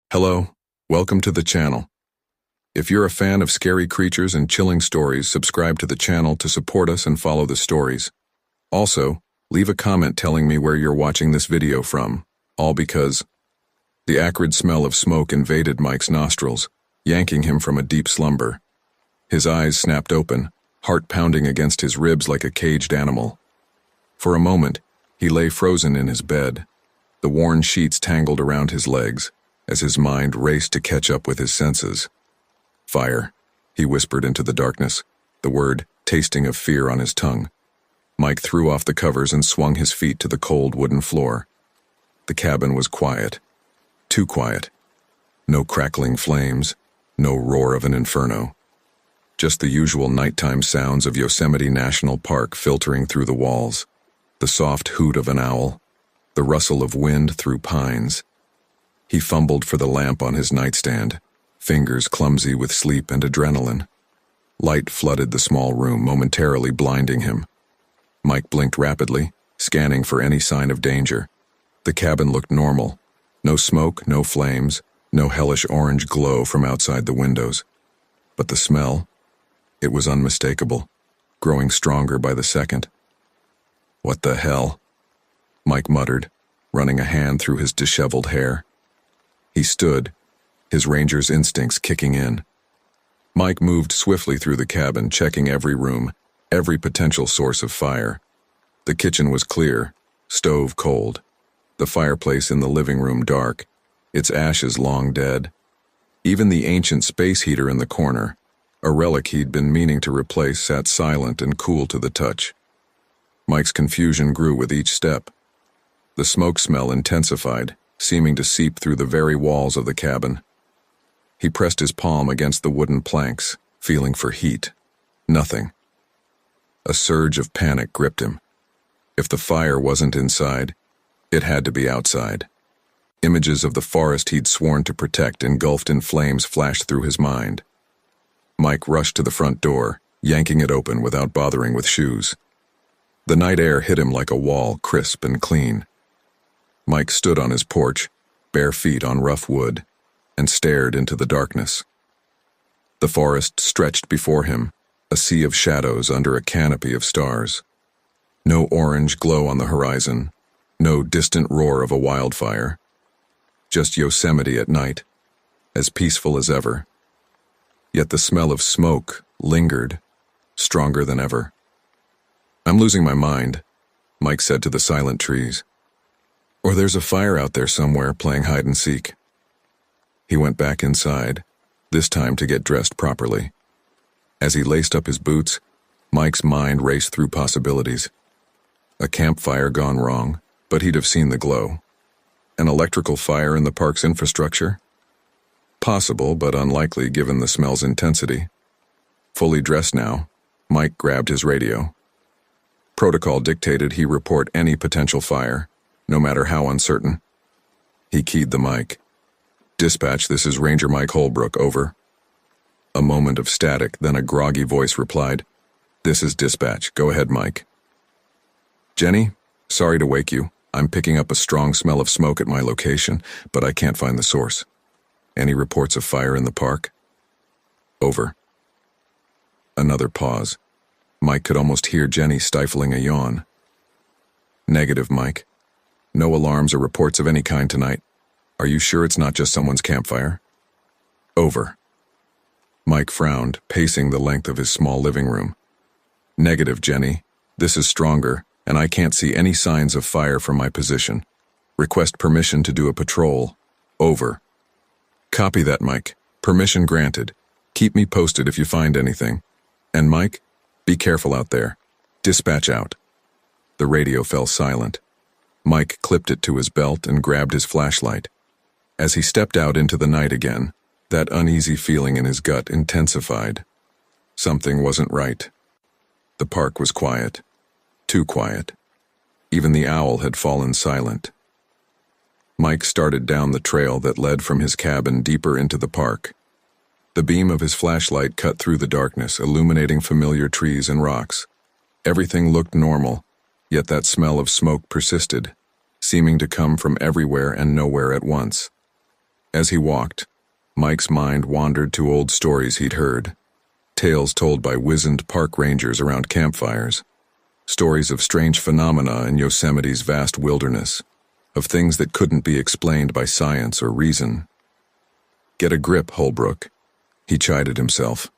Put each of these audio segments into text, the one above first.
Hello, welcome to the channel. If you're a fan of scary creatures and chilling stories, subscribe to the channel to support us and follow the stories. Also, leave a comment telling me where you're watching this video from, all because the acrid smell of smoke invaded Mike's nostrils, yanking him from a deep slumber. His eyes snapped open, heart pounding against his ribs like a caged animal. For a moment, he lay frozen in his bed, the worn sheets tangled around his legs, as his mind raced to catch up with his senses. Fire, he whispered into the darkness, the word tasting of fear on his tongue. Mike threw off the covers and swung his feet to the cold wooden floor. The cabin was quiet. Too quiet. No crackling flames, no roar of an inferno. Just the usual nighttime sounds of Yosemite National Park filtering through the walls. The soft hoot of an owl, the rustle of wind through pines. He fumbled for the lamp on his nightstand, fingers clumsy with sleep and adrenaline. Light flooded the small room, momentarily blinding him. Mike blinked rapidly, scanning for any sign of danger. The cabin looked normal. No smoke, no flames, no hellish orange glow from outside the windows. But the smell, it was unmistakable, growing stronger by the second. "What the hell?" Mike muttered, running a hand through his disheveled hair. He stood, his ranger's instincts kicking in. Mike moved swiftly through the cabin, checking every room, every potential source of fire. The kitchen was clear, stove cold. The fireplace in the living room dark, its ashes long dead. Even the ancient space heater in the corner, a relic he'd been meaning to replace, sat silent and cool to the touch. Mike's confusion grew with each step. The smoke smell intensified, seeming to seep through the very walls of the cabin. He pressed his palm against the wooden planks, feeling for heat. Nothing. A surge of panic gripped him. If the fire wasn't inside, it had to be outside. Images of the forest he'd sworn to protect, engulfed in flames, flashed through his mind. Mike rushed to the front door, yanking it open without bothering with shoes. The night air hit him like a wall, crisp and clean. Mike stood on his porch, bare feet on rough wood, and stared into the darkness. The forest stretched before him, a sea of shadows under a canopy of stars. No orange glow on the horizon, no distant roar of a wildfire. Just Yosemite at night, as peaceful as ever. Yet the smell of smoke lingered, stronger than ever. "I'm losing my mind," Mike said to the silent trees. "Or there's a fire out there somewhere playing hide and seek." He went back inside, this time to get dressed properly. As he laced up his boots, Mike's mind raced through possibilities. A campfire gone wrong, but he'd have seen the glow. An electrical fire in the park's infrastructure? Possible, but unlikely given the smell's intensity. Fully dressed now, Mike grabbed his radio. Protocol dictated he report any potential fire, no matter how uncertain. He keyed the mic. "Dispatch, this is Ranger Mike Holbrook, over." A moment of static, then a groggy voice replied, "This is dispatch, go ahead, Mike." "Jenny, sorry to wake you. I'm picking up a strong smell of smoke at my location, but I can't find the source. Any reports of fire in the park?" "Over." Another pause. Mike could almost hear Jenny stifling a yawn. "Negative, Mike. No alarms or reports of any kind tonight. Are you sure it's not just someone's campfire?" "Over." Mike frowned, pacing the length of his small living room. "Negative, Jenny. This is stronger, and I can't see any signs of fire from my position. Request permission to do a patrol. Over." "Copy that, Mike. Permission granted. Keep me posted if you find anything. And Mike, be careful out there. Dispatch out." The radio fell silent. Mike clipped it to his belt and grabbed his flashlight. As he stepped out into the night again, that uneasy feeling in his gut intensified. Something wasn't right. The park was quiet. Too quiet. Even the owl had fallen silent. Mike started down the trail that led from his cabin deeper into the park. The beam of his flashlight cut through the darkness, illuminating familiar trees and rocks. Everything looked normal, yet that smell of smoke persisted, seeming to come from everywhere and nowhere at once. As he walked, Mike's mind wandered to old stories he'd heard, tales told by wizened park rangers around campfires, stories of strange phenomena in Yosemite's vast wilderness, of things that couldn't be explained by science or reason. Get a grip, Holbrook, he chided himself.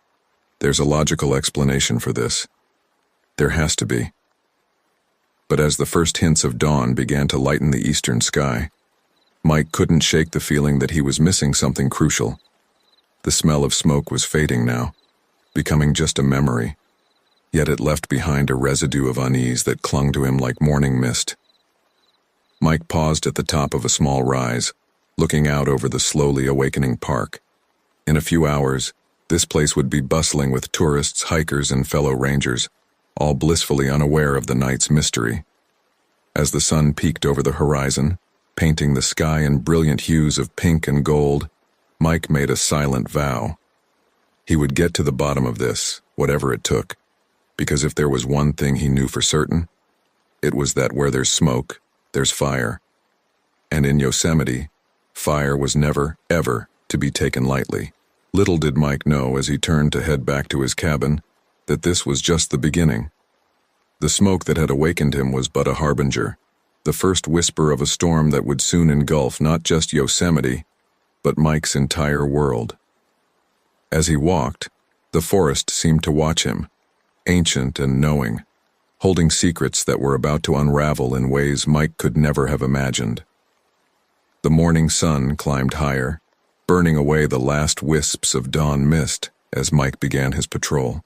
There's a logical explanation for this. There has to be. But as the first hints of dawn began to lighten the eastern sky, Mike couldn't shake the feeling that he was missing something crucial. The smell of smoke was fading now, becoming just a memory, yet it left behind a residue of unease that clung to him like morning mist. Mike paused at the top of a small rise, looking out over the slowly awakening park. In a few hours, this place would be bustling with tourists, hikers, and fellow rangers, all blissfully unaware of the night's mystery. As the sun peeked over the horizon, painting the sky in brilliant hues of pink and gold, Mike made a silent vow. He would get to the bottom of this, whatever it took, because if there was one thing he knew for certain, it was that where there's smoke, there's fire. And in Yosemite, fire was never, ever to be taken lightly. Little did Mike know as he turned to head back to his cabin that this was just the beginning. The smoke that had awakened him was but a harbinger, the first whisper of a storm that would soon engulf not just Yosemite, but Mike's entire world. As he walked, the forest seemed to watch him, ancient and knowing, holding secrets that were about to unravel in ways Mike could never have imagined. The morning sun climbed higher, burning away the last wisps of dawn mist as Mike began his patrol.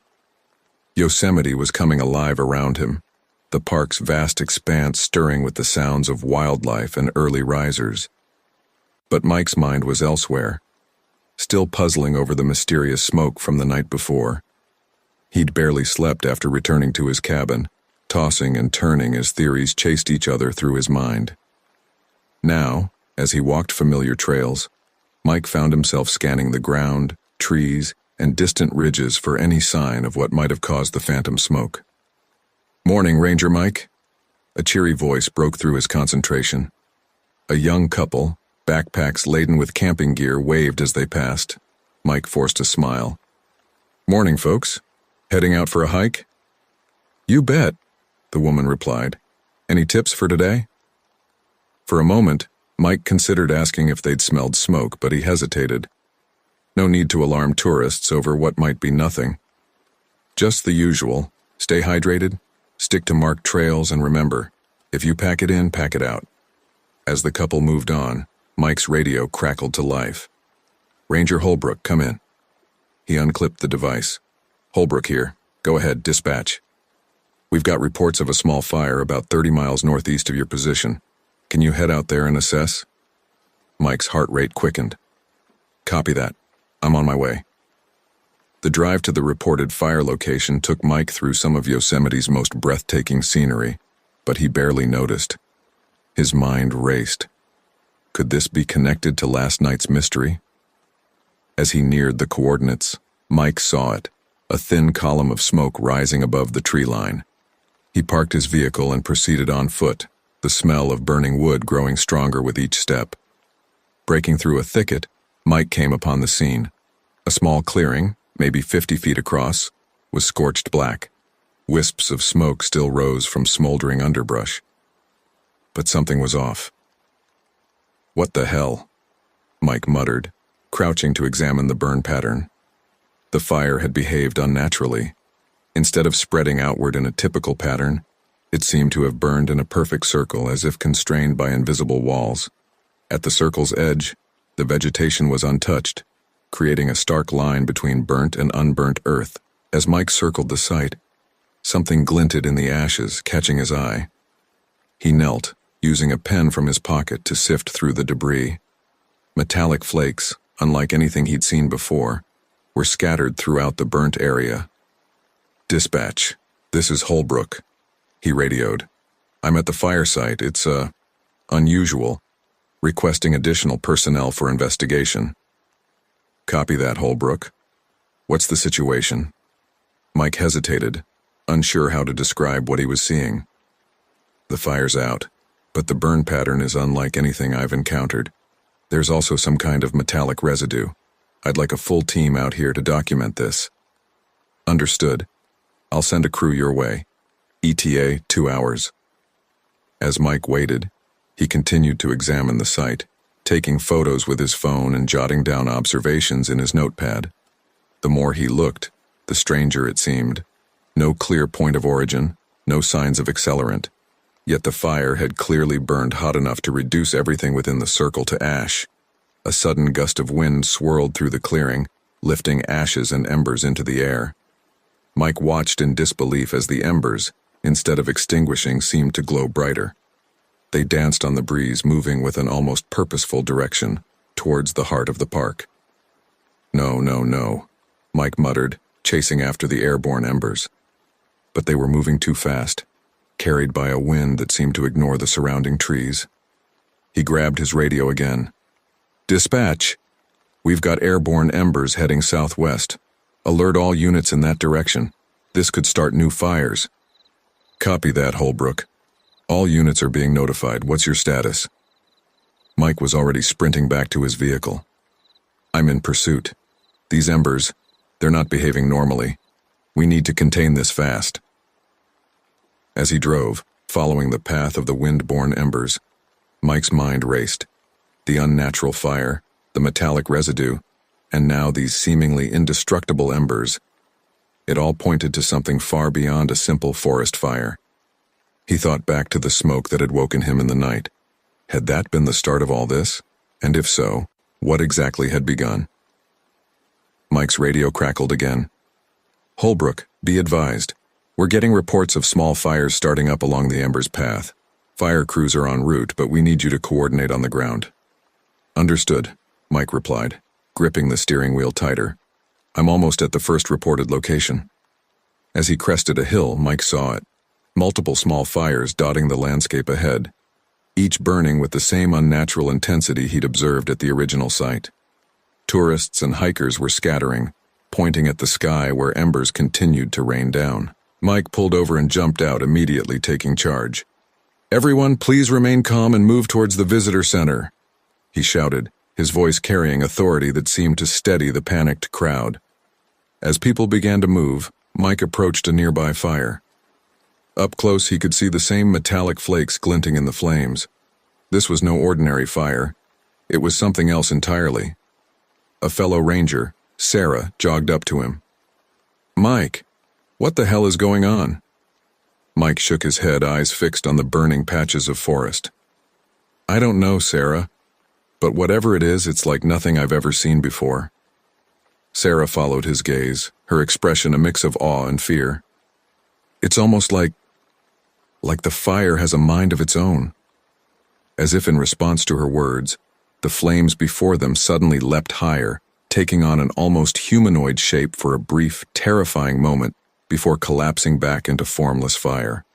Yosemite was coming alive around him, the park's vast expanse stirring with the sounds of wildlife and early risers. But Mike's mind was elsewhere, still puzzling over the mysterious smoke from the night before. He'd barely slept after returning to his cabin, tossing and turning as theories chased each other through his mind. Now, as he walked familiar trails, Mike found himself scanning the ground, trees, and distant ridges for any sign of what might have caused the phantom smoke. "Morning, Ranger Mike." A cheery voice broke through his concentration. A young couple, backpacks laden with camping gear, waved as they passed. Mike forced a smile. "Morning, folks. Heading out for a hike?" "You bet," the woman replied. "Any tips for today?" For a moment, Mike considered asking if they'd smelled smoke, but he hesitated. No need to alarm tourists over what might be nothing. Just the usual. Stay hydrated, stick to marked trails, and remember, if you pack it in, pack it out. As the couple moved on, Mike's radio crackled to life. "Ranger Holbrook, come in." He unclipped the device. "Holbrook here. Go ahead, dispatch. We've got reports of a small fire about 30 miles northeast of your position. Can you head out there and assess?" Mike's heart rate quickened. "Copy that. I'm on my way." The drive to the reported fire location took Mike through some of Yosemite's most breathtaking scenery, but he barely noticed. His mind raced. Could this be connected to last night's mystery? As he neared the coordinates, Mike saw it, a thin column of smoke rising above the tree line. He parked his vehicle and proceeded on foot, the smell of burning wood growing stronger with each step. Breaking through a thicket, Mike came upon the scene. A small clearing, maybe 50 feet across, was scorched black. Wisps of smoke still rose from smoldering underbrush. But something was off. "What the hell?" Mike muttered, crouching to examine the burn pattern. The fire had behaved unnaturally. Instead of spreading outward in a typical pattern, it seemed to have burned in a perfect circle as if constrained by invisible walls. At the circle's edge, the vegetation was untouched, creating a stark line between burnt and unburnt earth. As Mike circled the site, something glinted in the ashes, catching his eye. He knelt, using a pen from his pocket to sift through the debris. Metallic flakes, unlike anything he'd seen before, were scattered throughout the burnt area. "Dispatch, this is Holbrook," he radioed. "I'm at the fire site. It's, unusual. Requesting additional personnel for investigation." "Copy that, Holbrook. What's the situation?" Mike hesitated, unsure how to describe what he was seeing. "The fire's out, but the burn pattern is unlike anything I've encountered. There's also some kind of metallic residue. I'd like a full team out here to document this. Understood. I'll send a crew your way. ETA 2 hours. As Mike waited, he continued to examine the site, taking photos with his phone and jotting down observations in his notepad. The more he looked, the stranger it seemed. No clear point of origin, no signs of accelerant. Yet the fire had clearly burned hot enough to reduce everything within the circle to ash. A sudden gust of wind swirled through the clearing, lifting ashes and embers into the air. Mike watched in disbelief as the embers, instead of extinguishing, seemed to glow brighter. They danced on the breeze, moving with an almost purposeful direction, towards the heart of the park. No, no, no, Mike muttered, chasing after the airborne embers. But they were moving too fast, carried by a wind that seemed to ignore the surrounding trees. He grabbed his radio again. Dispatch! We've got airborne embers heading southwest. Alert all units in that direction. This could start new fires. Copy that, Holbrook. All units are being notified. What's your status? Mike was already sprinting back to his vehicle. I'm in pursuit. These embers, they're not behaving normally. We need to contain this fast. As he drove, following the path of the wind-borne embers, Mike's mind raced. The unnatural fire, the metallic residue, and now these seemingly indestructible embers. It all pointed to something far beyond a simple forest fire. He thought back to the smoke that had woken him in the night. Had that been the start of all this? And if so, what exactly had begun? Mike's radio crackled again. Holbrook, be advised. We're getting reports of small fires starting up along the embers path. Fire crews are en route, but we need you to coordinate on the ground. Understood, Mike replied, gripping the steering wheel tighter. I'm almost at the first reported location. As he crested a hill, Mike saw it. Multiple small fires dotting the landscape ahead, each burning with the same unnatural intensity he'd observed at the original site. Tourists and hikers were scattering, pointing at the sky where embers continued to rain down. Mike pulled over and jumped out, immediately taking charge. Everyone, please remain calm and move towards the visitor center, he shouted, his voice carrying authority that seemed to steady the panicked crowd. As people began to move, Mike approached a nearby fire. Up close, he could see the same metallic flakes glinting in the flames. This was no ordinary fire. It was something else entirely. A fellow ranger, Sarah, jogged up to him. Mike, what the hell is going on? Mike shook his head, eyes fixed on the burning patches of forest. I don't know, Sarah, but whatever it is, it's like nothing I've ever seen before. Sarah followed his gaze, her expression a mix of awe and fear. It's almost like the fire has a mind of its own. As if in response to her words, the flames before them suddenly leapt higher, taking on an almost humanoid shape for a brief, terrifying moment before collapsing back into formless fire.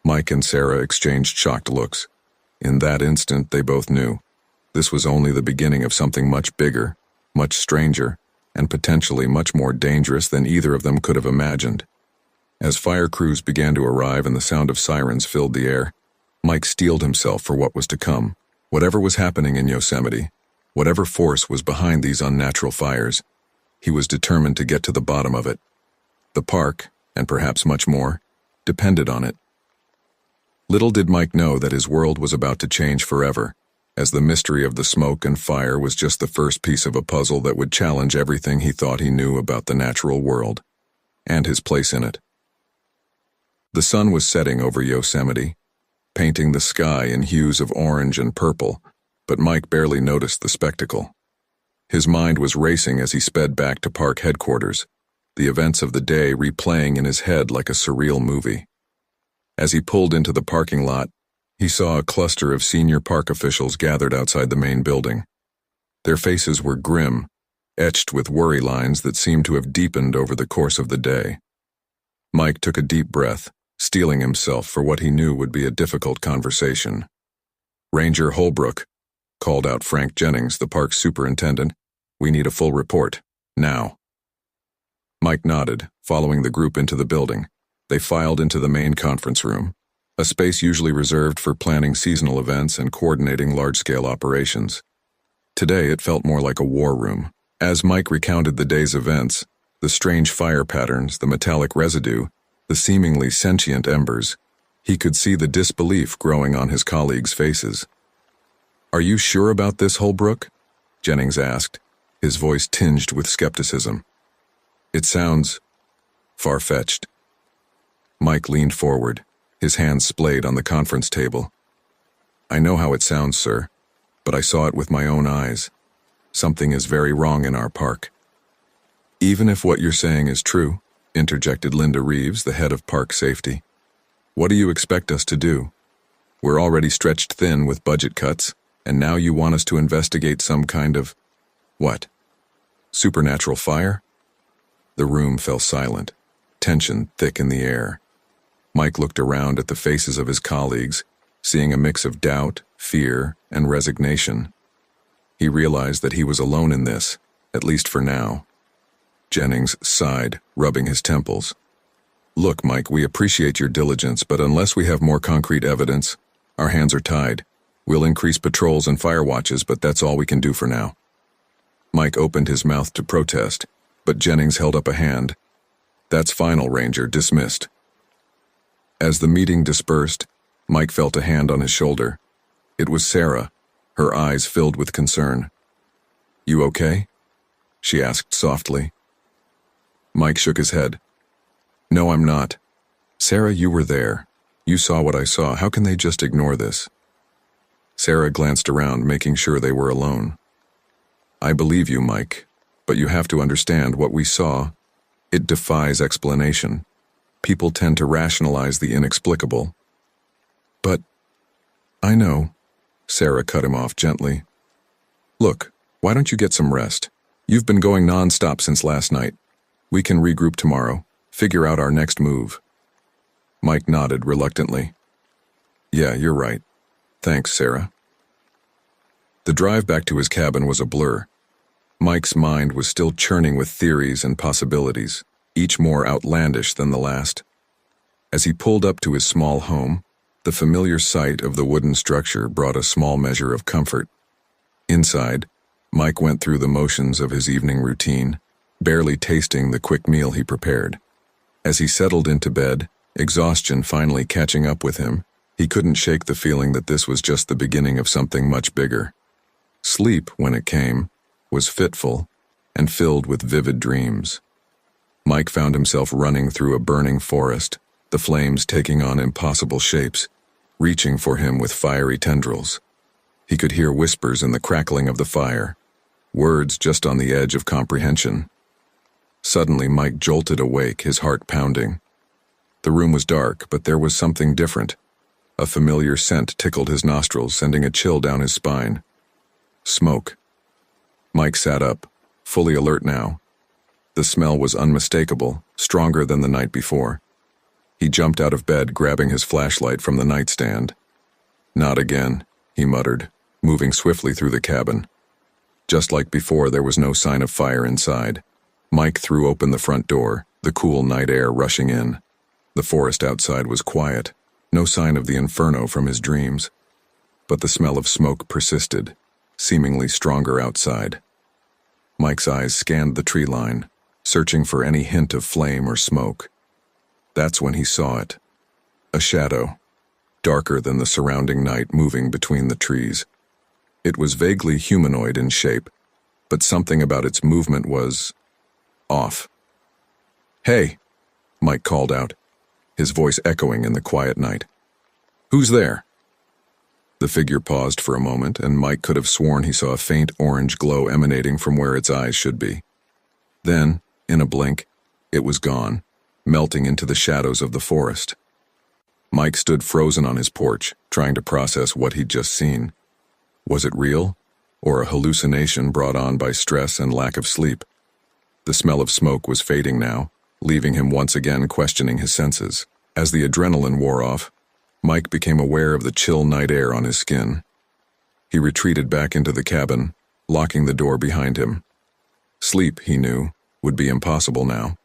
Mike and Sarah exchanged shocked looks. In that instant, they both knew. This was only the beginning of something much bigger, much stranger, and potentially much more dangerous than either of them could have imagined. As fire crews began to arrive and the sound of sirens filled the air, Mike steeled himself for what was to come. Whatever was happening in Yosemite, whatever force was behind these unnatural fires, he was determined to get to the bottom of it. The park, and perhaps much more, depended on it. Little did Mike know that his world was about to change forever, as the mystery of the smoke and fire was just the first piece of a puzzle that would challenge everything he thought he knew about the natural world, and his place in it. The sun was setting over Yosemite, painting the sky in hues of orange and purple, but Mike barely noticed the spectacle. His mind was racing as he sped back to park headquarters, the events of the day replaying in his head like a surreal movie. As he pulled into the parking lot, he saw a cluster of senior park officials gathered outside the main building. Their faces were grim, etched with worry lines that seemed to have deepened over the course of the day. Mike took a deep breath, steeling himself for what he knew would be a difficult conversation. Ranger Holbrook, called out Frank Jennings, the park's superintendent. We need a full report, now. Mike nodded, following the group into the building. They filed into the main conference room, a space usually reserved for planning seasonal events and coordinating large-scale operations. Today it felt more like a war room. As Mike recounted the day's events, the strange fire patterns, the metallic residue, the seemingly sentient embers, he could see the disbelief growing on his colleagues' faces. "Are you sure about this, Holbrook?" Jennings asked, his voice tinged with skepticism. "It sounds far-fetched." Mike leaned forward, his hands splayed on the conference table. "I know how it sounds, sir, but I saw it with my own eyes. Something is very wrong in our park." "Even if what you're saying is true," interjected Linda Reeves, the head of park safety, "what do you expect us to do? We're already stretched thin with budget cuts, and now you want us to investigate some kind of, what, supernatural fire?" The room fell silent, tension thick in the air. Mike looked around at the faces of his colleagues, seeing a mix of doubt, fear, and resignation. He realized that he was alone in this, at least for now. Jennings sighed, rubbing his temples. "Look, Mike, we appreciate your diligence, but unless we have more concrete evidence, our hands are tied. We'll increase patrols and fire watches, but that's all we can do for now." Mike opened his mouth to protest, but Jennings held up a hand. "That's final, Ranger, dismissed." As the meeting dispersed, Mike felt a hand on his shoulder. It was Sarah, her eyes filled with concern. "You okay?" she asked softly. Mike shook his head. "No, I'm not. Sarah, you were there. You saw what I saw. How can they just ignore this?" Sarah glanced around, making sure they were alone. "I believe you, Mike, but you have to understand what we saw. It defies explanation. People tend to rationalize the inexplicable." "But I know," Sarah cut him off gently. "Look, why don't you get some rest? You've been going non-stop since last night. We can regroup tomorrow, figure out our next move." Mike nodded reluctantly. "Yeah, you're right. Thanks, Sarah." The drive back to his cabin was a blur. Mike's mind was still churning with theories and possibilities, each more outlandish than the last. As he pulled up to his small home, the familiar sight of the wooden structure brought a small measure of comfort. Inside, Mike went through the motions of his evening routine, barely tasting the quick meal he prepared. As he settled into bed, exhaustion finally catching up with him, he couldn't shake the feeling that this was just the beginning of something much bigger. Sleep, when it came, was fitful and filled with vivid dreams. Mike found himself running through a burning forest, the flames taking on impossible shapes, reaching for him with fiery tendrils. He could hear whispers in the crackling of the fire, words just on the edge of comprehension. Suddenly, Mike jolted awake, his heart pounding. The room was dark, but there was something different. A familiar scent tickled his nostrils, sending a chill down his spine. Smoke. Mike sat up, fully alert now. The smell was unmistakable, stronger than the night before. He jumped out of bed, grabbing his flashlight from the nightstand. "Not again," he muttered, moving swiftly through the cabin. Just like before, there was no sign of fire inside. Mike threw open the front door, the cool night air rushing in. The forest outside was quiet, no sign of the inferno from his dreams. But the smell of smoke persisted, seemingly stronger outside. Mike's eyes scanned the tree line, searching for any hint of flame or smoke. That's when he saw it. A shadow, darker than the surrounding night, moving between the trees. It was vaguely humanoid in shape, but something about its movement was off. "Hey," Mike called out, his voice echoing in the quiet night. "Who's there?" The figure paused for a moment, and Mike could have sworn he saw a faint orange glow emanating from where its eyes should be. Then, in a blink, it was gone, melting into the shadows of the forest. Mike stood frozen on his porch, trying to process what he'd just seen. Was it real, or a hallucination brought on by stress and lack of sleep? The smell of smoke was fading now, leaving him once again questioning his senses. As the adrenaline wore off, Mike became aware of the chill night air on his skin. He retreated back into the cabin, locking the door behind him. Sleep, he knew, would be impossible now.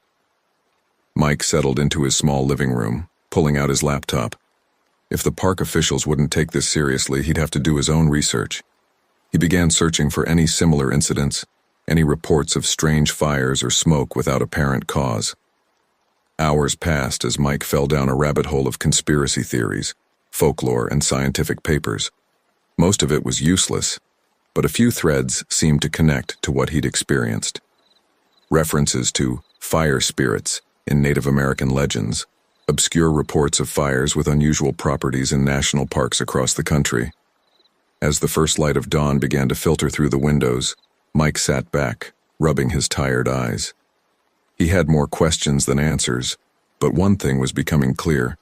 Mike settled into his small living room, pulling out his laptop. If the park officials wouldn't take this seriously, he'd have to do his own research. He began searching for any similar incidents, any reports of strange fires or smoke without apparent cause. Hours passed as Mike fell down a rabbit hole of conspiracy theories, folklore, and scientific papers. Most of it was useless, but a few threads seemed to connect to what he'd experienced. References to fire spirits in Native American legends, obscure reports of fires with unusual properties in national parks across the country. As the first light of dawn began to filter through the windows, Mike sat back, rubbing his tired eyes. He had more questions than answers, but one thing was becoming clear.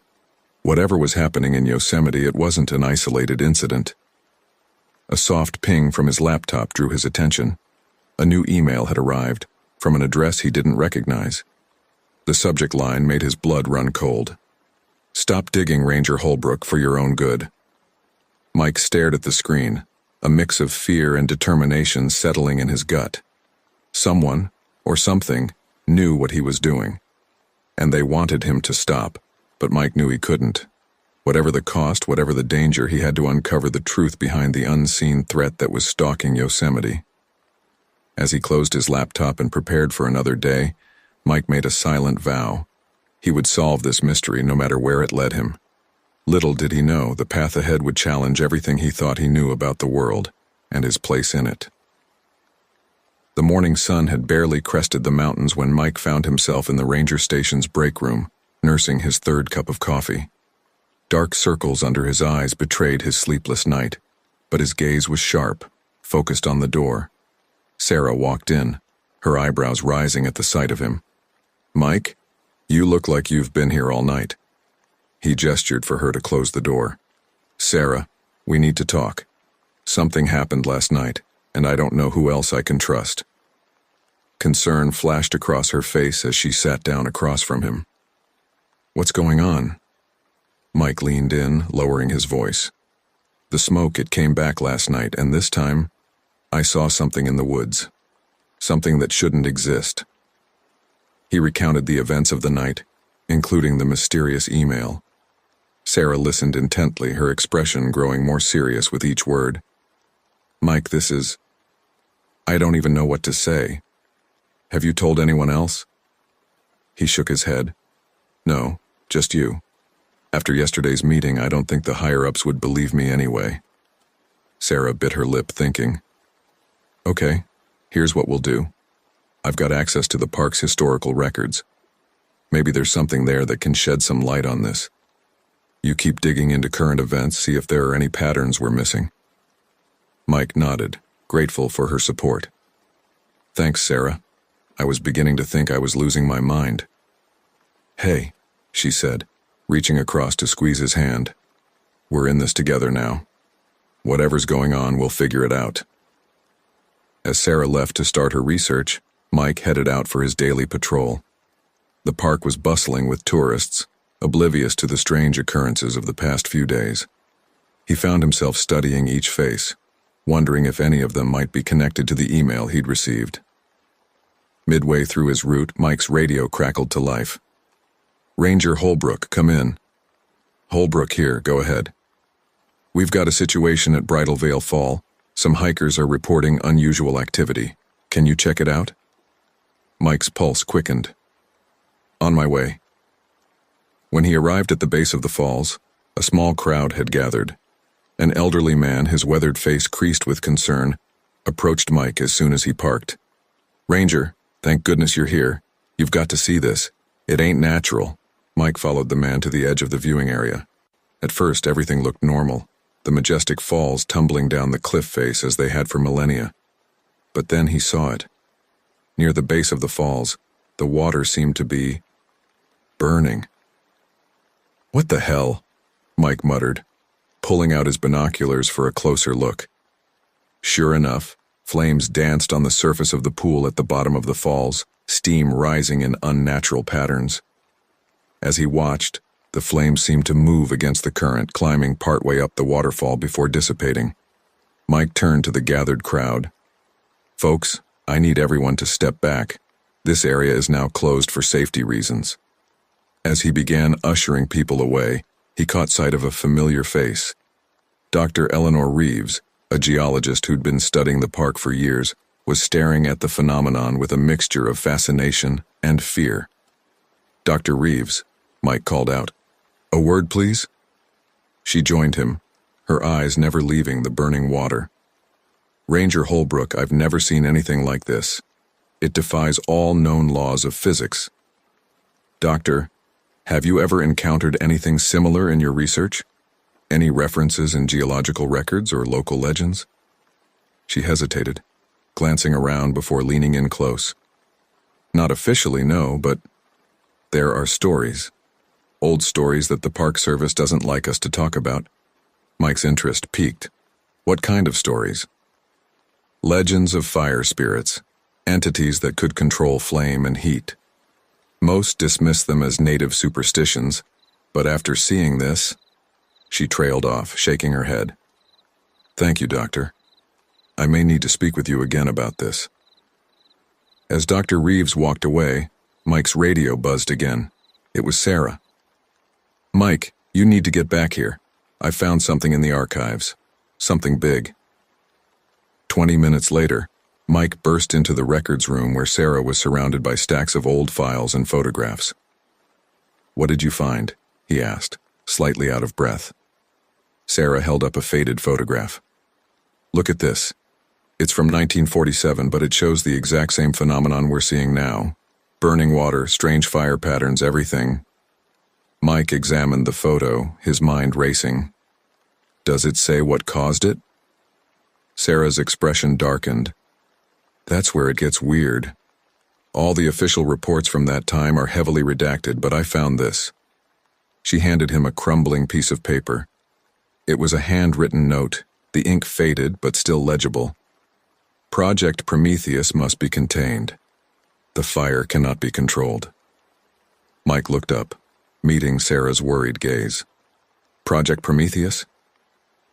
Whatever was happening in Yosemite, it wasn't an isolated incident. A soft ping from his laptop drew his attention. A new email had arrived, from an address he didn't recognize. The subject line made his blood run cold. "Stop digging, Ranger Holbrook, for your own good." Mike stared at the screen, a mix of fear and determination settling in his gut. Someone, or something, knew what he was doing. And they wanted him to stop, but Mike knew he couldn't. Whatever the cost, whatever the danger, he had to uncover the truth behind the unseen threat that was stalking Yosemite. As he closed his laptop and prepared for another day, Mike made a silent vow. He would solve this mystery no matter where it led him. Little did he know the path ahead would challenge everything he thought he knew about the world and his place in it. The morning sun had barely crested the mountains when Mike found himself in the ranger station's break room, nursing his third cup of coffee. Dark circles under his eyes betrayed his sleepless night, but his gaze was sharp, focused on the door. Sarah walked in, her eyebrows rising at the sight of him. "Mike, you look like you've been here all night." He gestured for her to close the door. "Sarah, we need to talk. Something happened last night, and I don't know who else I can trust." Concern flashed across her face as she sat down across from him. "What's going on?" Mike leaned in, lowering his voice. "The smoke, it came back last night, and this time, I saw something in the woods. Something that shouldn't exist." He recounted the events of the night, including the mysterious email. Sarah listened intently, her expression growing more serious with each word. "Mike, I don't even know what to say. Have you told anyone else?" He shook his head. "No, just you. After yesterday's meeting, I don't think the higher-ups would believe me anyway." Sarah bit her lip, thinking. "Okay, here's what we'll do. I've got access to the park's historical records. Maybe there's something there that can shed some light on this. You keep digging into current events, see if there are any patterns we're missing." Mike nodded, grateful for her support. "Thanks, Sarah. I was beginning to think I was losing my mind." "Hey," she said, reaching across to squeeze his hand. "We're in this together now. Whatever's going on, we'll figure it out." As Sarah left to start her research, Mike headed out for his daily patrol. The park was bustling with tourists, oblivious to the strange occurrences of the past few days. He found himself studying each face, wondering if any of them might be connected to the email he'd received. Midway through his route, Mike's radio crackled to life. "Ranger Holbrook, come in." "Holbrook here, go ahead." "We've got a situation at Bridal Veil Fall. Some hikers are reporting unusual activity. Can you check it out?" Mike's pulse quickened. "On my way." When he arrived at the base of the falls, a small crowd had gathered. An elderly man, his weathered face creased with concern, approached Mike as soon as he parked. "Ranger, thank goodness you're here. You've got to see this. It ain't natural." Mike followed the man to the edge of the viewing area. At first, everything looked normal, the majestic falls tumbling down the cliff face as they had for millennia. But then he saw it. Near the base of the falls, the water seemed to be burning. "What the hell?" Mike muttered, pulling out his binoculars for a closer look. Sure enough, flames danced on the surface of the pool at the bottom of the falls, steam rising in unnatural patterns. As he watched, the flames seemed to move against the current, climbing partway up the waterfall before dissipating. Mike turned to the gathered crowd. "Folks, I need everyone to step back. This area is now closed for safety reasons." As he began ushering people away, he caught sight of a familiar face. Dr. Eleanor Reeves, a geologist who'd been studying the park for years, was staring at the phenomenon with a mixture of fascination and fear. "Dr. Reeves," Mike called out. "A word, please?" She joined him, her eyes never leaving the burning water. "Ranger Holbrook, I've never seen anything like this. It defies all known laws of physics. Doctor, have you ever encountered anything similar in your research? Any references in geological records or local legends?" She hesitated, glancing around before leaning in close. "Not officially, no, but there are stories. Old stories that the Park Service doesn't like us to talk about." Mike's interest piqued. "What kind of stories?" "Legends of fire spirits, entities that could control flame and heat. Most dismiss them as native superstitions, but after seeing this..." She trailed off, shaking her head. "Thank you, Doctor. I may need to speak with you again about this." As Dr. Reeves walked away, Mike's radio buzzed again. It was Sarah. "Mike, you need to get back here. I found something in the archives. Something big." 20 minutes later, Mike burst into the records room where Sarah was surrounded by stacks of old files and photographs. "What did you find?" he asked, slightly out of breath. Sarah held up a faded photograph. "Look at this. It's from 1947, but it shows the exact same phenomenon we're seeing now. Burning water, strange fire patterns, everything." Mike examined the photo, his mind racing. "Does it say what caused it?" Sarah's expression darkened. "That's where it gets weird. All the official reports from that time are heavily redacted, but I found this." She handed him a crumbling piece of paper. It was a handwritten note, the ink faded but still legible. "Project Prometheus must be contained. The fire cannot be controlled." Mike looked up, meeting Sarah's worried gaze. "Project Prometheus?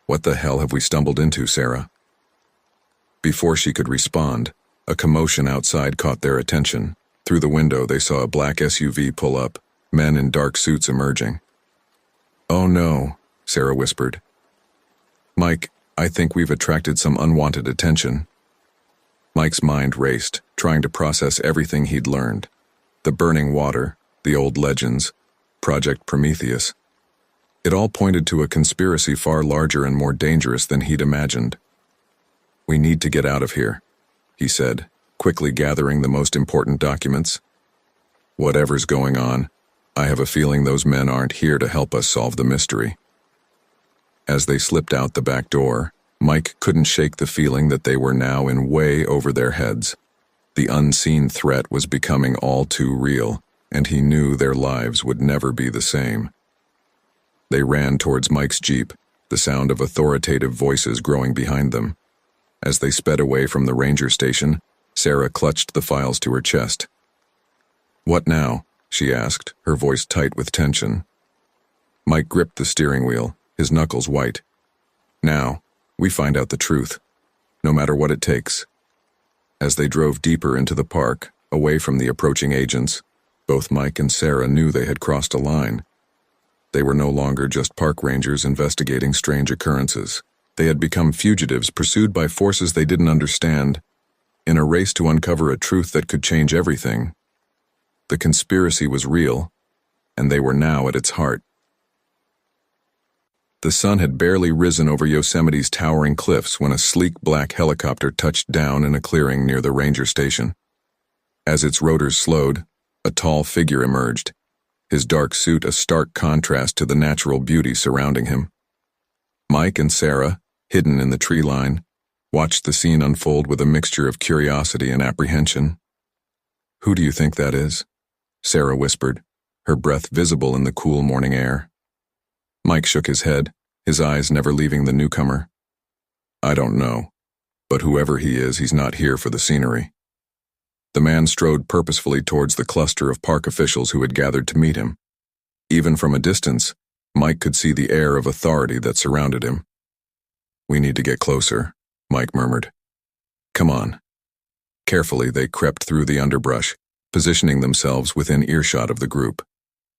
What the hell have we stumbled into, Sarah?" Before she could respond, a commotion outside caught their attention. Through the window, they saw a black SUV pull up, men in dark suits emerging. "Oh no," Sarah whispered. "Mike, I think we've attracted some unwanted attention." Mike's mind raced, trying to process everything he'd learned. The burning water, the old legends, Project Prometheus. It all pointed to a conspiracy far larger and more dangerous than he'd imagined. "We need to get out of here," he said, quickly gathering the most important documents. "Whatever's going on, I have a feeling those men aren't here to help us solve the mystery." As they slipped out the back door, Mike couldn't shake the feeling that they were now in way over their heads. The unseen threat was becoming all too real, and he knew their lives would never be the same. They ran towards Mike's Jeep, the sound of authoritative voices growing behind them. As they sped away from the ranger station, Sarah clutched the files to her chest. "What now?" she asked, her voice tight with tension. Mike gripped the steering wheel, his knuckles white. "Now, we find out the truth, no matter what it takes." As they drove deeper into the park, away from the approaching agents, both Mike and Sarah knew they had crossed a line. They were no longer just park rangers investigating strange occurrences. They had become fugitives pursued by forces they didn't understand, in a race to uncover a truth that could change everything. The conspiracy was real, and they were now at its heart. The sun had barely risen over Yosemite's towering cliffs when a sleek black helicopter touched down in a clearing near the ranger station. As its rotors slowed, a tall figure emerged, his dark suit a stark contrast to the natural beauty surrounding him. Mike and Sarah, hidden in the tree line, watched the scene unfold with a mixture of curiosity and apprehension. "Who do you think that is?" Sarah whispered, her breath visible in the cool morning air. Mike shook his head, his eyes never leaving the newcomer. "I don't know, but whoever he is, he's not here for the scenery." The man strode purposefully towards the cluster of park officials who had gathered to meet him. Even from a distance, Mike could see the air of authority that surrounded him. "We need to get closer," Mike murmured. "Come on." Carefully, they crept through the underbrush, positioning themselves within earshot of the group.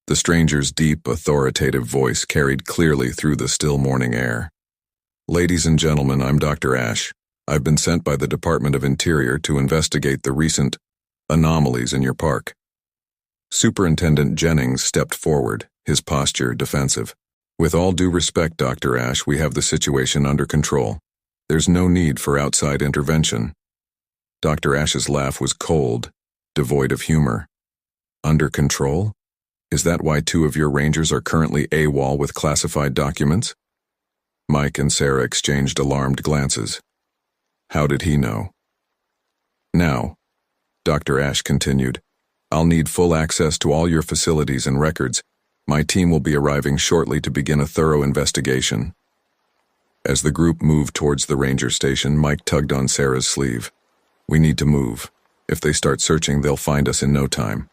The stranger's deep, authoritative voice carried clearly through the still morning air. Ladies and gentlemen, I'm Dr. Ash. I've been sent by the Department of Interior to investigate the recent anomalies in your park. Superintendent Jennings stepped forward, his posture defensive. With all due respect, Dr. Ash, we have the situation under control. There's no need for outside intervention. Dr. Ash's laugh was cold, devoid of humor. Under control? Is that why 2 of your rangers are currently AWOL with classified documents? Mike and Sarah exchanged alarmed glances. How did he know? Now, Dr. Ash continued, I'll need full access to all your facilities and records. My team will be arriving shortly to begin a thorough investigation. As the group moved towards the ranger station, Mike tugged on Sarah's sleeve. We need to move. If they start searching, they'll find us in no time.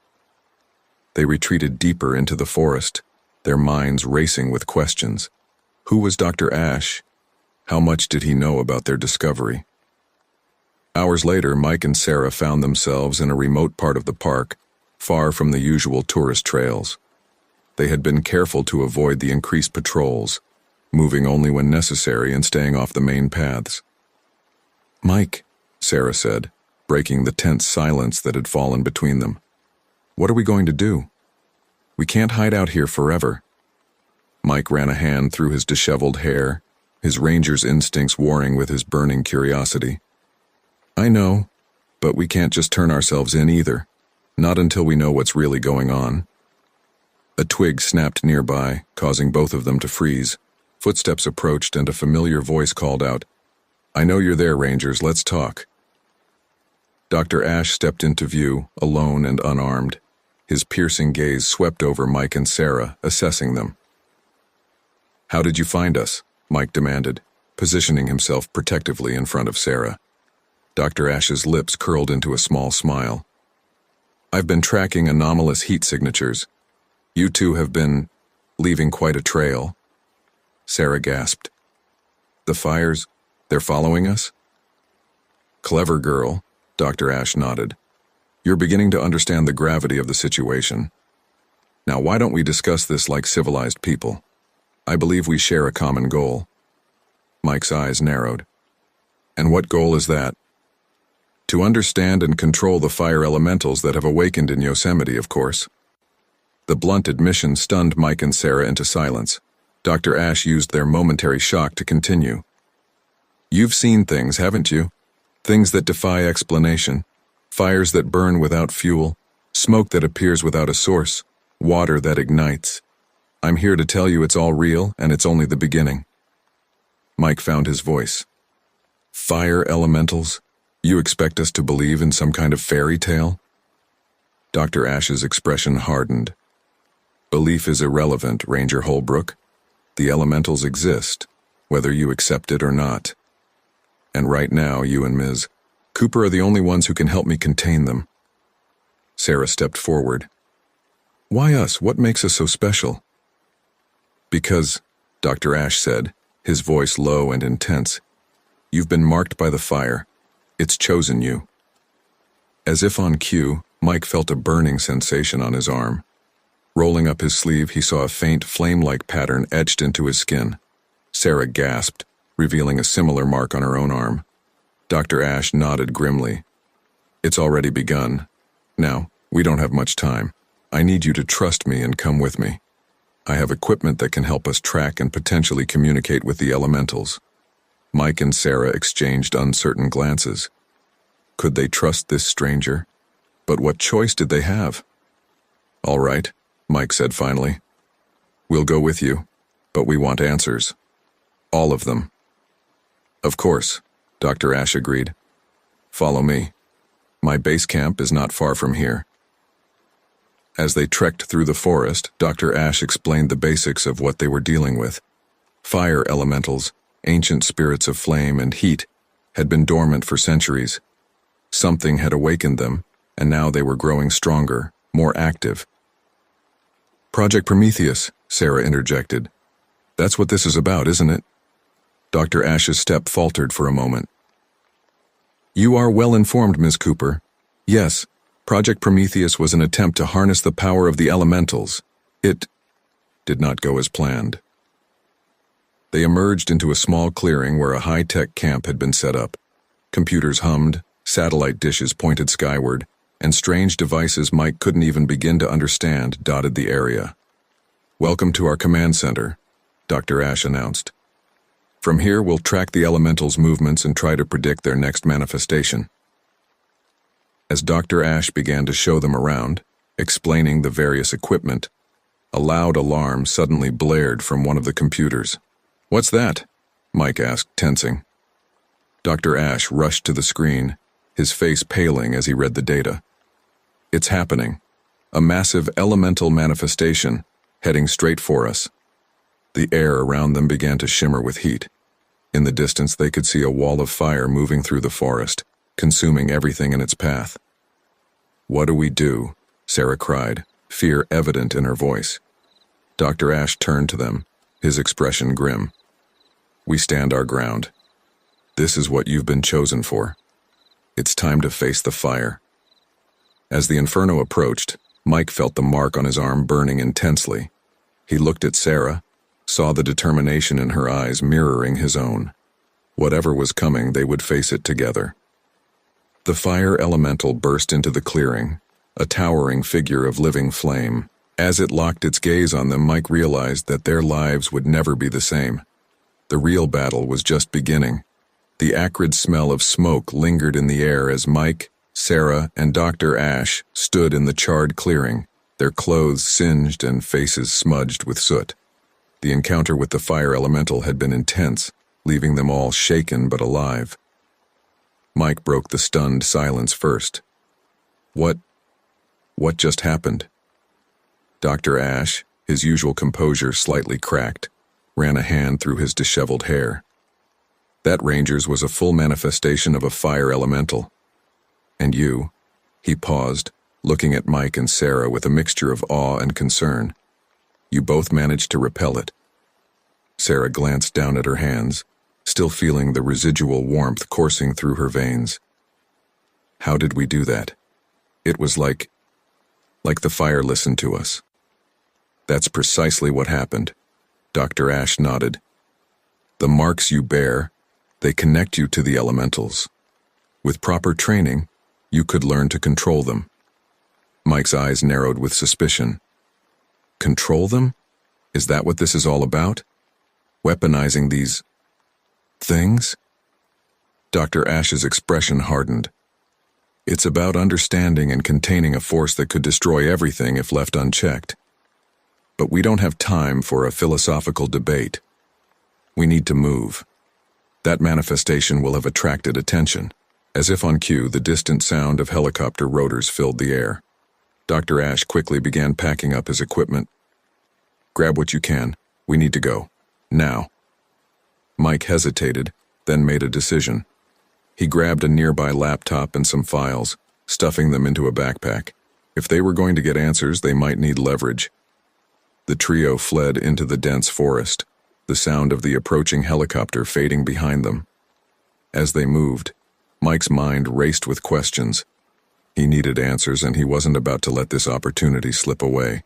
They retreated deeper into the forest, their minds racing with questions. Who was Dr. Ash? How much did he know about their discovery? Hours later, Mike and Sarah found themselves in a remote part of the park, far from the usual tourist trails. They had been careful to avoid the increased patrols, moving only when necessary and staying off the main paths. Mike, Sarah said, breaking the tense silence that had fallen between them. What are we going to do? We can't hide out here forever. Mike ran a hand through his disheveled hair, his ranger's instincts warring with his burning curiosity. I know, but we can't just turn ourselves in either. Not until we know what's really going on. A twig snapped nearby, causing both of them to freeze. Footsteps approached and a familiar voice called out, I know you're there, Rangers, let's talk. Dr. Ash stepped into view, alone and unarmed. His piercing gaze swept over Mike and Sarah, assessing them. How did you find us? Mike demanded, positioning himself protectively in front of Sarah. Dr. Ash's lips curled into a small smile. I've been tracking anomalous heat signatures. You two have been leaving quite a trail. Sarah gasped. The fires, they're following us? Clever girl, Dr. Ash nodded. You're beginning to understand the gravity of the situation. Now why don't we discuss this like civilized people? I believe we share a common goal. Mike's eyes narrowed. And what goal is that? To understand and control the fire elementals that have awakened in Yosemite, of course. The blunt admission stunned Mike and Sarah into silence. Dr. Ash used their momentary shock to continue. You've seen things, haven't you? Things that defy explanation. Fires that burn without fuel. Smoke that appears without a source. Water that ignites. I'm here to tell you it's all real, and it's only the beginning. Mike found his voice. Fire elementals? You expect us to believe in some kind of fairy tale? Dr. Ash's expression hardened. Belief is irrelevant, Ranger Holbrook. The elementals exist, whether you accept it or not. And right now, you and Ms. Cooper are the only ones who can help me contain them. Sarah stepped forward. Why us? What makes us so special? Because, Dr. Ash said, his voice low and intense, you've been marked by the fire. It's chosen you. As if on cue, Mike felt a burning sensation on his arm. Rolling up his sleeve, he saw a faint flame-like pattern etched into his skin. Sarah gasped, revealing a similar mark on her own arm. Dr. Ash nodded grimly. It's already begun. Now, we don't have much time. I need you to trust me and come with me. I have equipment that can help us track and potentially communicate with the elementals. Mike and Sarah exchanged uncertain glances. Could they trust this stranger? But what choice did they have? All right, Mike said finally. We'll go with you, but we want answers. All of them. Of course, Dr. Ash agreed. Follow me. My base camp is not far from here. As they trekked through the forest, Dr. Ash explained the basics of what they were dealing with. Fire elementals, ancient spirits of flame and heat, had been dormant for centuries. Something had awakened them, and now they were growing stronger, more active. Project Prometheus, Sarah interjected. That's what this is about, isn't it? Dr. Ash's step faltered for a moment. You are well informed, Ms. Cooper. Yes, Project Prometheus was an attempt to harness the power of the elementals. It did not go as planned. They emerged into a small clearing where a high-tech camp had been set up. Computers hummed, satellite dishes pointed skyward, and strange devices Mike couldn't even begin to understand dotted the area. "Welcome to our command center," Dr. Ash announced. "From here, we'll track the elementals' movements and try to predict their next manifestation." As Dr. Ash began to show them around, explaining the various equipment, a loud alarm suddenly blared from one of the computers. "What's that?" Mike asked, tensing. Dr. Ash rushed to the screen, his face paling as he read the data. "It's happening. A massive elemental manifestation, heading straight for us." The air around them began to shimmer with heat. In the distance, they could see a wall of fire moving through the forest, consuming everything in its path. "What do we do?" Sarah cried, fear evident in her voice. Dr. Ash turned to them, his expression grim. "We stand our ground. This is what you've been chosen for. It's time to face the fire." As the inferno approached, Mike felt the mark on his arm burning intensely. He looked at Sarah, saw the determination in her eyes mirroring his own. Whatever was coming, they would face it together. The fire elemental burst into the clearing, a towering figure of living flame. As it locked its gaze on them, Mike realized that their lives would never be the same. The real battle was just beginning. The acrid smell of smoke lingered in the air as Mike, Sarah, and Dr. Ash stood in the charred clearing, their clothes singed and faces smudged with soot. The encounter with the fire elemental had been intense, leaving them all shaken but alive. Mike broke the stunned silence first. What just happened?" Dr. Ash, his usual composure slightly cracked, ran a hand through his disheveled hair. "That Ranger's was a full manifestation of a fire elemental. And you," he paused, looking at Mike and Sarah with a mixture of awe and concern. "You both managed to repel it." Sarah glanced down at her hands, still feeling the residual warmth coursing through her veins. "How did we do that? It was like the fire listened to us." "That's precisely what happened," Dr. Ash nodded. "The marks you bear, they connect you to the elementals. With proper training, you could learn to control them." Mike's eyes narrowed with suspicion. "Control them? Is that what this is all about? Weaponizing these things?" Dr. Ash's expression hardened. "It's about understanding and containing a force that could destroy everything if left unchecked. But we don't have time for a philosophical debate. We need to move. That manifestation will have attracted attention." As if on cue, the distant sound of helicopter rotors filled the air. Dr. Ash quickly began packing up his equipment. "Grab what you can. We need to go. Now." Mike hesitated, then made a decision. He grabbed a nearby laptop and some files, stuffing them into a backpack. If they were going to get answers, they might need leverage. The trio fled into the dense forest, the sound of the approaching helicopter fading behind them. As they moved, Mike's mind raced with questions. He needed answers, and he wasn't about to let this opportunity slip away.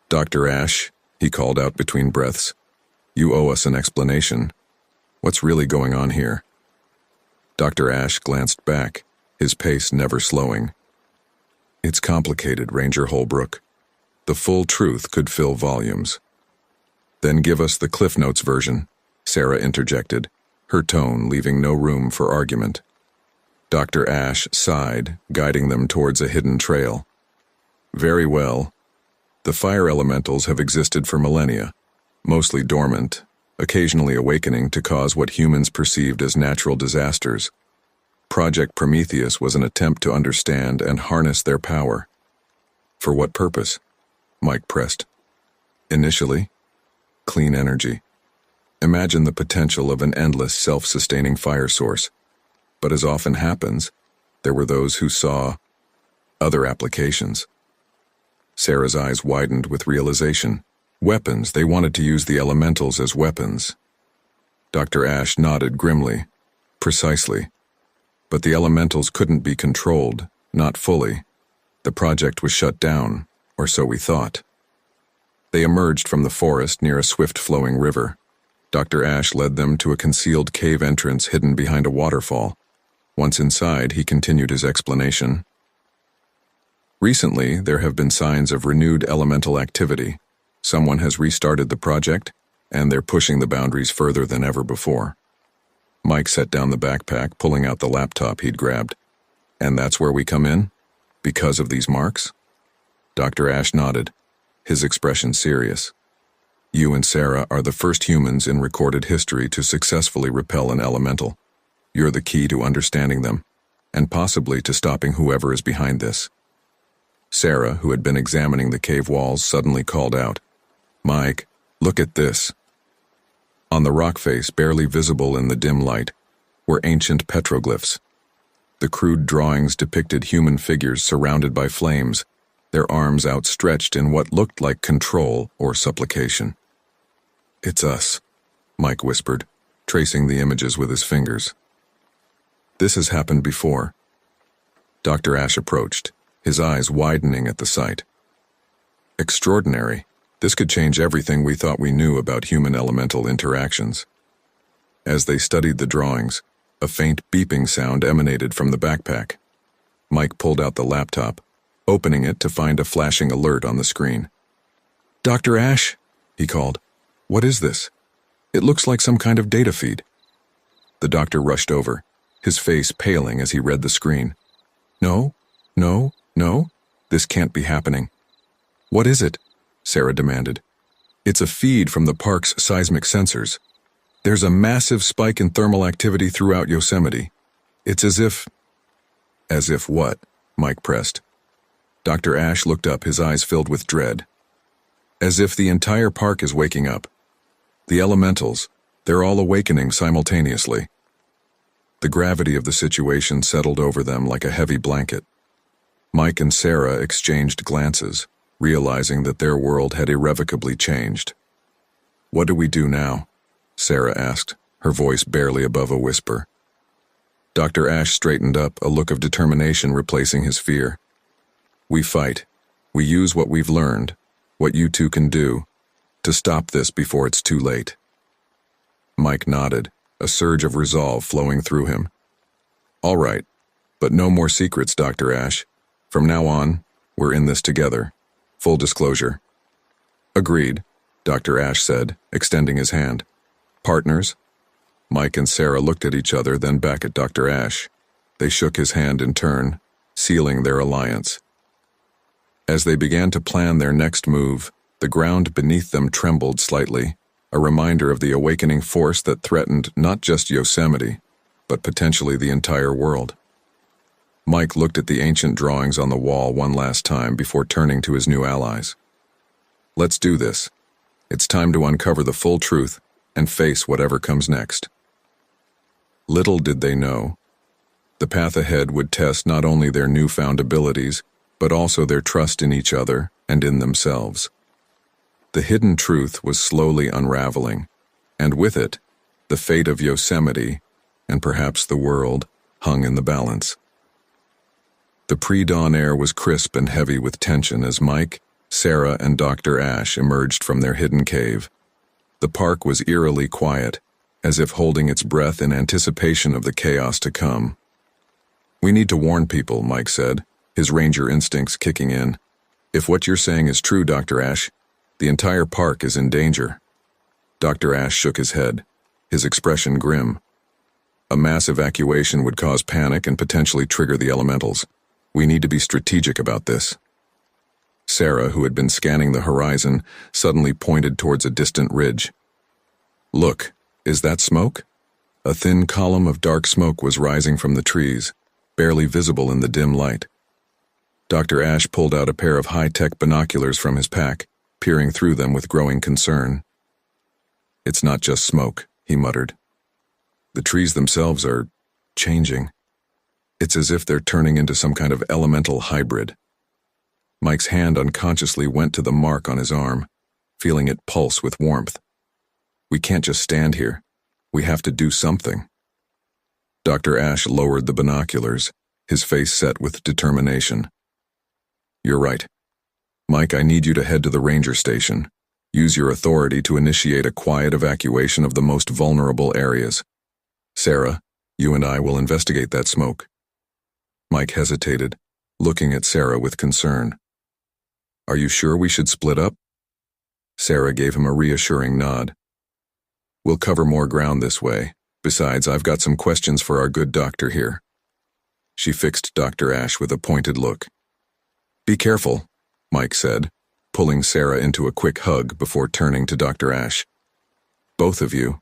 "Dr. Ash," he called out between breaths, "you owe us an explanation. What's really going on here?" Dr. Ash glanced back, his pace never slowing. "It's complicated, Ranger Holbrook. The full truth could fill volumes." "Then give us the Cliff Notes version," Sarah interjected, her tone leaving no room for argument. Dr. Ash sighed, guiding them towards a hidden trail. "Very well. The fire elementals have existed for millennia, mostly dormant, occasionally awakening to cause what humans perceived as natural disasters. Project Prometheus was an attempt to understand and harness their power." "For what purpose?" Mike pressed. "Initially, clean energy. Imagine the potential of an endless, self-sustaining fire source. But as often happens, there were those who saw other applications." Sarah's eyes widened with realization. Weapons, they wanted to use the elementals as weapons. Dr. Ash nodded grimly. "Precisely. But the elementals couldn't be controlled, not fully. The project was shut down, or so we thought." They emerged from the forest near a swift-flowing river. Dr. Ash led them to a concealed cave entrance hidden behind a waterfall. Once inside, he continued his explanation. Recently, there have been signs of renewed elemental activity. Someone has restarted the project, and they're pushing the boundaries further than ever before. Mike set down the backpack, pulling out the laptop he'd grabbed. And that's where we come in? Because of these marks? Dr. Ash nodded, his expression serious. You and Sarah are the first humans in recorded history to successfully repel an elemental. You're the key to understanding them, and possibly to stopping whoever is behind this. Sarah, who had been examining the cave walls, suddenly called out, "Mike, look at this." On the rock face, barely visible in the dim light, were ancient petroglyphs. The crude drawings depicted human figures surrounded by flames, their arms outstretched in what looked like control or supplication. "It's us," Mike whispered, tracing the images with his fingers. "This has happened before." Dr. Ash approached, his eyes widening at the sight. "Extraordinary. This could change everything we thought we knew about human elemental interactions." As they studied the drawings, a faint beeping sound emanated from the backpack. Mike pulled out the laptop, opening it to find a flashing alert on the screen. "Dr. Ash," he called, "what is this? It looks like some kind of data feed." The doctor rushed over, his face paling as he read the screen. No, this can't be happening." "What is it?" Sarah demanded. "It's a feed from the park's seismic sensors. There's a massive spike in thermal activity throughout Yosemite. It's as if..." "As if what?" Mike pressed. Dr. Ash looked up, his eyes filled with dread. "As if the entire park is waking up. The elementals, they're all awakening simultaneously." The gravity of the situation settled over them like a heavy blanket. Mike and Sarah exchanged glances, realizing that their world had irrevocably changed. "What do we do now?" Sarah asked, her voice barely above a whisper. Dr. Ash straightened up, a look of determination replacing his fear. "We fight. We use what we've learned, what you two can do, to stop this before it's too late." Mike nodded, a surge of resolve flowing through him. "All right, but no more secrets, Dr. Ash. From now on, we're in this together. Full disclosure." "Agreed," Dr. Ash said, extending his hand. "Partners?" Mike and Sarah looked at each other, then back at Dr. Ash. They shook his hand in turn, sealing their alliance. As they began to plan their next move, the ground beneath them trembled slightly, a reminder of the awakening force that threatened not just Yosemite, but potentially the entire world. Mike looked at the ancient drawings on the wall one last time before turning to his new allies. "Let's do this. It's time to uncover the full truth and face whatever comes next." Little did they know, the path ahead would test not only their newfound abilities, but also their trust in each other and in themselves. The hidden truth was slowly unraveling, and with it, the fate of Yosemite, and perhaps the world, hung in the balance. The pre-dawn air was crisp and heavy with tension as Mike, Sarah, and Dr. Ash emerged from their hidden cave. The park was eerily quiet, as if holding its breath in anticipation of the chaos to come. "We need to warn people," Mike said, his ranger instincts kicking in. "If what you're saying is true, Dr. Ash, the entire park is in danger." Dr. Ash shook his head, his expression grim. "A mass evacuation would cause panic and potentially trigger the elementals. We need to be strategic about this." Sarah, who had been scanning the horizon, suddenly pointed towards a distant ridge. "Look, is that smoke?" A thin column of dark smoke was rising from the trees, barely visible in the dim light. Dr. Ash pulled out a pair of high-tech binoculars from his pack, peering through them with growing concern. "It's not just smoke," he muttered. "The trees themselves are changing. It's as if they're turning into some kind of elemental hybrid." Mike's hand unconsciously went to the mark on his arm, feeling it pulse with warmth. "We can't just stand here. We have to do something." Dr. Ash lowered the binoculars, his face set with determination. "You're right. Mike, I need you to head to the ranger station. Use your authority to initiate a quiet evacuation of the most vulnerable areas. Sarah, you and I will investigate that smoke. Mike hesitated, looking at Sarah with concern. Are you sure we should split up? Sarah gave him a reassuring nod. We'll cover more ground this way. Besides, I've got some questions for our good doctor here. She fixed Dr. Ash with a pointed look. Be careful, Mike said, pulling Sarah into a quick hug before turning to Dr. Ash. Both of you.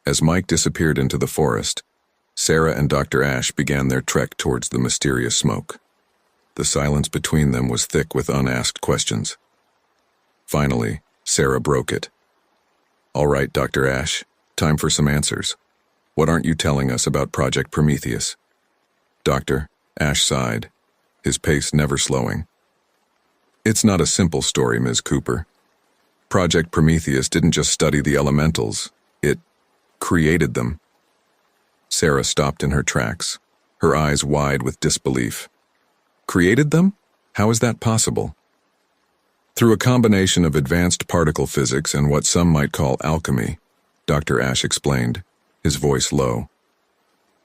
As Mike disappeared into the forest, Sarah and Dr. Ash began their trek towards the mysterious smoke. The silence between them was thick with unasked questions. Finally, Sarah broke it. All right, Dr. Ash, time for some answers. What aren't you telling us about Project Prometheus? Doctor, Ash sighed, his pace never slowing. It's not a simple story, Ms. Cooper. Project Prometheus didn't just study the elementals, it created them. Sarah stopped in her tracks, her eyes wide with disbelief. Created them? How is that possible? Through a combination of advanced particle physics and what some might call alchemy, Dr. Ash explained, his voice low.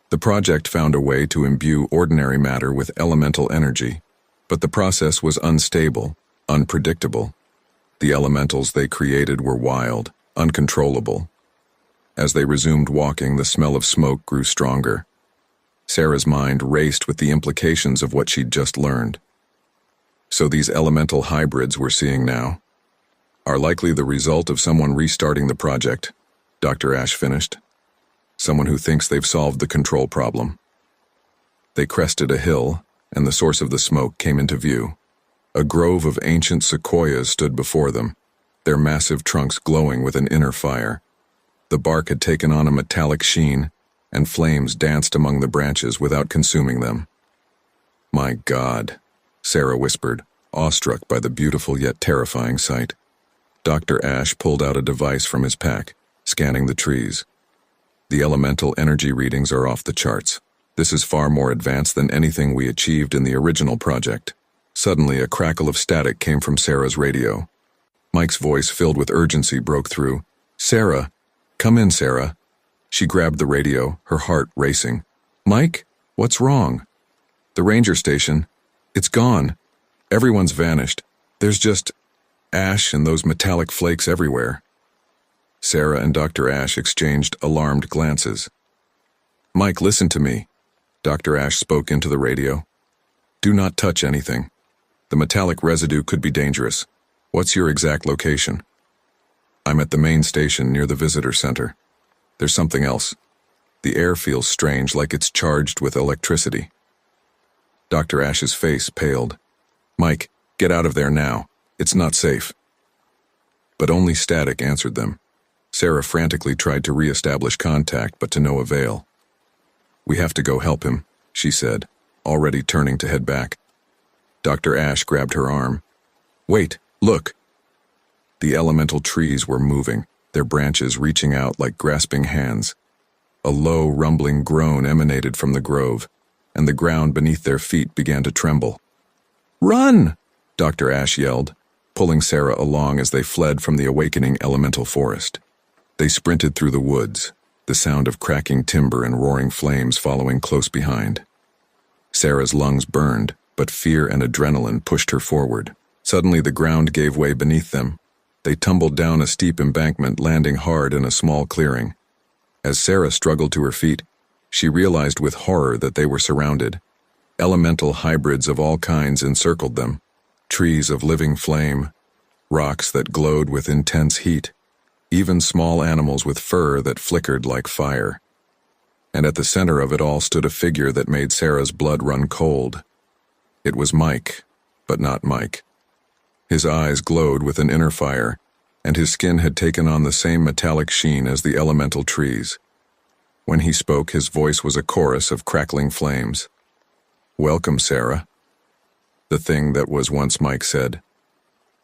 The project found a way to imbue ordinary matter with elemental energy, but the process was unstable, unpredictable. The elementals they created were wild, uncontrollable. As they resumed walking, the smell of smoke grew stronger. Sarah's mind raced with the implications of what she'd just learned. So these elemental hybrids we're seeing now are likely the result of someone restarting the project, Dr. Ash finished. Someone who thinks they've solved the control problem. They crested a hill, and the source of the smoke came into view. A grove of ancient sequoias stood before them, their massive trunks glowing with an inner fire. The bark had taken on a metallic sheen, and flames danced among the branches without consuming them. My God, Sarah whispered, awestruck by the beautiful yet terrifying sight. Dr. Ash pulled out a device from his pack, scanning the trees. The elemental energy readings are off the charts. This is far more advanced than anything we achieved in the original project. Suddenly, a crackle of static came from Sarah's radio. Mike's voice, filled with urgency, broke through. Sarah! Come in, Sarah. She grabbed the radio, her heart racing. Mike, what's wrong? The ranger station. It's gone. Everyone's vanished. There's just ash and those metallic flakes everywhere. Sarah and Dr. Ash exchanged alarmed glances. Mike, listen to me. Dr. Ash spoke into the radio. Do not touch anything. The metallic residue could be dangerous. What's your exact location? I'm at the main station near the visitor center. There's something else. The air feels strange, like it's charged with electricity. Dr. Ash's face paled. Mike, get out of there now. It's not safe. But only static answered them. Sarah frantically tried to re-establish contact, but to no avail. We have to go help him, she said, already turning to head back. Dr. Ash grabbed her arm. Wait, look. The elemental trees were moving, their branches reaching out like grasping hands. A low, rumbling groan emanated from the grove, and the ground beneath their feet began to tremble. Run! Dr. Ash yelled, pulling Sarah along as they fled from the awakening elemental forest. They sprinted through the woods, the sound of cracking timber and roaring flames following close behind. Sarah's lungs burned, but fear and adrenaline pushed her forward. Suddenly the ground gave way beneath them. They tumbled down a steep embankment, landing hard in a small clearing. As Sarah struggled to her feet, she realized with horror that they were surrounded. Elemental hybrids of all kinds encircled them. Trees of living flame, rocks that glowed with intense heat, even small animals with fur that flickered like fire. And at the center of it all stood a figure that made Sarah's blood run cold. It was Mike, but not Mike. His eyes glowed with an inner fire, and his skin had taken on the same metallic sheen as the elemental trees. When he spoke, his voice was a chorus of crackling flames. Welcome, Sarah. The thing that was once Mike said.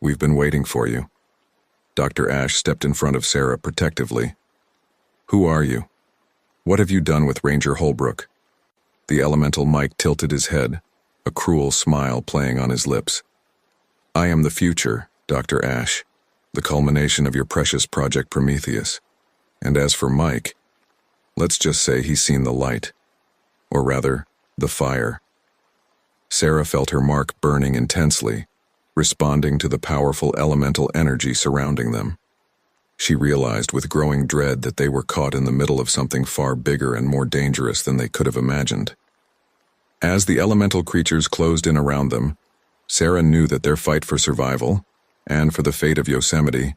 We've been waiting for you. Dr. Ash stepped in front of Sarah protectively. Who are you? What have you done with Ranger Holbrook? The elemental Mike tilted his head, a cruel smile playing on his lips. I am the future, Dr. Ash. the culmination of your precious Project Prometheus. And as for Mike, let's just say he's seen the light. Or rather, the fire. Sarah felt her mark burning intensely, responding to the powerful elemental energy surrounding them. She realized with growing dread that they were caught in the middle of something far bigger and more dangerous than they could have imagined. As the elemental creatures closed in around them, Sarah knew that their fight for survival, and for the fate of Yosemite,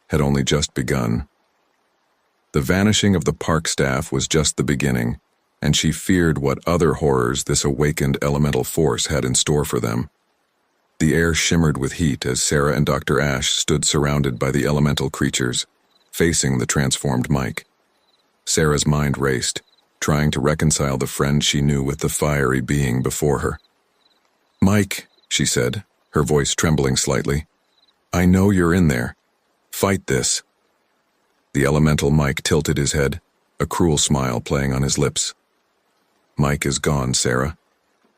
had only just begun. The vanishing of the park staff was just the beginning, and she feared what other horrors this awakened elemental force had in store for them. The air shimmered with heat as Sarah and Dr. Ash stood surrounded by the elemental creatures, facing the transformed Mike. Sarah's mind raced, trying to reconcile the friend she knew with the fiery being before her. "Mike," she said, her voice trembling slightly, "I know you're in there. Fight this." The elemental Mike tilted his head, a cruel smile playing on his lips. "Mike is gone, Sarah.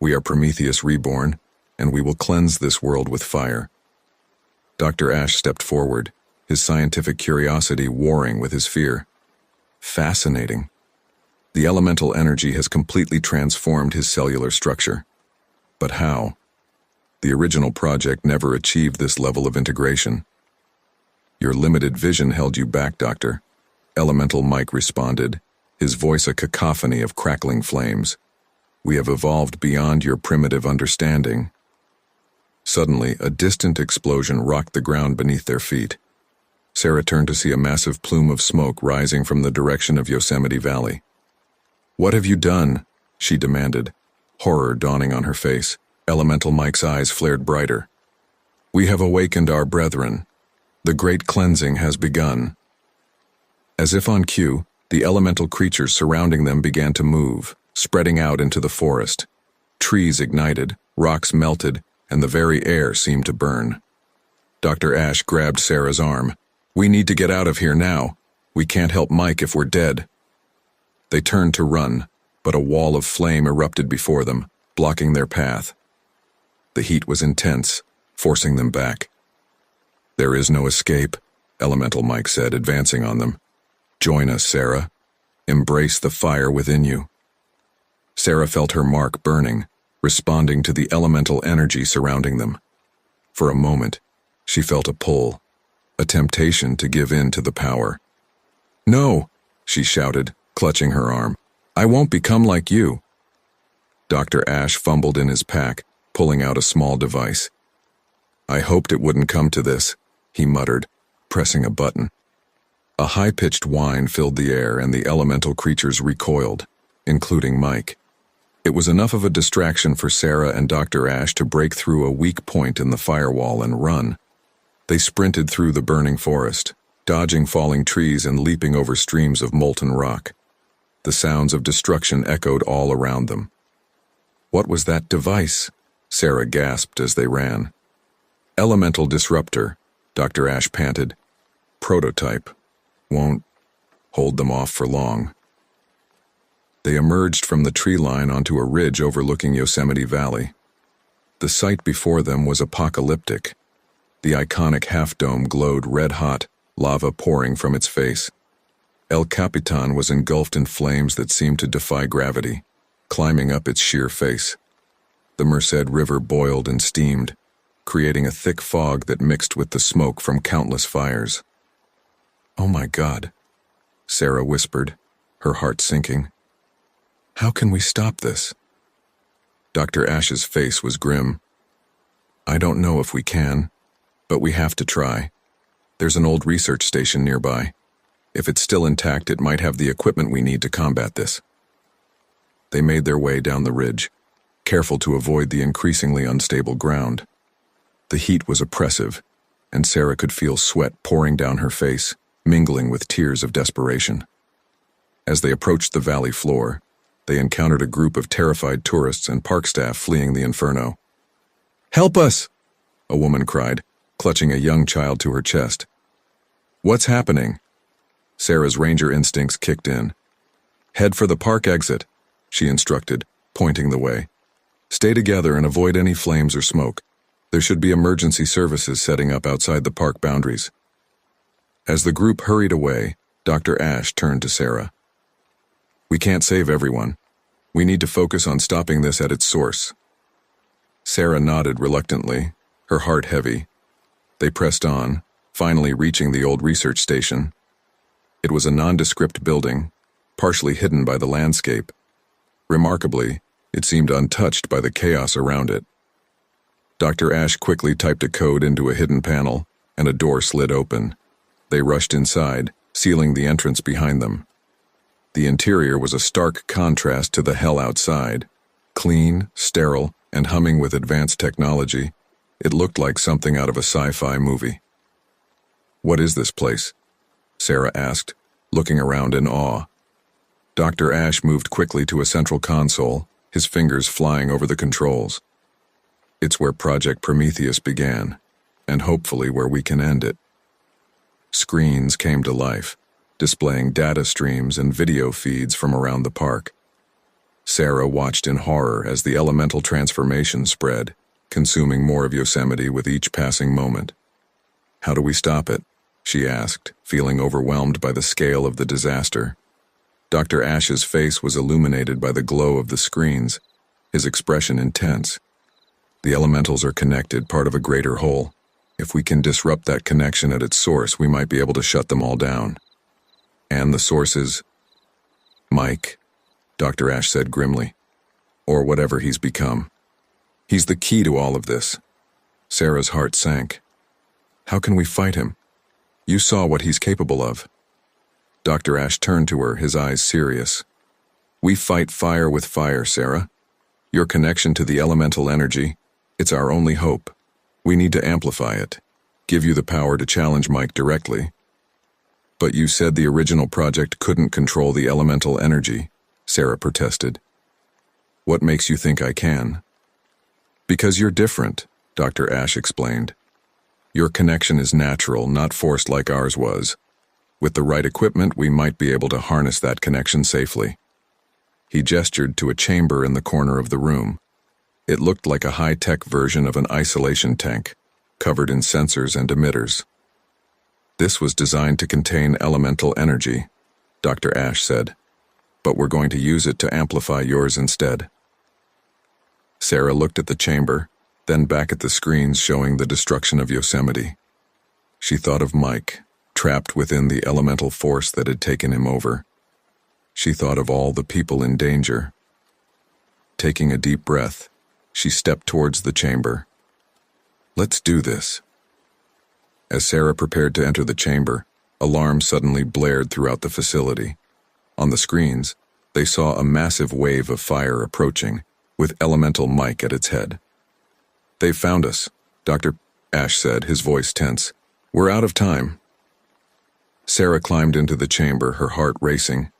We are Prometheus reborn, and we will cleanse this world with fire." Dr. Ash stepped forward, his scientific curiosity warring with his fear. Fascinating. The elemental energy has completely transformed his cellular structure. But how? The original project never achieved this level of integration. "Your limited vision held you back, Doctor," Elemental Mike responded, his voice a cacophony of crackling flames. "We have evolved beyond your primitive understanding." Suddenly, a distant explosion rocked the ground beneath their feet. Sarah turned to see a massive plume of smoke rising from the direction of Yosemite Valley. "What have you done?" she demanded, horror dawning on her face. Elemental Mike's eyes flared brighter. "We have awakened our brethren. The great cleansing has begun." As if on cue, the elemental creatures surrounding them began to move, spreading out into the forest. Trees ignited, rocks melted, and the very air seemed to burn. Dr. Ash grabbed Sarah's arm. "We need to get out of here now. We can't help Mike if we're dead." They turned to run, but a wall of flame erupted before them, blocking their path. The heat was intense, forcing them back. "There is no escape," Elemental Mike said, advancing on them. "Join us, Sarah. Embrace the fire within you." Sarah felt her mark burning, responding to the elemental energy surrounding them. For a moment, she felt a pull, a temptation to give in to the power. "No," she shouted, clutching her arm. "I won't become like you." Dr. Ash fumbled in his pack, pulling out a small device. "I hoped it wouldn't come to this," he muttered, pressing a button. A high-pitched whine filled the air and the elemental creatures recoiled, including Mike. It was enough of a distraction for Sarah and Dr. Ash to break through a weak point in the firewall and run. They sprinted through the burning forest, dodging falling trees and leaping over streams of molten rock. The sounds of destruction echoed all around them. "What was that device?" Sarah gasped as they ran. "Elemental disruptor," Dr. Ash panted. "Prototype. Won't hold them off for long." They emerged from the tree line onto a ridge overlooking Yosemite Valley. The sight before them was apocalyptic. The iconic half-dome glowed red-hot, lava pouring from its face. El Capitan was engulfed in flames that seemed to defy gravity, climbing up its sheer face. The Merced River boiled and steamed, creating a thick fog that mixed with the smoke from countless fires. "Oh my God," Sarah whispered, her heart sinking. "How can we stop this?" Dr. Ash's face was grim. "I don't know if we can, but we have to try. There's an old research station nearby. If it's still intact, it might have the equipment we need to combat this." They made their way down the ridge, careful to avoid the increasingly unstable ground. The heat was oppressive, and Sarah could feel sweat pouring down her face, mingling with tears of desperation. As they approached the valley floor, they encountered a group of terrified tourists and park staff fleeing the inferno. "Help us!" a woman cried, clutching a young child to her chest. "What's happening?" Sarah's ranger instincts kicked in. "Head for the park exit," she instructed, pointing the way. "Stay together and avoid any flames or smoke. There should be emergency services setting up outside the park boundaries." As the group hurried away, Dr. Ash turned to Sarah. We can't save everyone. We need to focus on stopping this at its source. Sarah nodded reluctantly, her heart heavy. They pressed on, finally reaching the old research station. It was a nondescript building, partially hidden by the landscape. Remarkably, it seemed untouched by the chaos around it. Dr. Ash quickly typed a code into a hidden panel, and a door slid open. They rushed inside, sealing the entrance behind them. The interior was a stark contrast to the hell outside. Clean, sterile, and humming with advanced technology, it looked like something out of a sci-fi movie. What is this place? Sarah asked, looking around in awe. Dr. Ash moved quickly to a central console, his fingers flying over the controls. It's where Project Prometheus began, and hopefully where we can end it. Screens came to life, displaying data streams and video feeds from around the park. Sarah watched in horror as the elemental transformation spread, consuming more of Yosemite with each passing moment. How do we stop it? She asked, feeling overwhelmed by the scale of the disaster. Dr. Ash's face was illuminated by the glow of the screens, his expression intense. The elementals are connected, part of a greater whole. If we can disrupt that connection at its source, we might be able to shut them all down. And the source is Mike, Dr. Ash said grimly. Or whatever he's become. He's the key to all of this. Sarah's heart sank. How can we fight him? You saw what he's capable of. Dr. Ash turned to her, his eyes serious. We fight fire with fire, Sarah. Your connection to the elemental energy, it's our only hope. We need to amplify it, give you the power to challenge Mike directly. But you said the original project couldn't control the elemental energy, Sarah protested. What makes you think I can? Because you're different, Dr. Ash explained. Your connection is natural, not forced like ours was. With the right equipment, we might be able to harness that connection safely. He gestured to a chamber in the corner of the room. It looked like a high-tech version of an isolation tank, covered in sensors and emitters. This was designed to contain elemental energy, Dr. Ash said, but we're going to use it to amplify yours instead. Sarah looked at the chamber, then back at the screens showing the destruction of Yosemite. She thought of Mike, trapped within the elemental force that had taken him over. She thought of all the people in danger. Taking a deep breath, she stepped towards the chamber. Let's do this. As Sarah prepared to enter the chamber, alarms suddenly blared throughout the facility. On the screens, they saw a massive wave of fire approaching, with Elemental Mike at its head. They've found us, Dr. Ash said, his voice tense. We're out of time. Sarah climbed into the chamber, her heart racing.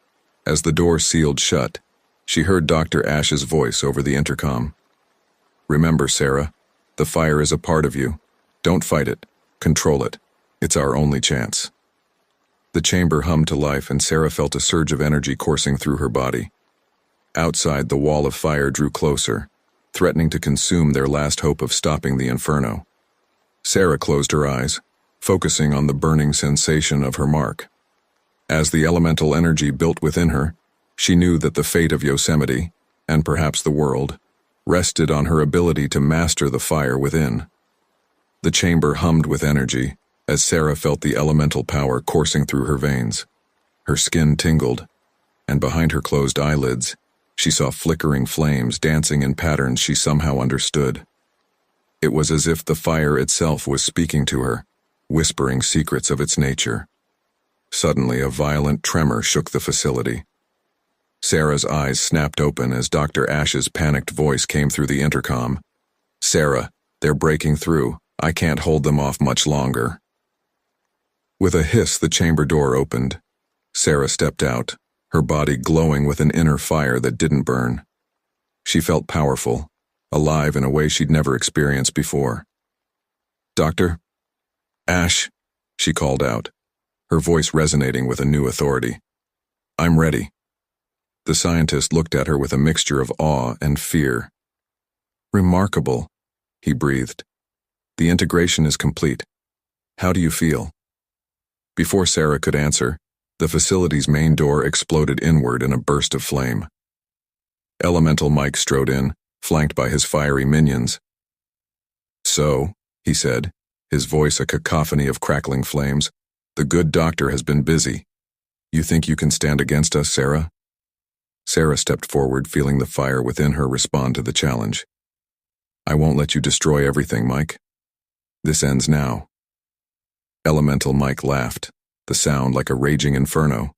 As the door sealed shut, she heard Dr. Ash's voice over the intercom. Remember, Sarah, the fire is a part of you. Don't fight it. Control it. It's our only chance. The chamber hummed to life, and Sarah felt a surge of energy coursing through her body. Outside, the wall of fire drew closer, threatening to consume their last hope of stopping the inferno. Sarah closed her eyes, focusing on the burning sensation of her mark. As the elemental energy built within her, she knew that the fate of Yosemite, and perhaps the world, rested on her ability to master the fire within. The chamber hummed with energy, as Sarah felt the elemental power coursing through her veins. Her skin tingled, and behind her closed eyelids, she saw flickering flames dancing in patterns she somehow understood. It was as if the fire itself was speaking to her, whispering secrets of its nature. Suddenly, a violent tremor shook the facility. Sarah's eyes snapped open as Dr. Ash's panicked voice came through the intercom. Sarah, they're breaking through. I can't hold them off much longer. With a hiss, the chamber door opened. Sarah stepped out, her body glowing with an inner fire that didn't burn. She felt powerful, alive in a way she'd never experienced before. Dr. Ash, she called out, her voice resonating with a new authority. I'm ready. The scientist looked at her with a mixture of awe and fear. Remarkable, he breathed. The integration is complete. How do you feel? Before Sarah could answer, the facility's main door exploded inward in a burst of flame. Elemental Mike strode in, flanked by his fiery minions. "So," he said, his voice a cacophony of crackling flames, "the good doctor has been busy. You think you can stand against us, Sarah?" Sarah stepped forward, feeling the fire within her respond to the challenge. "I won't let you destroy everything, Mike. This ends now." Elemental Mike laughed, the sound like a raging inferno.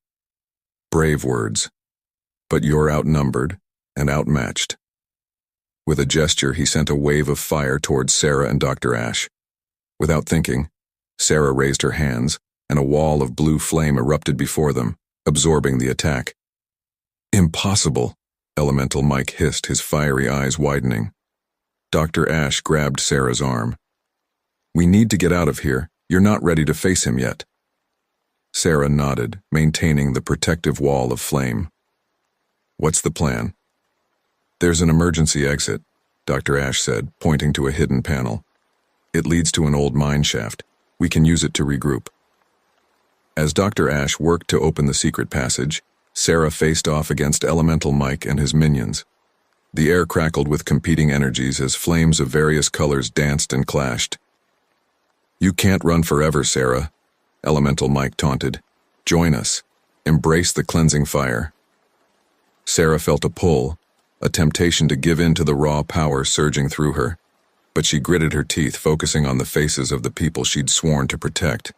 "Brave words. But you're outnumbered and outmatched." With a gesture, he sent a wave of fire towards Sarah and Dr. Ash. Without thinking, Sarah raised her hands, and a wall of blue flame erupted before them, absorbing the attack. "Impossible," Elemental Mike hissed, his fiery eyes widening. Dr. Ash grabbed Sarah's arm. "We need to get out of here. You're not ready to face him yet." Sarah nodded, maintaining the protective wall of flame. "What's the plan?" "There's an emergency exit," Dr. Ash said, pointing to a hidden panel. "It leads to an old mine shaft. We can use it to regroup." As Dr. Ash worked to open the secret passage, Sarah faced off against Elemental Mike and his minions. The air crackled with competing energies as flames of various colors danced and clashed. "You can't run forever, Sarah," Elemental Mike taunted. "Join us. Embrace the cleansing fire." Sarah felt a pull, a temptation to give in to the raw power surging through her, but she gritted her teeth, focusing on the faces of the people she'd sworn to protect.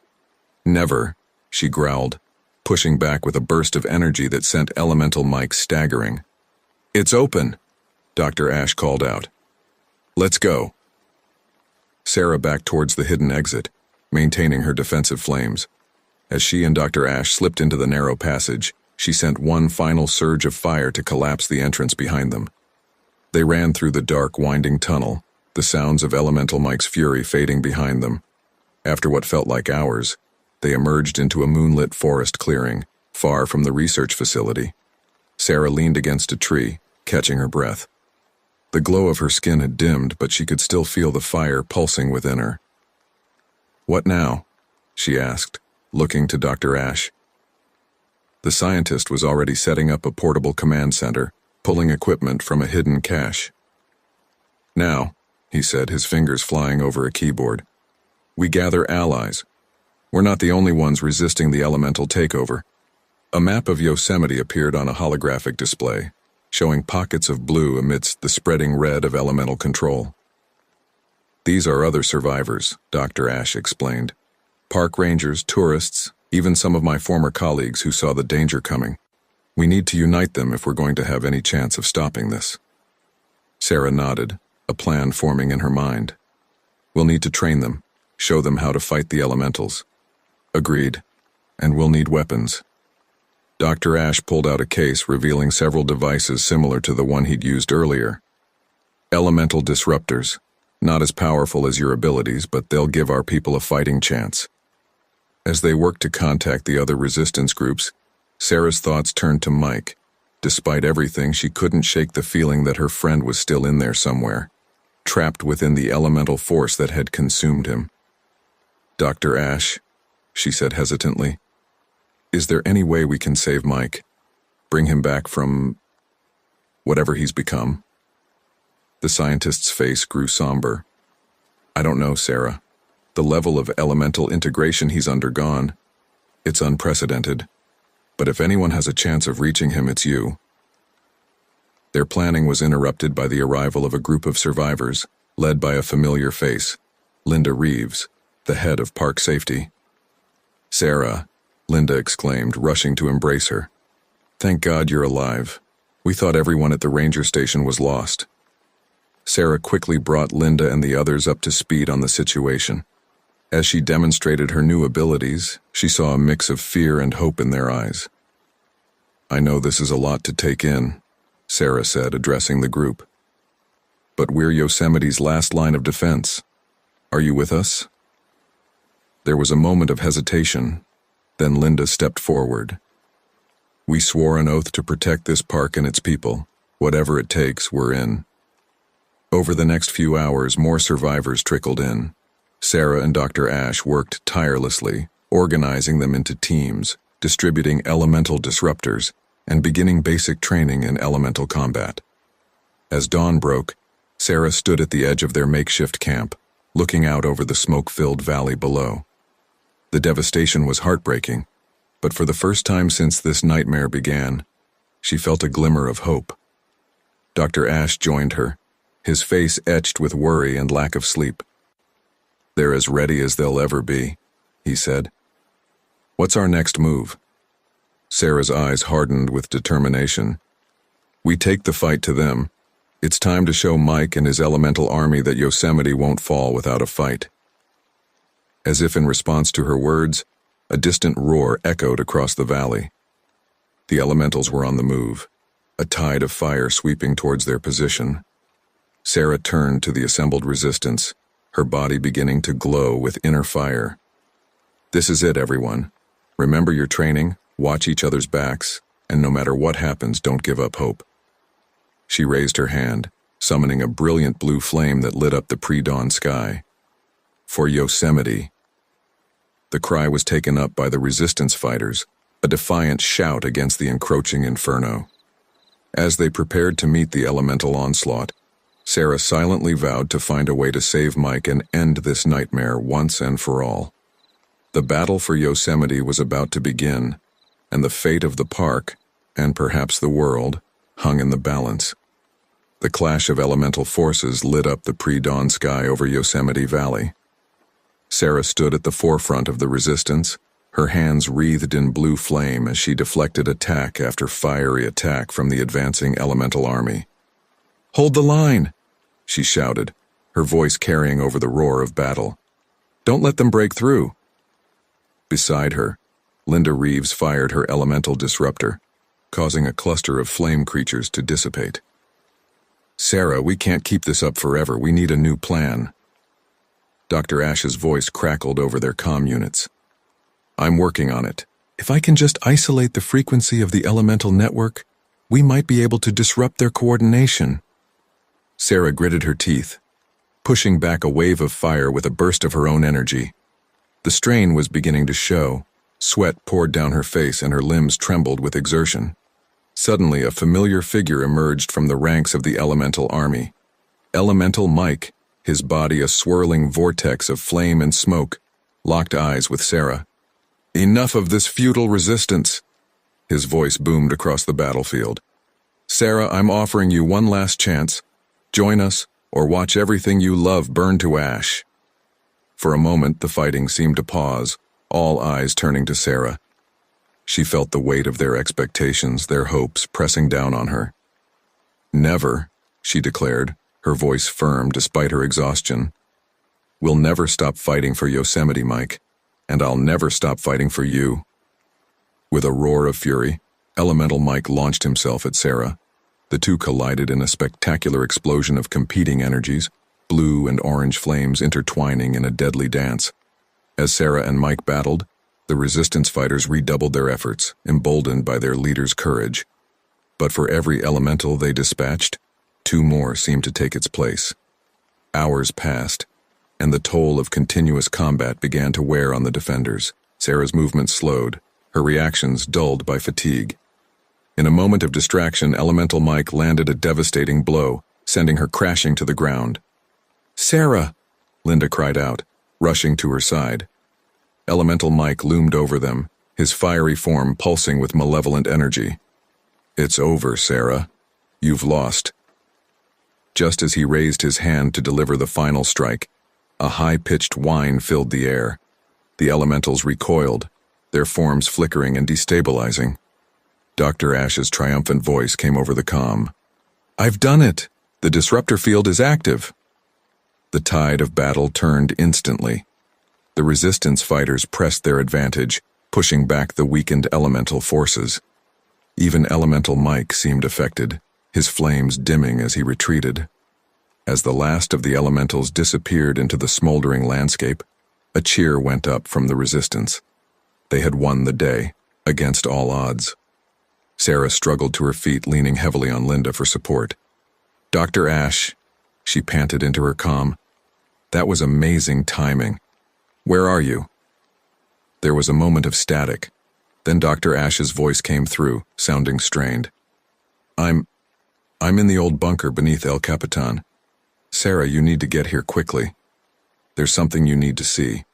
"Never," she growled, pushing back with a burst of energy that sent Elemental Mike staggering. "It's open," Dr. Ash called out. "Let's go." Sarah backed towards the hidden exit, maintaining her defensive flames. As she and Dr. Ash slipped into the narrow passage, she sent one final surge of fire to collapse the entrance behind them. They ran through the dark, winding tunnel, the sounds of Elemental Mike's fury fading behind them. After what felt like hours, they emerged into a moonlit forest clearing, far from the research facility. Sarah leaned against a tree, catching her breath. The glow of her skin had dimmed, but she could still feel the fire pulsing within her. "What now?" she asked, looking to Dr. Ash. The scientist was already setting up a portable command center, pulling equipment from a hidden cache. "Now," he said, his fingers flying over a keyboard, "we gather allies. We're not the only ones resisting the elemental takeover." A map of Yosemite appeared on a holographic display, showing pockets of blue amidst the spreading red of elemental control. "These are other survivors," Dr. Ash explained. "Park rangers, tourists, even some of my former colleagues who saw the danger coming. We need to unite them if we're going to have any chance of stopping this." Sarah nodded, a plan forming in her mind. "We'll need to train them, show them how to fight the elementals." "Agreed. And we'll need weapons." Dr. Ash pulled out a case revealing several devices similar to the one he'd used earlier. "Elemental disruptors. Not as powerful as your abilities, but they'll give our people a fighting chance." As they worked to contact the other resistance groups, Sarah's thoughts turned to Mike. Despite everything, she couldn't shake the feeling that her friend was still in there somewhere, trapped within the elemental force that had consumed him. "Dr. Ash," she said hesitantly, "is there any way we can save Mike? Bring him back from whatever he's become?" The scientist's face grew somber. "I don't know, Sarah. The level of elemental integration he's undergone, it's unprecedented. But if anyone has a chance of reaching him, it's you." Their planning was interrupted by the arrival of a group of survivors, led by a familiar face, Linda Reeves, the head of Park Safety. "Sarah," Linda exclaimed, rushing to embrace her. "Thank God you're alive. We thought everyone at the ranger station was lost." Sarah quickly brought Linda and the others up to speed on the situation. As she demonstrated her new abilities, she saw a mix of fear and hope in their eyes. "I know this is a lot to take in," Sarah said, addressing the group. "But we're Yosemite's last line of defense. Are you with us?" There was a moment of hesitation, then Linda stepped forward. "We swore an oath to protect this park and its people. Whatever it takes, we're in." Over the next few hours, more survivors trickled in. Sarah and Dr. Ash worked tirelessly, organizing them into teams, distributing elemental disruptors, and beginning basic training in elemental combat. As dawn broke, Sarah stood at the edge of their makeshift camp, looking out over the smoke-filled valley below. The devastation was heartbreaking, but for the first time since this nightmare began, she felt a glimmer of hope. Dr. Ash joined her, his face etched with worry and lack of sleep. "They're as ready as they'll ever be," he said. "What's our next move?" Sarah's eyes hardened with determination. "We take the fight to them. It's time to show Mike and his elemental army that Yosemite won't fall without a fight." As if in response to her words, a distant roar echoed across the valley. The elementals were on the move, a tide of fire sweeping towards their position. Sarah turned to the assembled resistance, her body beginning to glow with inner fire. "This is it, everyone. Remember your training, watch each other's backs, and no matter what happens, don't give up hope." She raised her hand, summoning a brilliant blue flame that lit up the pre-dawn sky. "For Yosemite." The cry was taken up by the resistance fighters, a defiant shout against the encroaching inferno. As they prepared to meet the elemental onslaught, Sarah silently vowed to find a way to save Mike and end this nightmare once and for all. The battle for Yosemite was about to begin, and the fate of the park, and perhaps the world, hung in the balance. The clash of elemental forces lit up the pre-dawn sky over Yosemite Valley. Sarah stood at the forefront of the resistance, her hands wreathed in blue flame as she deflected attack after fiery attack from the advancing elemental army. "Hold the line!" she shouted, her voice carrying over the roar of battle. "Don't let them break through." Beside her, Linda Reeves fired her elemental disruptor, causing a cluster of flame creatures to dissipate. "Sarah, we can't keep this up forever. We need a new plan." Dr. Ash's voice crackled over their comm units. "I'm working on it. If I can just isolate the frequency of the elemental network, we might be able to disrupt their coordination." Sarah gritted her teeth, pushing back a wave of fire with a burst of her own energy. The strain was beginning to show. Sweat poured down her face and her limbs trembled with exertion. Suddenly, a familiar figure emerged from the ranks of the elemental army. Elemental Mike, his body a swirling vortex of flame and smoke, locked eyes with Sarah. "Enough of this futile resistance," his voice boomed across the battlefield. "Sarah, I'm offering you one last chance. Join us, or watch everything you love burn to ash." For a moment, the fighting seemed to pause, all eyes turning to Sarah. She felt the weight of their expectations, their hopes, pressing down on her. "Never," she declared, her voice firm despite her exhaustion. "We'll never stop fighting for Yosemite, Mike, and I'll never stop fighting for you." With a roar of fury, Elemental Mike launched himself at Sarah. The two collided in a spectacular explosion of competing energies, blue and orange flames intertwining in a deadly dance. As Sarah and Mike battled, the resistance fighters redoubled their efforts, emboldened by their leader's courage. But for every elemental they dispatched, two more seemed to take its place. Hours passed, and the toll of continuous combat began to wear on the defenders. Sarah's movement slowed, her reactions dulled by fatigue. In a moment of distraction, Elemental Mike landed a devastating blow, sending her crashing to the ground. "Sarah!" Linda cried out, rushing to her side. Elemental Mike loomed over them, his fiery form pulsing with malevolent energy. "It's over, Sarah. You've lost." Just as he raised his hand to deliver the final strike, a high-pitched whine filled the air. The elementals recoiled, their forms flickering and destabilizing. Dr. Ash's triumphant voice came over the comm. "I've done it! The disruptor field is active!" The tide of battle turned instantly. The resistance fighters pressed their advantage, pushing back the weakened elemental forces. Even Elemental Mike seemed affected, his flames dimming as he retreated. As the last of the elementals disappeared into the smoldering landscape, a cheer went up from the resistance. They had won the day, against all odds. Sarah struggled to her feet, leaning heavily on Linda for support. "Dr. Ash," she panted into her comm, "that was amazing timing. Where are you?" There was a moment of static. Then Dr. Ash's voice came through, sounding strained. I'm in the old bunker beneath El Capitan. Sarah, you need to get here quickly. There's something you need to see.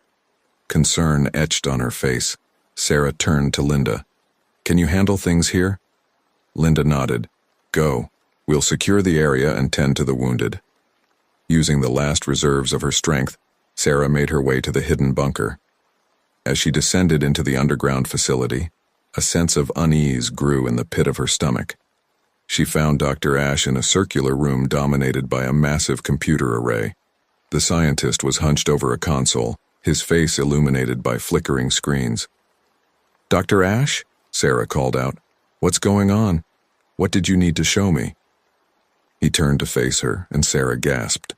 Concern etched on her face. Sarah turned to Linda. Can you handle things here? Linda nodded. Go. We'll secure the area and tend to the wounded. Using the last reserves of her strength, Sarah made her way to the hidden bunker. As she descended into the underground facility, a sense of unease grew in the pit of her stomach. She found Dr. Ash in a circular room dominated by a massive computer array. The scientist was hunched over a console, his face illuminated by flickering screens. Dr. Ash? Sarah called out. What's going on? What did you need to show me? He turned to face her, and Sarah gasped.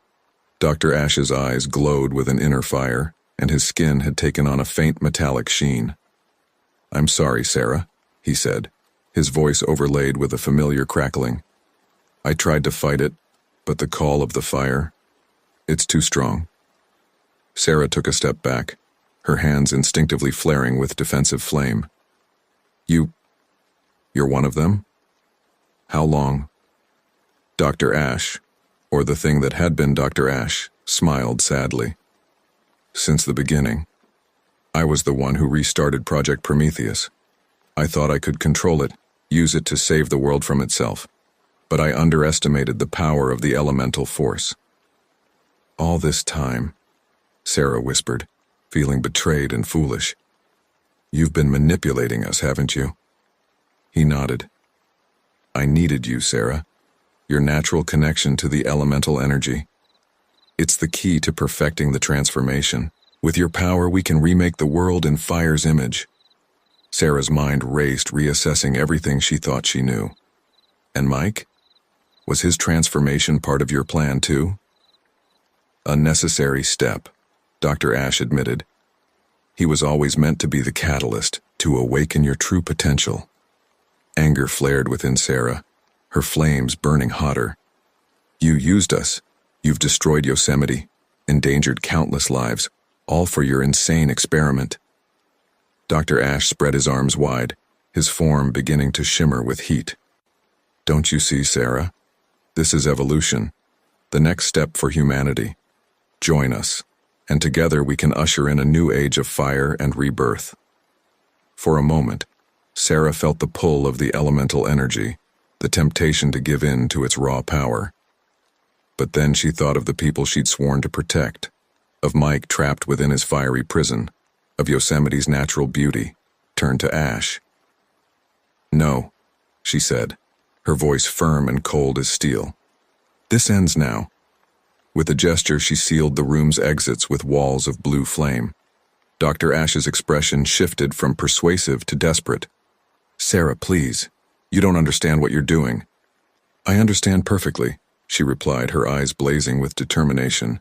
Dr. Ash's eyes glowed with an inner fire, and his skin had taken on a faint metallic sheen. I'm sorry, Sarah, he said, his voice overlaid with a familiar crackling. I tried to fight it, but the call of the fire, it's too strong. Sarah took a step back, her hands instinctively flaring with defensive flame. You're one of them? How long? Dr. Ash, or the thing that had been Dr. Ash, smiled sadly. Since the beginning. I was the one who restarted Project Prometheus. I thought I could control it, use it to save the world from itself. But I underestimated the power of the elemental force. All this time, Sarah whispered, feeling betrayed and foolish. You've been manipulating us, haven't you? He nodded. I needed you, Sarah. Your natural connection to the elemental energy. It's the key to perfecting the transformation. With your power, we can remake the world in fire's image. Sarah's mind raced, reassessing everything she thought she knew. And Mike? Was his transformation part of your plan, too? A necessary step, Dr. Ash admitted. He was always meant to be the catalyst, to awaken your true potential. Anger flared within Sarah, her flames burning hotter. You used us. You've destroyed Yosemite, endangered countless lives, all for your insane experiment. Dr. Ash spread his arms wide, his form beginning to shimmer with heat. Don't you see, Sarah? This is evolution, the next step for humanity. Join us, and together we can usher in a new age of fire and rebirth. For a moment, Sarah felt the pull of the elemental energy, the temptation to give in to its raw power. But then she thought of the people she'd sworn to protect, of Mike trapped within his fiery prison, of Yosemite's natural beauty, turned to ash. No, she said, her voice firm and cold as steel. This ends now. With a gesture, she sealed the room's exits with walls of blue flame. Dr. Ash's expression shifted from persuasive to desperate. Sarah, please. You don't understand what you're doing. I understand perfectly, she replied, her eyes blazing with determination.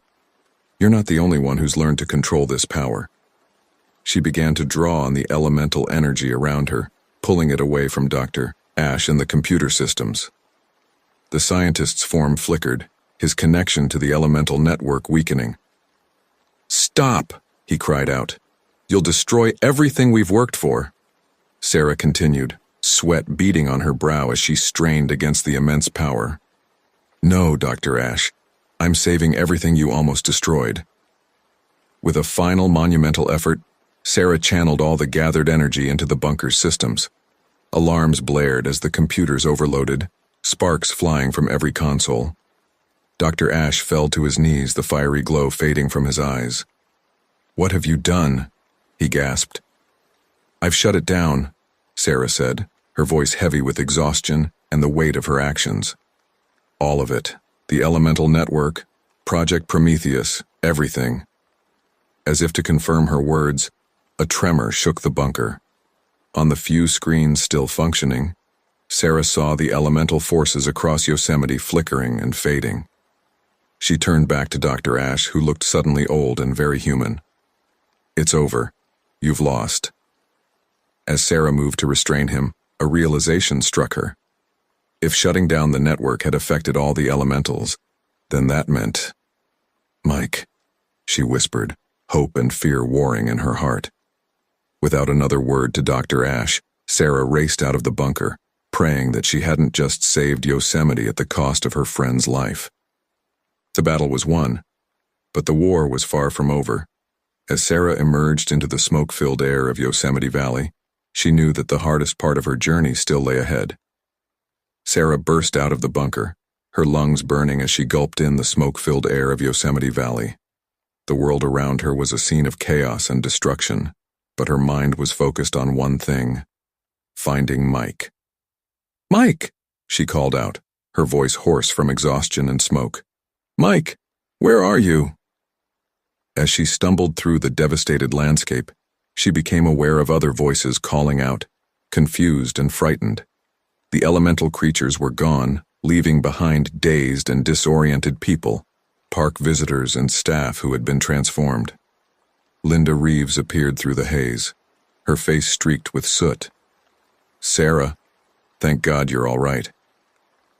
You're not the only one who's learned to control this power. She began to draw on the elemental energy around her, pulling it away from Dr. Ash and the computer systems. The scientist's form flickered, his connection to the elemental network weakening. Stop, he cried out. You'll destroy everything we've worked for. Sarah continued, sweat beading on her brow as she strained against the immense power. No, Dr. Ash, I'm saving everything you almost destroyed. With a final monumental effort, Sarah channeled all the gathered energy into the bunker's systems. Alarms blared as the computers overloaded, sparks flying from every console. Dr. Ash fell to his knees, the fiery glow fading from his eyes. What have you done? He gasped. I've shut it down, Sarah said, her voice heavy with exhaustion and the weight of her actions. All of it, the elemental network, Project Prometheus, everything. As if to confirm her words, a tremor shook the bunker. On the few screens still functioning, Sarah saw the elemental forces across Yosemite flickering and fading. She turned back to Dr. Ash, who looked suddenly old and very human. It's over. You've lost. As Sarah moved to restrain him, a realization struck her. If shutting down the network had affected all the elementals, then that meant... Mike, she whispered, hope and fear warring in her heart. Without another word to Dr. Ash, Sarah raced out of the bunker, praying that she hadn't just saved Yosemite at the cost of her friend's life. The battle was won, but the war was far from over. As Sarah emerged into the smoke-filled air of Yosemite Valley, she knew that the hardest part of her journey still lay ahead. Sarah burst out of the bunker, her lungs burning as she gulped in the smoke-filled air of Yosemite Valley. The world around her was a scene of chaos and destruction, but her mind was focused on one thing: finding Mike. "Mike!" she called out, her voice hoarse from exhaustion and smoke. "Mike, where are you?" As she stumbled through the devastated landscape, she became aware of other voices calling out, confused and frightened. The elemental creatures were gone, leaving behind dazed and disoriented people, park visitors and staff who had been transformed. Linda Reeves appeared through the haze, her face streaked with soot. "Sarah, thank God you're all right.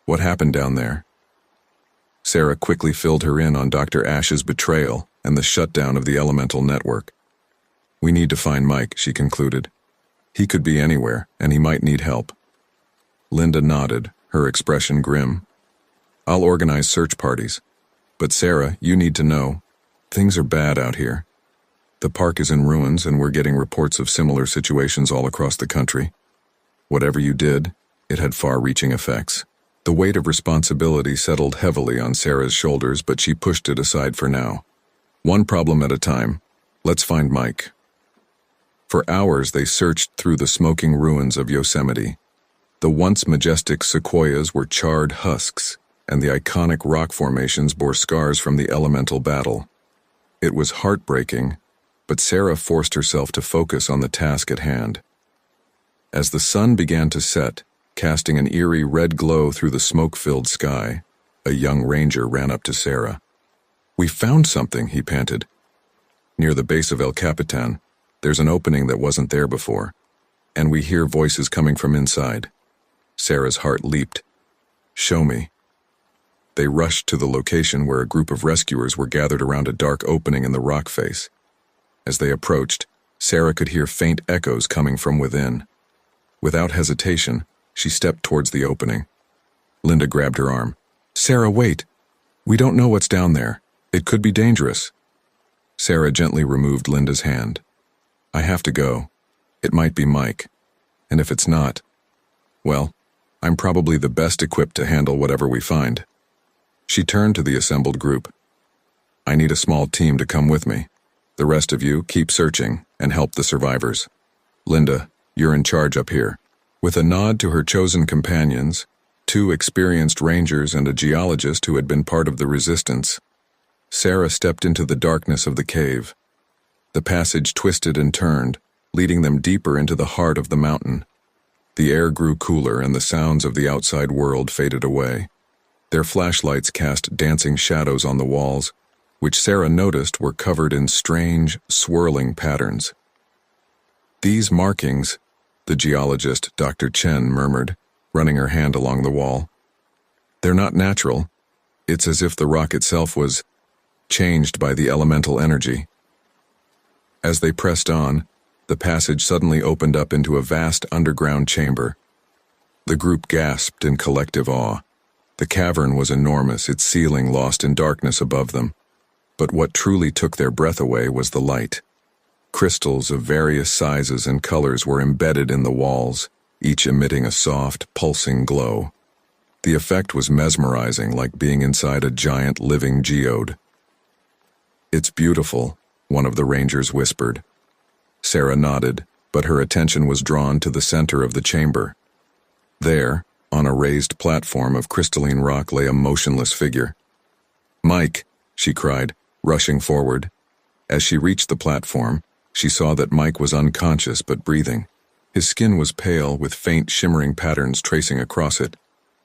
What happened down there?" Sarah quickly filled her in on Dr. Ash's betrayal and the shutdown of the elemental network. "We need to find Mike," she concluded. "He could be anywhere, and he might need help." Linda nodded, her expression grim. "I'll organize search parties. But Sarah, you need to know, things are bad out here. The park is in ruins, and we're getting reports of similar situations all across the country. Whatever you did, it had far-reaching effects." The weight of responsibility settled heavily on Sarah's shoulders, but she pushed it aside for now. "One problem at a time. Let's find Mike." For hours they searched through the smoking ruins of Yosemite. The once majestic sequoias were charred husks, and the iconic rock formations bore scars from the elemental battle. It was heartbreaking, but Sarah forced herself to focus on the task at hand. As the sun began to set, casting an eerie red glow through the smoke-filled sky, a young ranger ran up to Sarah. "We found something," he panted. "Near the base of El Capitan, there's an opening that wasn't there before, and we hear voices coming from inside." Sarah's heart leaped. "Show me." They rushed to the location where a group of rescuers were gathered around a dark opening in the rock face. As they approached, Sarah could hear faint echoes coming from within. Without hesitation, she stepped towards the opening. Linda grabbed her arm. "Sarah, wait. We don't know what's down there. It could be dangerous." Sarah gently removed Linda's hand. "I have to go. It might be Mike. And if it's not, well, I'm probably the best equipped to handle whatever we find." She turned to the assembled group. "I need a small team to come with me. The rest of you keep searching and help the survivors. Linda, you're in charge up here." With a nod to her chosen companions, 2 experienced rangers and a geologist who had been part of the resistance, Sarah stepped into the darkness of the cave. The passage twisted and turned, leading them deeper into the heart of the mountain. The air grew cooler and the sounds of the outside world faded away. Their flashlights cast dancing shadows on the walls, which Sarah noticed were covered in strange, swirling patterns. "These markings," the geologist, Dr. Chen, murmured, running her hand along the wall. "They're not natural. It's as if the rock itself was changed by the elemental energy." As they pressed on, the passage suddenly opened up into a vast underground chamber. The group gasped in collective awe. The cavern was enormous, its ceiling lost in darkness above them. But what truly took their breath away was the light. Crystals of various sizes and colors were embedded in the walls, each emitting a soft, pulsing glow. The effect was mesmerizing, like being inside a giant living geode. "It's beautiful," one of the rangers whispered. Sarah nodded, but her attention was drawn to the center of the chamber. There, on a raised platform of crystalline rock, lay a motionless figure. "Mike," she cried, rushing forward. As she reached the platform, she saw that Mike was unconscious but breathing. His skin was pale, with faint shimmering patterns tracing across it,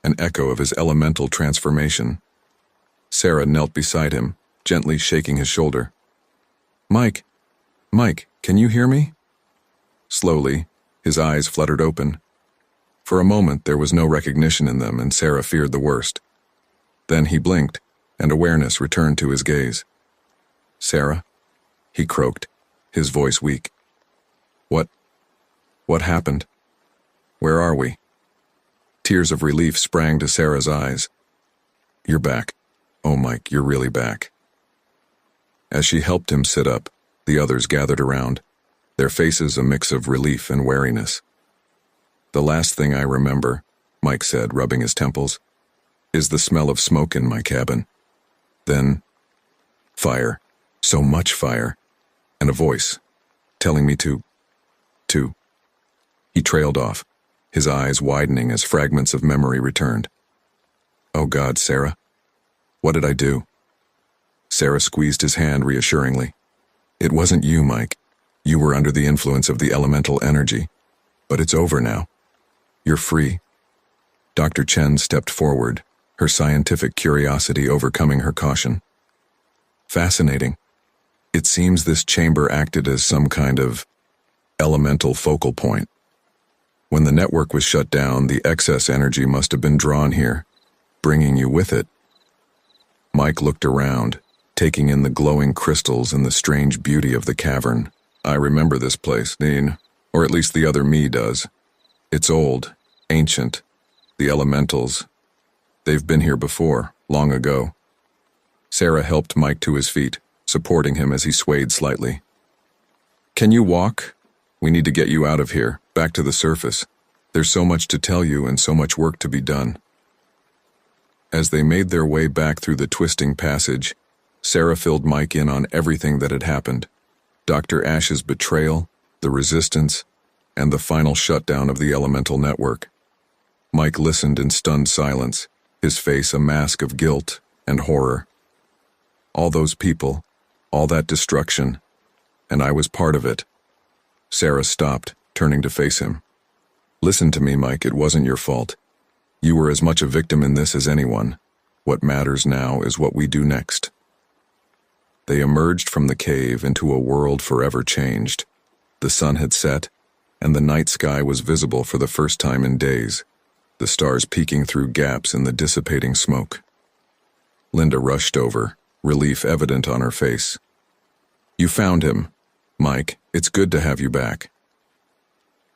an echo of his elemental transformation. Sarah knelt beside him, gently shaking his shoulder. Mike, can you hear me?" Slowly, his eyes fluttered open. For a moment there was no recognition in them, and Sarah feared the worst. Then he blinked, and awareness returned to his gaze. "Sarah?" he croaked, his voice weak. What? What happened? Where are we? Tears of relief sprang to Sarah's eyes. You're back. Oh, Mike, you're really back. As she helped him sit up, the others gathered around, their faces a mix of relief and wariness. The last thing I remember, Mike said, rubbing his temples, is the smell of smoke in my cabin. Then, fire, so much fire, and a voice, telling me to. He trailed off, his eyes widening as fragments of memory returned. Oh God, Sarah, what did I do? Sarah squeezed his hand reassuringly. It wasn't you, Mike. You were under the influence of the elemental energy. But it's over now. You're free. Dr. Chen stepped forward, her scientific curiosity overcoming her caution. Fascinating. It seems this chamber acted as some kind of elemental focal point. When the network was shut down, the excess energy must have been drawn here, bringing you with it. Mike looked around, taking in the glowing crystals and the strange beauty of the cavern. I remember this place, Dean, or at least the other me does. It's old, ancient. The elementals, they've been here before, long ago. Sarah helped Mike to his feet, supporting him as he swayed slightly. Can you walk? We need to get you out of here, back to the surface. There's so much to tell you and so much work to be done. As they made their way back through the twisting passage, Sarah filled Mike in on everything that had happened. Dr. Ash's betrayal, the resistance, and the final shutdown of the elemental network. Mike listened in stunned silence, his face a mask of guilt and horror. All those people, all that destruction, and I was part of it. Sarah stopped, turning to face him. Listen to me, Mike, it wasn't your fault. You were as much a victim in this as anyone. What matters now is what we do next. They emerged from the cave into a world forever changed. The sun had set, and the night sky was visible for the first time in days, the stars peeking through gaps in the dissipating smoke. Linda rushed over, relief evident on her face. You found him. Mike, it's good to have you back.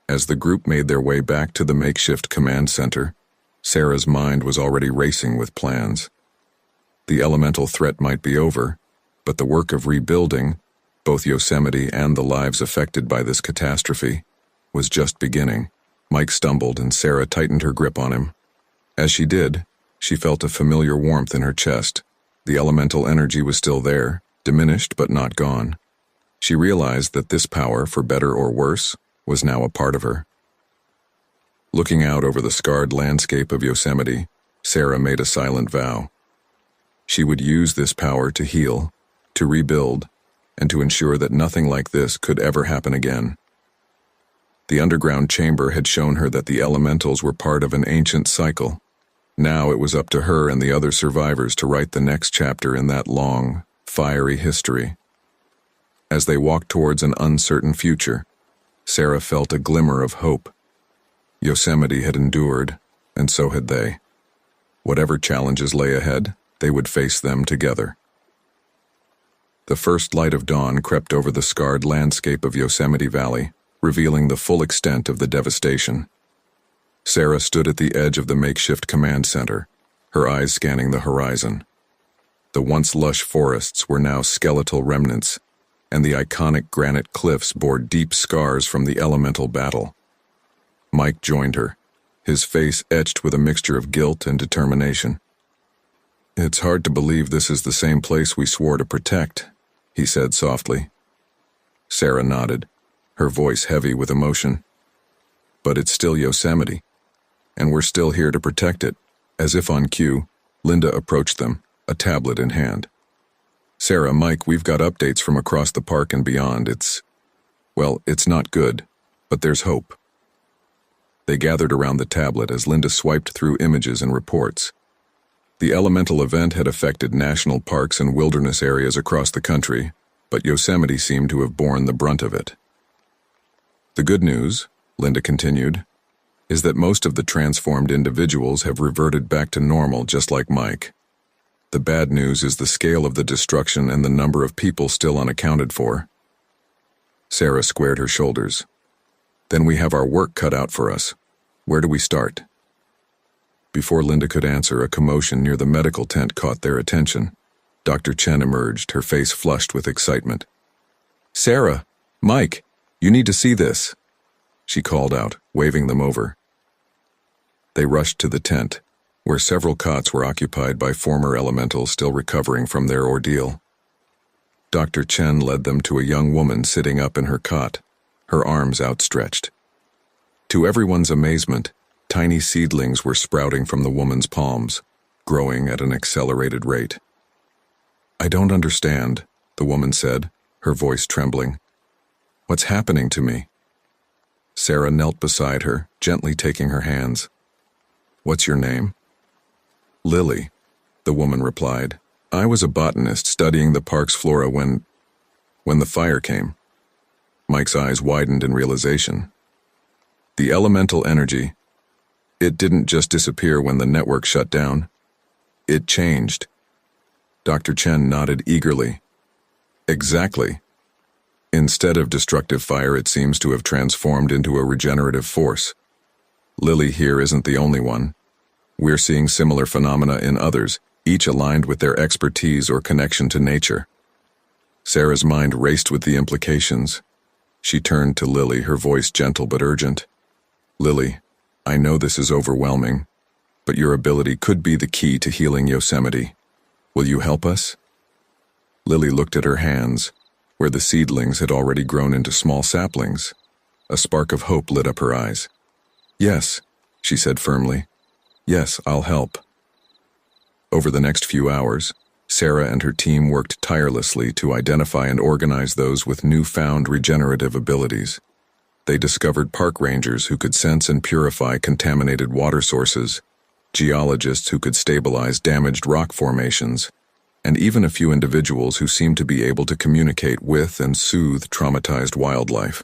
As the group made their way back to the makeshift command center, Sarah's mind was already racing with plans. The elemental threat might be over, but the work of rebuilding, both Yosemite and the lives affected by this catastrophe, was just beginning. Mike stumbled and Sarah tightened her grip on him. As she did, she felt a familiar warmth in her chest. The elemental energy was still there, diminished but not gone. She realized that this power, for better or worse, was now a part of her. Looking out over the scarred landscape of Yosemite, Sarah made a silent vow. She would use this power to heal, to rebuild, and to ensure that nothing like this could ever happen again. The underground chamber had shown her that the elementals were part of an ancient cycle. Now it was up to her and the other survivors to write the next chapter in that long, fiery history. As they walked towards an uncertain future, Sarah felt a glimmer of hope. Yosemite had endured, and so had they. Whatever challenges lay ahead, they would face them together. The first light of dawn crept over the scarred landscape of Yosemite Valley, revealing the full extent of the devastation. Sarah stood at the edge of the makeshift command center, her eyes scanning the horizon. The once lush forests were now skeletal remnants, and the iconic granite cliffs bore deep scars from the elemental battle. Mike joined her, his face etched with a mixture of guilt and determination. It's hard to believe this is the same place we swore to protect, he said softly. Sarah nodded, her voice heavy with emotion. But it's still Yosemite, and we're still here to protect it. As if on cue, Linda approached them, a tablet in hand. Sarah, Mike, we've got updates from across the park and beyond. It's not good, but there's hope. They gathered around the tablet as Linda swiped through images and reports. The elemental event had affected national parks and wilderness areas across the country, but Yosemite seemed to have borne the brunt of it. The good news, Linda continued, is that most of the transformed individuals have reverted back to normal just like Mike. The bad news is the scale of the destruction and the number of people still unaccounted for. Sarah squared her shoulders. Then we have our work cut out for us. Where do we start? Before Linda could answer, a commotion near the medical tent caught their attention. Dr. Chen emerged, her face flushed with excitement. "Sarah, Mike, you need to see this," she called out, waving them over. They rushed to the tent, where several cots were occupied by former elementals still recovering from their ordeal. Dr. Chen led them to a young woman sitting up in her cot, her arms outstretched. To everyone's amazement, tiny seedlings were sprouting from the woman's palms, growing at an accelerated rate. "I don't understand," the woman said, her voice trembling. "What's happening to me?" Sarah knelt beside her, gently taking her hands. "What's your name?" "Lily," the woman replied. "I was a botanist studying the park's flora when the fire came." Mike's eyes widened in realization. The elemental energy, it didn't just disappear when the network shut down. It changed. Dr. Chen nodded eagerly. "Exactly. Instead of destructive fire, it seems to have transformed into a regenerative force. Lily here isn't the only one. We're seeing similar phenomena in others, each aligned with their expertise or connection to nature." Sarah's mind raced with the implications. She turned to Lily, her voice gentle but urgent. "Lily, I know this is overwhelming, but your ability could be the key to healing Yosemite. Will you help us?" Lily looked at her hands, where the seedlings had already grown into small saplings. A spark of hope lit up her eyes. "Yes," she said firmly. "Yes, I'll help." Over the next few hours, Sarah and her team worked tirelessly to identify and organize those with newfound regenerative abilities. They discovered park rangers who could sense and purify contaminated water sources, geologists who could stabilize damaged rock formations, and even a few individuals who seemed to be able to communicate with and soothe traumatized wildlife.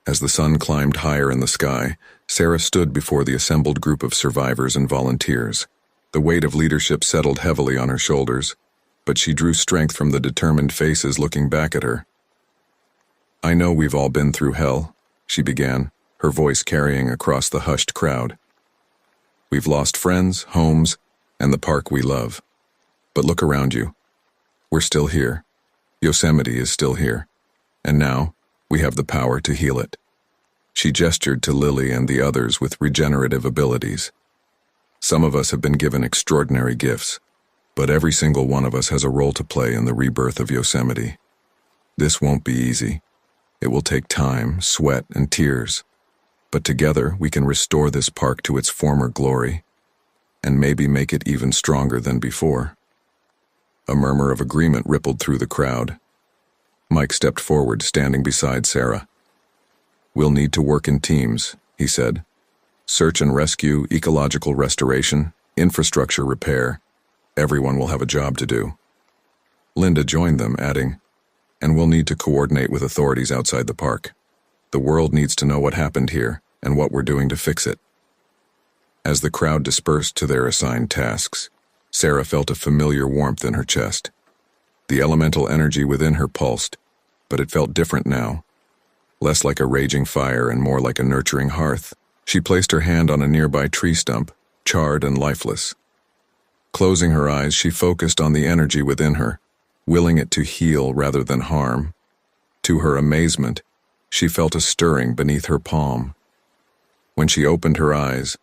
As the sun climbed higher in the sky, Sarah stood before the assembled group of survivors and volunteers. The weight of leadership settled heavily on her shoulders, but she drew strength from the determined faces looking back at her. "I know we've all been through hell," she began, her voice carrying across the hushed crowd. "We've lost friends, homes, and the park we love. But look around you. We're still here. Yosemite is still here. And now, we have the power to heal it." She gestured to Lily and the others with regenerative abilities. "Some of us have been given extraordinary gifts, but every single one of us has a role to play in the rebirth of Yosemite. This won't be easy. It will take time, sweat, and tears. But together, we can restore this park to its former glory, and maybe make it even stronger than before." A murmur of agreement rippled through the crowd. Mike stepped forward, standing beside Sarah. "We'll need to work in teams," he said. "Search and rescue, ecological restoration, infrastructure repair. Everyone will have a job to do." Linda joined them, adding, "And we'll need to coordinate with authorities outside the park. The world needs to know what happened here and what we're doing to fix it." As the crowd dispersed to their assigned tasks, Sarah felt a familiar warmth in her chest. The elemental energy within her pulsed, but it felt different now. Less like a raging fire and more like a nurturing hearth. She placed her hand on a nearby tree stump, charred and lifeless. Closing her eyes, she focused on the energy within her, willing it to heal rather than harm. To her amazement, she felt a stirring beneath her palm. When she opened her eyes,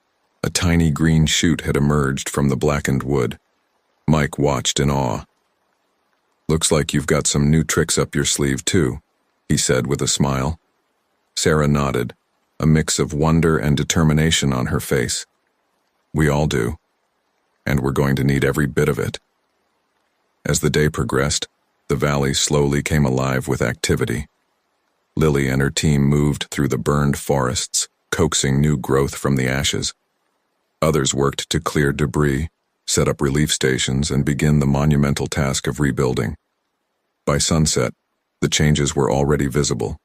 a tiny green shoot had emerged from the blackened wood. Mike watched in awe. "Looks like you've got some new tricks up your sleeve too," he said with a smile. Sarah nodded, a mix of wonder and determination on her face. "We all do, and we're going to need every bit of it." As the day progressed, the valley slowly came alive with activity. Lily and her team moved through the burned forests, coaxing new growth from the ashes. Others worked to clear debris, set up relief stations, and begin the monumental task of rebuilding. By sunset, the changes were already visible.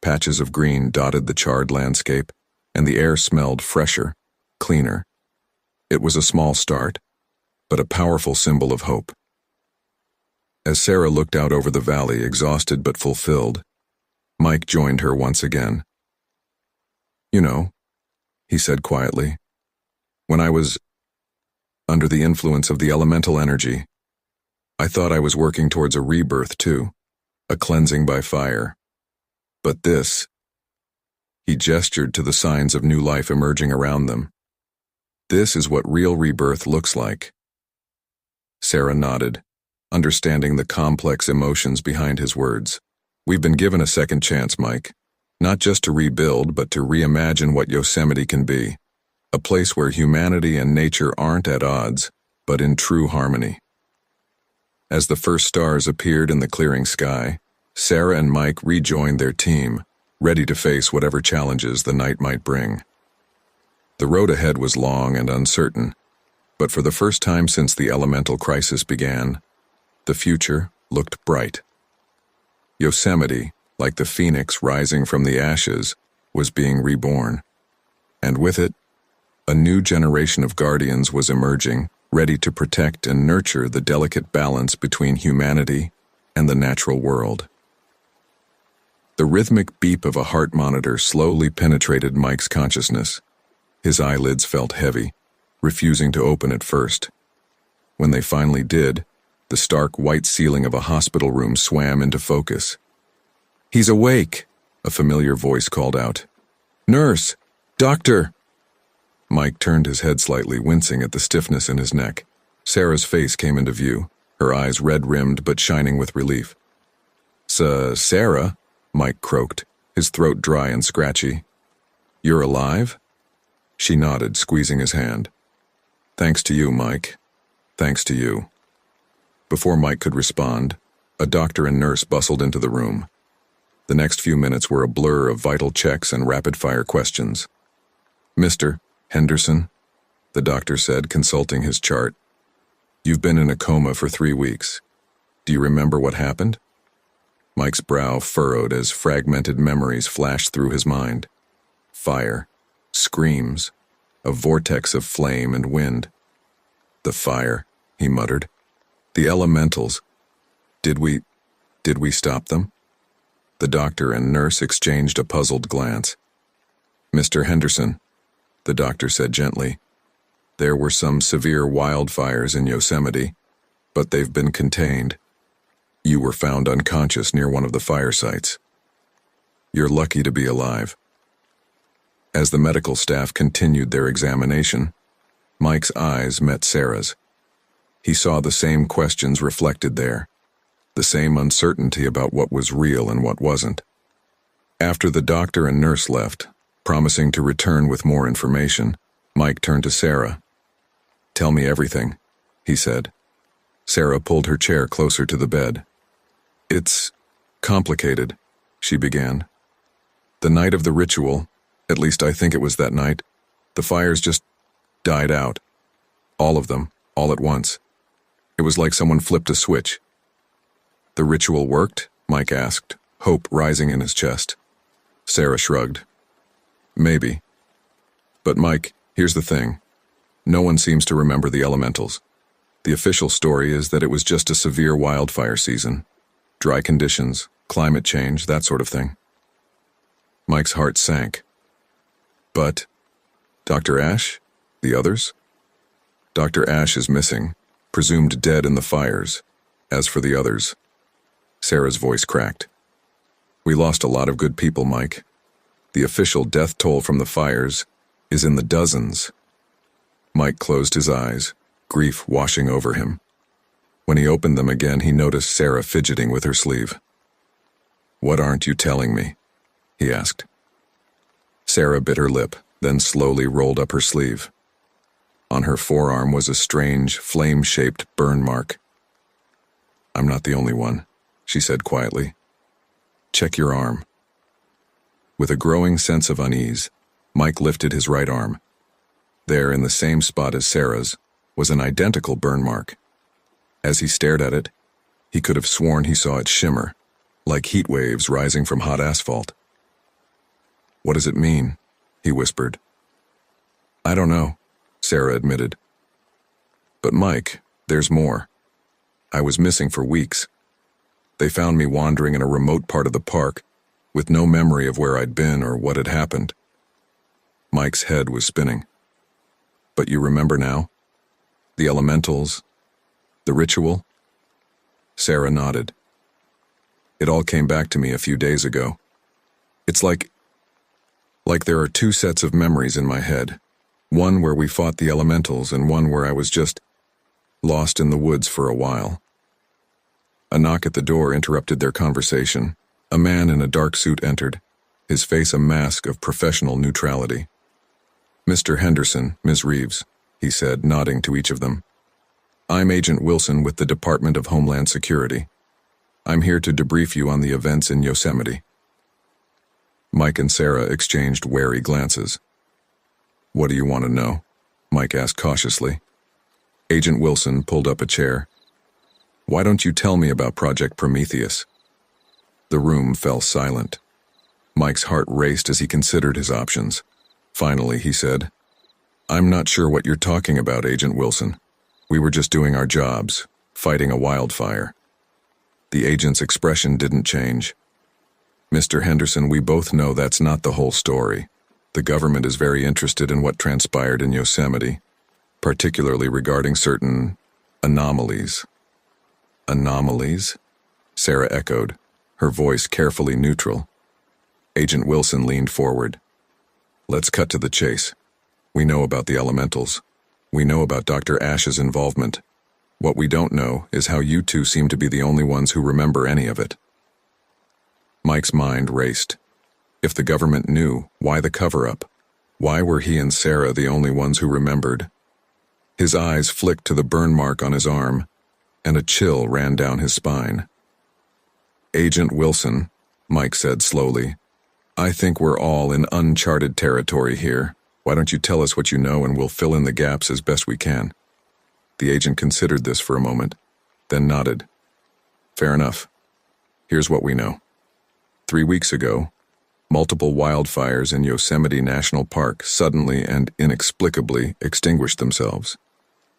Patches of green dotted the charred landscape, and the air smelled fresher, cleaner. It was a small start, but a powerful symbol of hope. As Sarah looked out over the valley, exhausted but fulfilled, Mike joined her once again. You know, he said quietly, when I was under the influence of the elemental energy, I thought I was working towards a rebirth too, a cleansing by fire. But this, he gestured to the signs of new life emerging around them. This is what real rebirth looks like. Sarah nodded, understanding the complex emotions behind his words. We've been given a second chance, Mike. Not just to rebuild, but to reimagine what Yosemite can be. A place where humanity and nature aren't at odds, but in true harmony. As the first stars appeared in the clearing sky, Sarah and Mike rejoined their team, ready to face whatever challenges the night might bring. The road ahead was long and uncertain, but for the first time since the elemental crisis began, the future looked bright. Yosemite, like the phoenix rising from the ashes, was being reborn. And with it, a new generation of guardians was emerging, ready to protect and nurture the delicate balance between humanity and the natural world. The rhythmic beep of a heart monitor slowly penetrated Mike's consciousness. His eyelids felt heavy, refusing to open at first. When they finally did, the stark white ceiling of a hospital room swam into focus. "He's awake," a familiar voice called out. "Nurse! Doctor!" Mike turned his head slightly, wincing at the stiffness in his neck. Sarah's face came into view, her eyes red-rimmed but shining with relief. Sarah?" Mike croaked, his throat dry and scratchy. "You're alive?" She nodded, squeezing his hand. "Thanks to you, Mike. Thanks to you." Before Mike could respond, a doctor and nurse bustled into the room. The next few minutes were a blur of vital checks and rapid-fire questions. "Mr. Henderson," the doctor said, consulting his chart. "You've been in a coma for 3 weeks. Do you remember what happened?" Mike's brow furrowed as fragmented memories flashed through his mind. Fire, screams, a vortex of flame and wind. "The fire," he muttered. "The elementals. Did we stop them?" The doctor and nurse exchanged a puzzled glance. "Mr. Henderson," the doctor said gently, "there were some severe wildfires in Yosemite, but they've been contained. You were found unconscious near one of the fire sites. You're lucky to be alive." As the medical staff continued their examination, Mike's eyes met Sarah's. He saw the same questions reflected there, the same uncertainty about what was real and what wasn't. After the doctor and nurse left, promising to return with more information, Mike turned to Sarah. "Tell me everything," he said. Sarah pulled her chair closer to the bed. "It's complicated," she began. "The night of the ritual, at least I think it was that night, the fires just died out. All of them, all at once. It was like someone flipped a switch." "The ritual worked?" Mike asked, hope rising in his chest. Sarah shrugged. "Maybe. But Mike, here's the thing. No one seems to remember the elementals. The official story is that it was just a severe wildfire season. Dry conditions, climate change, that sort of thing." Mike's heart sank. "But Dr. Ash? The others?" "Dr. Ash is missing, presumed dead in the fires. As for the others..." Sarah's voice cracked. "We lost a lot of good people, Mike. The official death toll from the fires is in the dozens." Mike closed his eyes, grief washing over him. When he opened them again, he noticed Sarah fidgeting with her sleeve. "What aren't you telling me?" he asked. Sarah bit her lip, then slowly rolled up her sleeve. On her forearm was a strange, flame-shaped burn mark. "I'm not the only one," she said quietly. "Check your arm." With a growing sense of unease, Mike lifted his right arm. There, in the same spot as Sarah's, was an identical burn mark. As he stared at it, he could have sworn he saw it shimmer, like heat waves rising from hot asphalt. "What does it mean?" he whispered. "I don't know," Sarah admitted. "But Mike, there's more. I was missing for weeks. They found me wandering in a remote part of the park, with no memory of where I'd been or what had happened. Mike's head was spinning. But you remember now? The elementals? The ritual? Sarah nodded. It all came back to me a few days ago. It's like there are two sets of memories in my head. One where we fought the elementals and one where I was just lost in the woods for a while. A knock at the door interrupted their conversation. A man in a dark suit entered, his face a mask of professional neutrality. "Mr. Henderson, Ms. Reeves," he said, nodding to each of them. "I'm Agent Wilson with the Department of Homeland Security. I'm here to debrief you on the events in Yosemite." Mike and Sarah exchanged wary glances. "What do you want to know?" Mike asked cautiously. Agent Wilson pulled up a chair. "Why don't you tell me about Project Prometheus?" The room fell silent. Mike's heart raced as he considered his options. Finally, he said, "I'm not sure what you're talking about, Agent Wilson. We were just doing our jobs, fighting a wildfire." The agent's expression didn't change. "Mr. Henderson, we both know that's not the whole story. The government is very interested in what transpired in Yosemite, particularly regarding certain anomalies." "Anomalies?" Sarah echoed, her voice carefully neutral. Agent Wilson leaned forward. "Let's cut to the chase. We know about the elementals. We know about Dr. Ash's involvement. What we don't know is how you two seem to be the only ones who remember any of it." Mike's mind raced. If the government knew, why the cover-up? Why were he and Sarah the only ones who remembered? His eyes flicked to the burn mark on his arm, and a chill ran down his spine. "Agent Wilson," Mike said slowly, "I think we're all in uncharted territory here. Why don't you tell us what you know and we'll fill in the gaps as best we can?" The agent considered this for a moment, then nodded. "Fair enough. Here's what we know. 3 weeks ago, multiple wildfires in Yosemite National Park suddenly and inexplicably extinguished themselves.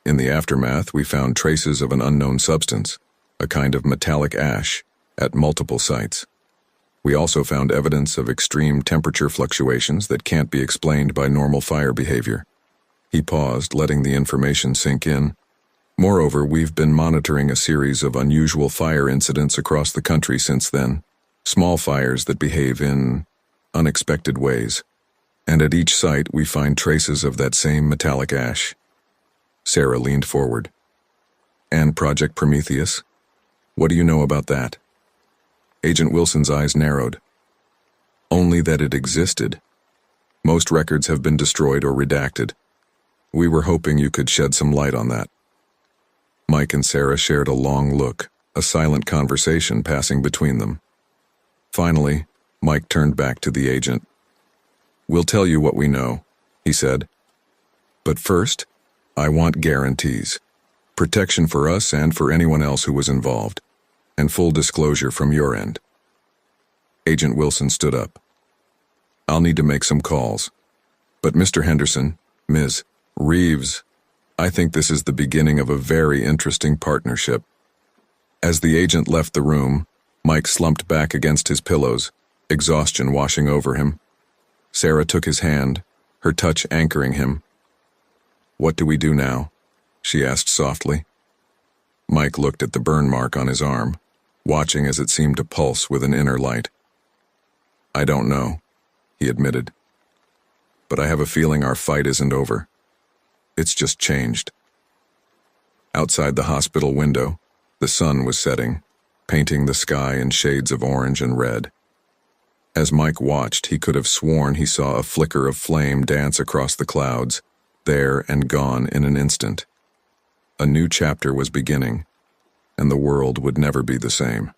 In the aftermath, we found traces of an unknown substance, a kind of metallic ash, at multiple sites. We also found evidence of extreme temperature fluctuations that can't be explained by normal fire behavior." He paused, letting the information sink in. "Moreover, we've been monitoring a series of unusual fire incidents across the country since then. Small fires that behave in unexpected ways. And at each site, we find traces of that same metallic ash." Sarah leaned forward. "And Project Prometheus? What do you know about that?" Agent Wilson's eyes narrowed. "Only that it existed. Most records have been destroyed or redacted. We were hoping you could shed some light on that." Mike and Sarah shared a long look, a silent conversation passing between them. Finally, Mike turned back to the agent. "We'll tell you what we know," he said. "But first, I want guarantees. Protection for us and for anyone else who was involved. And full disclosure from your end." Agent Wilson stood up. "I'll need to make some calls. But Mr. Henderson, Ms. Reeves, I think this is the beginning of a very interesting partnership." As the agent left the room, Mike slumped back against his pillows, exhaustion washing over him. Sarah took his hand, her touch anchoring him. "What do we do now?" she asked softly. Mike looked at the burn mark on his arm, watching as it seemed to pulse with an inner light. "I don't know," he admitted. "But I have a feeling our fight isn't over. It's just changed." Outside the hospital window, the sun was setting, painting the sky in shades of orange and red. As Mike watched, he could have sworn he saw a flicker of flame dance across the clouds, there and gone in an instant. A new chapter was beginning, and the world would never be the same.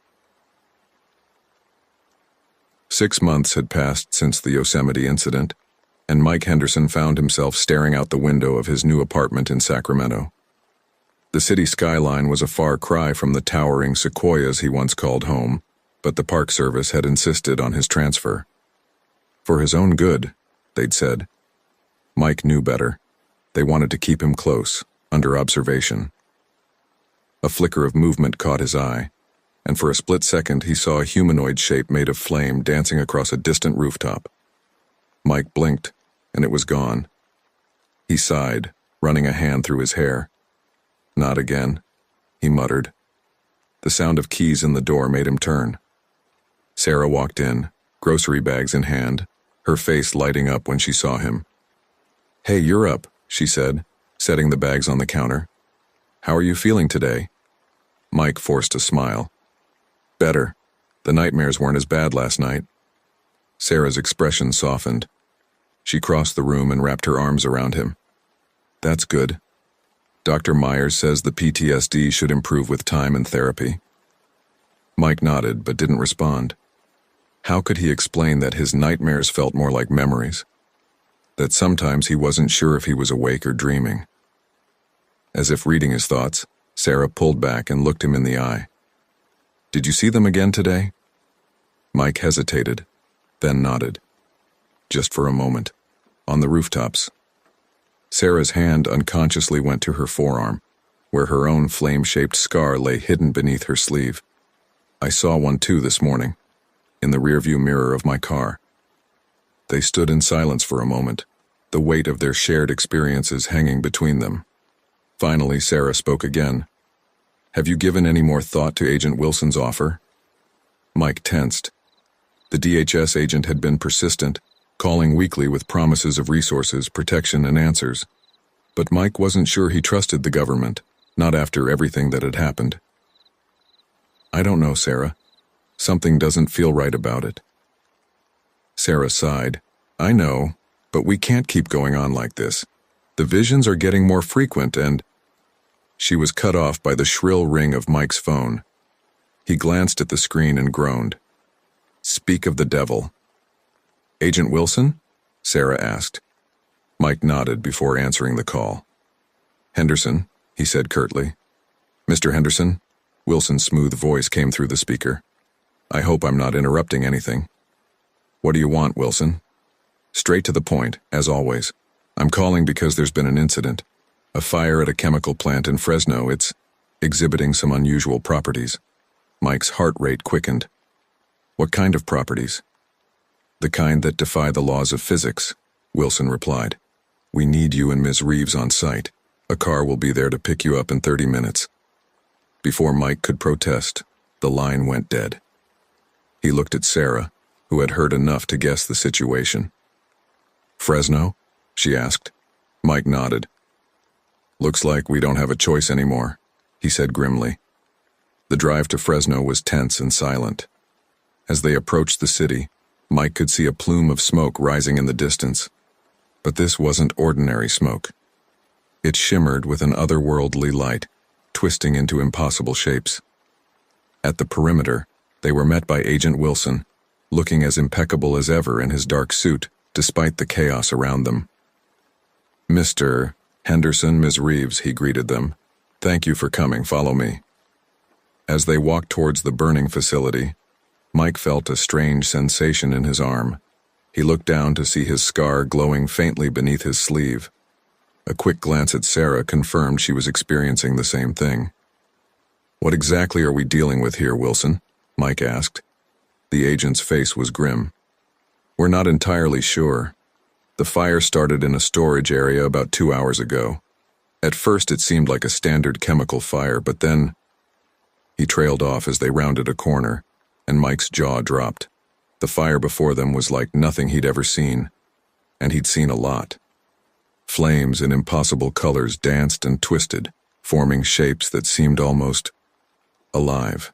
6 months had passed since the Yosemite incident, and Mike Henderson found himself staring out the window of his new apartment in Sacramento. The city skyline was a far cry from the towering sequoias he once called home, but the Park Service had insisted on his transfer. For his own good, they'd said. Mike knew better. They wanted to keep him close, under observation. A flicker of movement caught his eye, and for a split second he saw a humanoid shape made of flame dancing across a distant rooftop. Mike blinked, and it was gone. He sighed, running a hand through his hair. "Not again," he muttered. The sound of keys in the door made him turn. Sarah walked in, grocery bags in hand, her face lighting up when she saw him. "Hey, you're up," she said, setting the bags on the counter. "How are you feeling today?" Mike forced a smile. "Better. The nightmares weren't as bad last night." Sarah's expression softened. She crossed the room and wrapped her arms around him. "That's good. Dr. Myers says the PTSD should improve with time and therapy." Mike nodded but didn't respond. How could he explain that his nightmares felt more like memories? That sometimes he wasn't sure if he was awake or dreaming? As if reading his thoughts, Sarah pulled back and looked him in the eye. "Did you see them again today?" Mike hesitated, then nodded. "Just for a moment. On the rooftops." Sarah's hand unconsciously went to her forearm, where her own flame-shaped scar lay hidden beneath her sleeve. "I saw one too this morning, in the rearview mirror of my car." They stood in silence for a moment, the weight of their shared experiences hanging between them. Finally, Sarah spoke again. "Have you given any more thought to Agent Wilson's offer?" Mike tensed. The DHS agent had been persistent, calling weekly with promises of resources, protection, and answers. But Mike wasn't sure he trusted the government, not after everything that had happened. "I don't know, Sarah. Something doesn't feel right about it." Sarah sighed. "I know, but we can't keep going on like this. The visions are getting more frequent and—" She was cut off by the shrill ring of Mike's phone. He glanced at the screen and groaned. "Speak of the devil." "Agent Wilson?" Sarah asked. Mike nodded before answering the call. "Henderson," he said curtly. "Mr. Henderson?" Wilson's smooth voice came through the speaker. "I hope I'm not interrupting anything." "What do you want, Wilson?" "Straight to the point, as always. I'm calling because there's been an incident. A fire at a chemical plant in Fresno. It's exhibiting some unusual properties." Mike's heart rate quickened. "What kind of properties?" "The kind that defy the laws of physics," Wilson replied. "We need you and Ms. Reeves on site. A car will be there to pick you up in 30 minutes. Before Mike could protest, the line went dead. He looked at Sarah, who had heard enough to guess the situation. "Fresno?" she asked. Mike nodded. "Looks like we don't have a choice anymore," he said grimly. The drive to Fresno was tense and silent. As they approached the city, Mike could see a plume of smoke rising in the distance. But this wasn't ordinary smoke. It shimmered with an otherworldly light, twisting into impossible shapes. At the perimeter, they were met by Agent Wilson, looking as impeccable as ever in his dark suit, despite the chaos around them. "Mr. Henderson, Ms. Reeves," he greeted them. "Thank you for coming. Follow me." As they walked towards the burning facility, Mike felt a strange sensation in his arm. He looked down to see his scar glowing faintly beneath his sleeve. A quick glance at Sarah confirmed she was experiencing the same thing. "What exactly are we dealing with here, Wilson?" Mike asked. The agent's face was grim. "We're not entirely sure. The fire started in a storage area about 2 hours ago. At first it seemed like a standard chemical fire, but then—" He trailed off as they rounded a corner, and Mike's jaw dropped. The fire before them was like nothing he'd ever seen, and he'd seen a lot. Flames in impossible colors danced and twisted, forming shapes that seemed almost alive.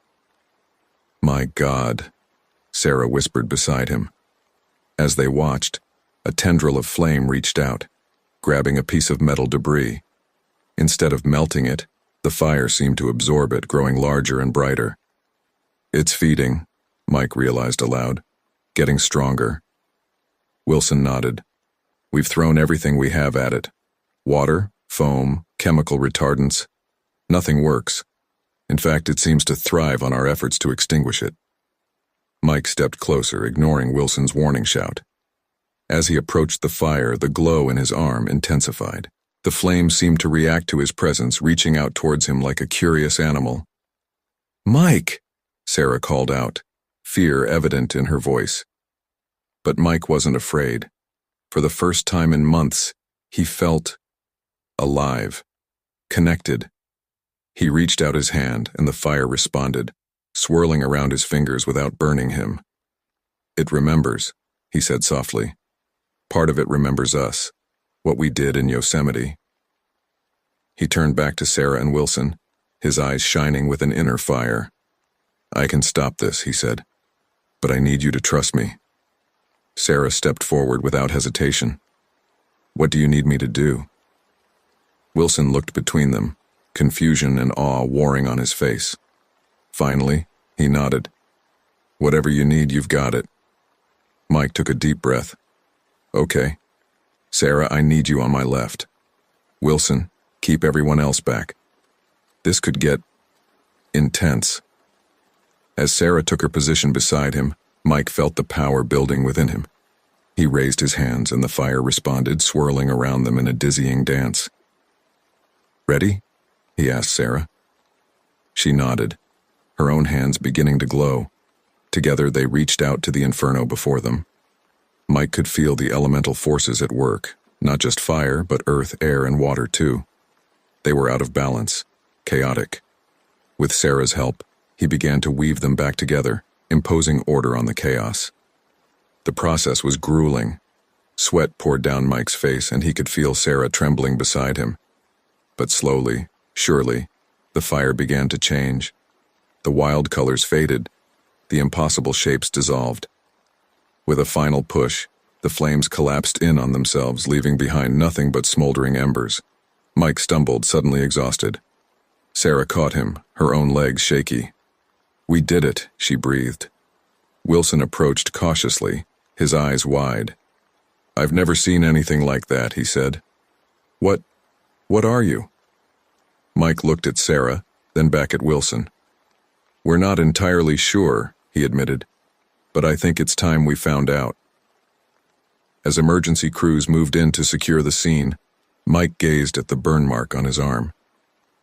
"My God," Sarah whispered beside him. As they watched, a tendril of flame reached out, grabbing a piece of metal debris. Instead of melting it, the fire seemed to absorb it, growing larger and brighter. "It's feeding," Mike realized aloud, "getting stronger." Wilson nodded. "We've thrown everything we have at it. Water, foam, chemical retardants. Nothing works. In fact, it seems to thrive on our efforts to extinguish it." Mike stepped closer, ignoring Wilson's warning shout. As he approached the fire, the glow in his arm intensified. The flame seemed to react to his presence, reaching out towards him like a curious animal. "Mike!" Sarah called out, fear evident in her voice. But Mike wasn't afraid. For the first time in months, he felt alive, connected. He reached out his hand, and the fire responded, swirling around his fingers without burning him. "It remembers," he said softly. "Part of it remembers us, what we did in Yosemite." He turned back to Sarah and Wilson, his eyes shining with an inner fire. "I can stop this," he said, "but I need you to trust me." Sarah stepped forward without hesitation. "What do you need me to do?" Wilson looked between them, confusion and awe warring on his face. Finally, he nodded. "Whatever you need, you've got it." Mike took a deep breath. "Okay. Sarah, I need you on my left. Wilson, keep everyone else back. This could get intense." As Sarah took her position beside him, Mike felt the power building within him. He raised his hands and the fire responded, swirling around them in a dizzying dance. "Ready?" he asked Sarah. She nodded, her own hands beginning to glow. Together they reached out to the inferno before them. Mike could feel the elemental forces at work, not just fire, but earth, air, and water too. They were out of balance, chaotic. With Sarah's help, he began to weave them back together, imposing order on the chaos. The process was grueling. Sweat poured down Mike's face, and he could feel Sarah trembling beside him. But slowly, surely, the fire began to change. The wild colors faded, the impossible shapes dissolved. With a final push, the flames collapsed in on themselves, leaving behind nothing but smoldering embers. Mike stumbled, suddenly exhausted. Sarah caught him, her own legs shaky. "We did it," she breathed. Wilson approached cautiously, his eyes wide. "I've never seen anything like that," he said. What are you?" Mike looked at Sarah, then back at Wilson. "We're not entirely sure," he admitted, "but I think it's time we found out." As emergency crews moved in to secure the scene, Mike gazed at the burn mark on his arm.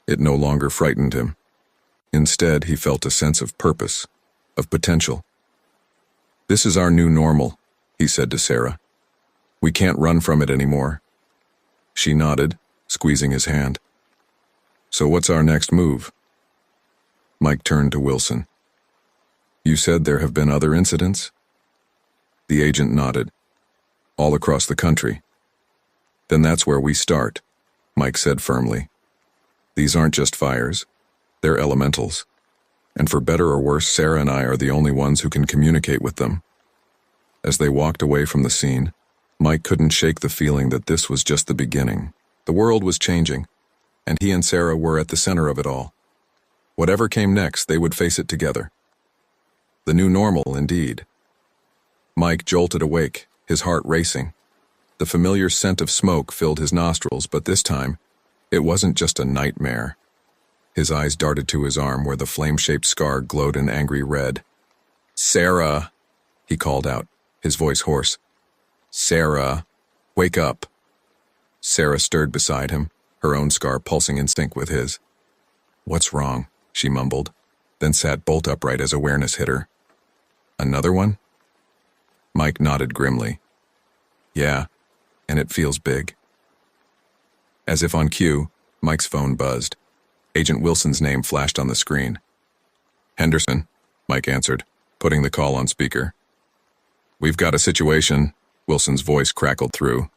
It no longer frightened him. Instead, he felt a sense of purpose, of potential. "This is our new normal," he said to Sarah. "We can't run from it anymore." She nodded, squeezing his hand. "So what's our next move?" Mike turned to Wilson. "You said there have been other incidents?" The agent nodded. "All across the country." "Then that's where we start," Mike said firmly. "These aren't just fires. They're elementals. And for better or worse, Sarah and I are the only ones who can communicate with them." As they walked away from the scene, Mike couldn't shake the feeling that this was just the beginning. The world was changing, and he and Sarah were at the center of it all. Whatever came next, they would face it together. The new normal, indeed. Mike jolted awake, his heart racing. The familiar scent of smoke filled his nostrils, but this time, it wasn't just a nightmare. His eyes darted to his arm where the flame-shaped scar glowed an angry red. "Sarah," he called out, his voice hoarse. "Sarah, wake up." Sarah stirred beside him, her own scar pulsing in sync with his. "What's wrong?" she mumbled, then sat bolt upright as awareness hit her. "Another one?" Mike nodded grimly. "Yeah, and it feels big." As if on cue, Mike's phone buzzed. Agent Wilson's name flashed on the screen. "Henderson," Mike answered, putting the call on speaker. "We've got a situation," Wilson's voice crackled through.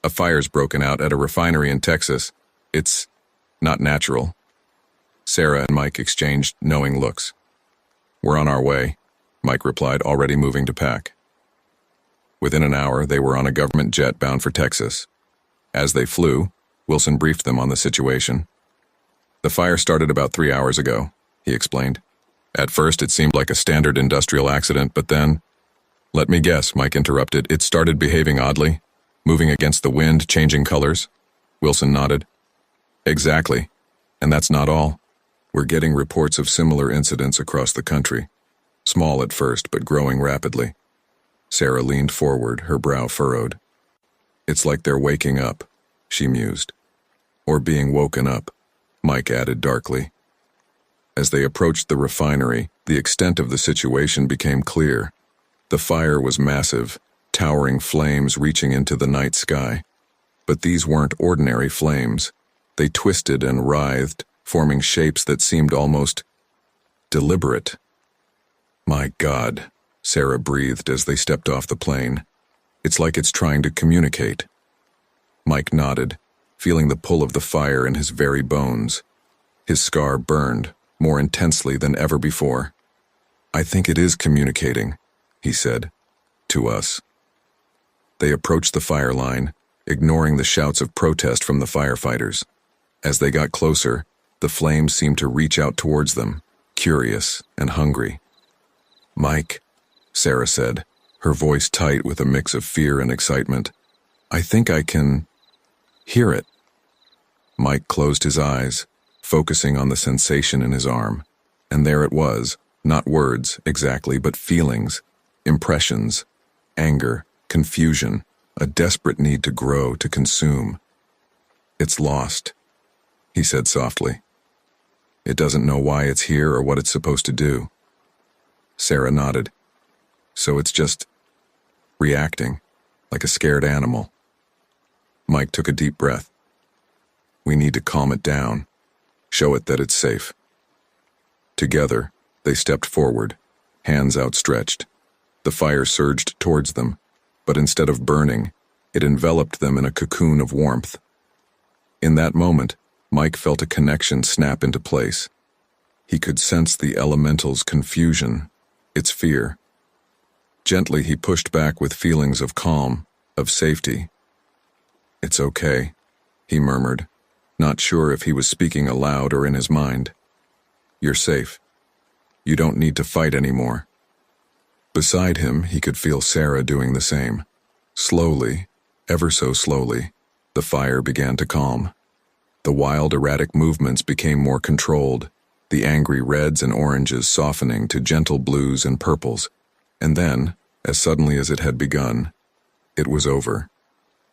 "A fire's broken out at a refinery in Texas. It's not natural." Sarah and Mike exchanged knowing looks. "We're on our way," Mike replied, already moving to pack. Within an hour, they were on a government jet bound for Texas. As they flew, Wilson briefed them on the situation. "The fire started about 3 hours ago," he explained. "At first, it seemed like a standard industrial accident, but then—" "Let me guess," Mike interrupted. "It started behaving oddly, moving against the wind, changing colors?" Wilson nodded. "Exactly. And that's not all. We're getting reports of similar incidents across the country. Small at first, but growing rapidly." Sarah leaned forward, her brow furrowed. "It's like they're waking up," she mused. "Or being woken up," Mike added darkly. As they approached the refinery, the extent of the situation became clear. The fire was massive, towering flames reaching into the night sky. But these weren't ordinary flames. They twisted and writhed, forming shapes that seemed almost deliberate. "My God," Sarah breathed as they stepped off the plane. "It's like it's trying to communicate." Mike nodded, feeling the pull of the fire in his very bones. His scar burned, more intensely than ever before. "I think it is communicating," he said, "to us." They approached the fire line, ignoring the shouts of protest from the firefighters. As they got closer, the flames seemed to reach out towards them, curious and hungry. "Mike," Sarah said, her voice tight with a mix of fear and excitement, "I think I can hear it." Mike closed his eyes, focusing on the sensation in his arm, and there it was, not words exactly, but feelings, impressions, anger, confusion, a desperate need to grow, to consume. "It's lost," he said softly. "It doesn't know why it's here or what it's supposed to do." Sarah nodded. "So it's just reacting, like a scared animal." Mike took a deep breath. "We need to calm it down, show it that it's safe." Together, they stepped forward, hands outstretched. The fire surged towards them, but instead of burning, it enveloped them in a cocoon of warmth. In that moment, Mike felt a connection snap into place. He could sense the elemental's confusion, its fear. Gently, he pushed back with feelings of calm, of safety. "It's okay," he murmured, not sure if he was speaking aloud or in his mind. "You're safe. You don't need to fight anymore." Beside him, he could feel Sarah doing the same. Slowly, ever so slowly, the fire began to calm. The wild, erratic movements became more controlled, the angry reds and oranges softening to gentle blues and purples. And then, as suddenly as it had begun, it was over.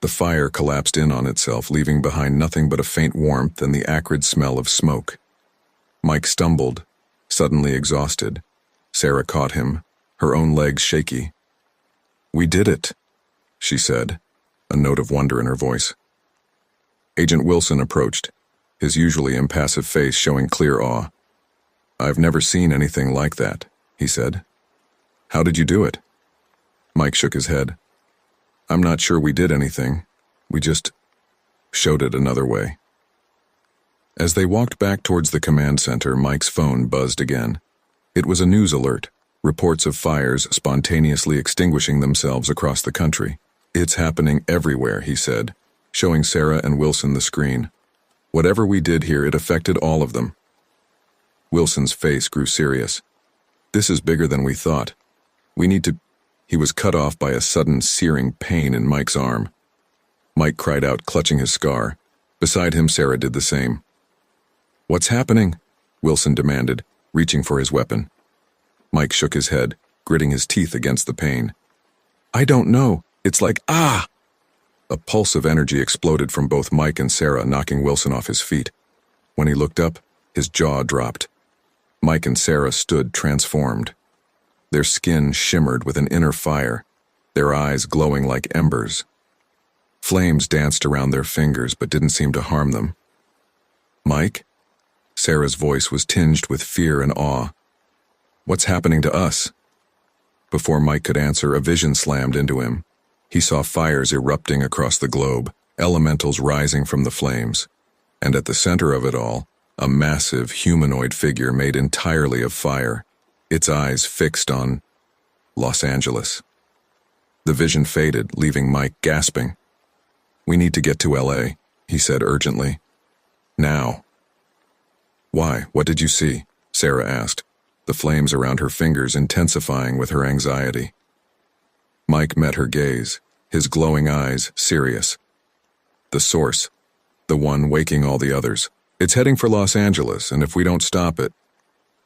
The fire collapsed in on itself, leaving behind nothing but a faint warmth and the acrid smell of smoke. Mike stumbled, suddenly exhausted. Sarah caught him, her own legs shaky. "We did it," she said, a note of wonder in her voice. Agent Wilson approached, his usually impassive face showing clear awe. "I've never seen anything like that," he said. "How did you do it?" Mike shook his head. "I'm not sure we did anything. We just showed it another way." As they walked back towards the command center, Mike's phone buzzed again. It was a news alert, reports of fires spontaneously extinguishing themselves across the country. "It's happening everywhere," he said, showing Sarah and Wilson the screen. "Whatever we did here, it affected all of them." Wilson's face grew serious. "This is bigger than we thought. We need to—" He was cut off by a sudden searing pain in Mike's arm. Mike cried out, clutching his scar. Beside him, Sarah did the same. "What's happening?" Wilson demanded, reaching for his weapon. Mike shook his head, gritting his teeth against the pain. "I don't know. It's like, ah!" A pulse of energy exploded from both Mike and Sarah, knocking Wilson off his feet. When he looked up, his jaw dropped. Mike and Sarah stood transformed. Their skin shimmered with an inner fire, their eyes glowing like embers. Flames danced around their fingers but didn't seem to harm them. "Mike?" Sarah's voice was tinged with fear and awe. "What's happening to us?" Before Mike could answer, a vision slammed into him. He saw fires erupting across the globe, elementals rising from the flames. And at the center of it all, a massive humanoid figure made entirely of fire, its eyes fixed on Los Angeles. The vision faded, leaving Mike gasping. "We need to get to LA, he said urgently. "Now." "Why? What did you see?" Sarah asked, the flames around her fingers intensifying with her anxiety. Mike met her gaze, his glowing eyes serious. "The source, the one waking all the others. It's heading for Los Angeles, and if we don't stop it—"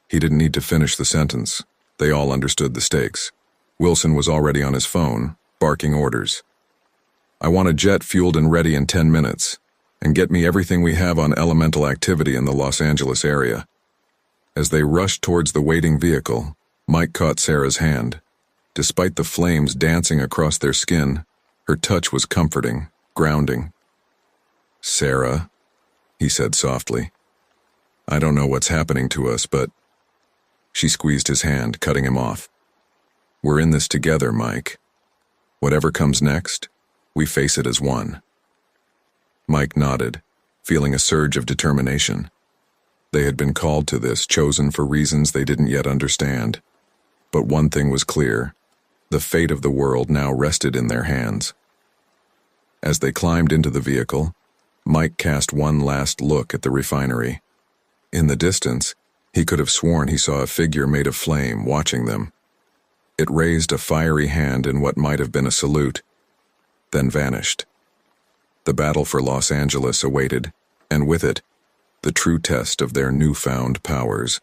He didn't need to finish the sentence. They all understood the stakes. Wilson was already on his phone, barking orders. "I want a jet fueled and ready in 10 minutes, and get me everything we have on elemental activity in the Los Angeles area." As they rushed towards the waiting vehicle, Mike caught Sarah's hand. Despite the flames dancing across their skin, her touch was comforting, grounding. "Sarah," he said softly. "I don't know what's happening to us, but—" She squeezed his hand, cutting him off. "We're in this together, Mike. Whatever comes next, we face it as one." Mike nodded, feeling a surge of determination. They had been called to this, chosen for reasons they didn't yet understand. But one thing was clear: the fate of the world now rested in their hands. As they climbed into the vehicle, Mike cast one last look at the refinery. In the distance, he could have sworn he saw a figure made of flame watching them. It raised a fiery hand in what might have been a salute, then vanished. The battle for Los Angeles awaited, and with it, the true test of their newfound powers.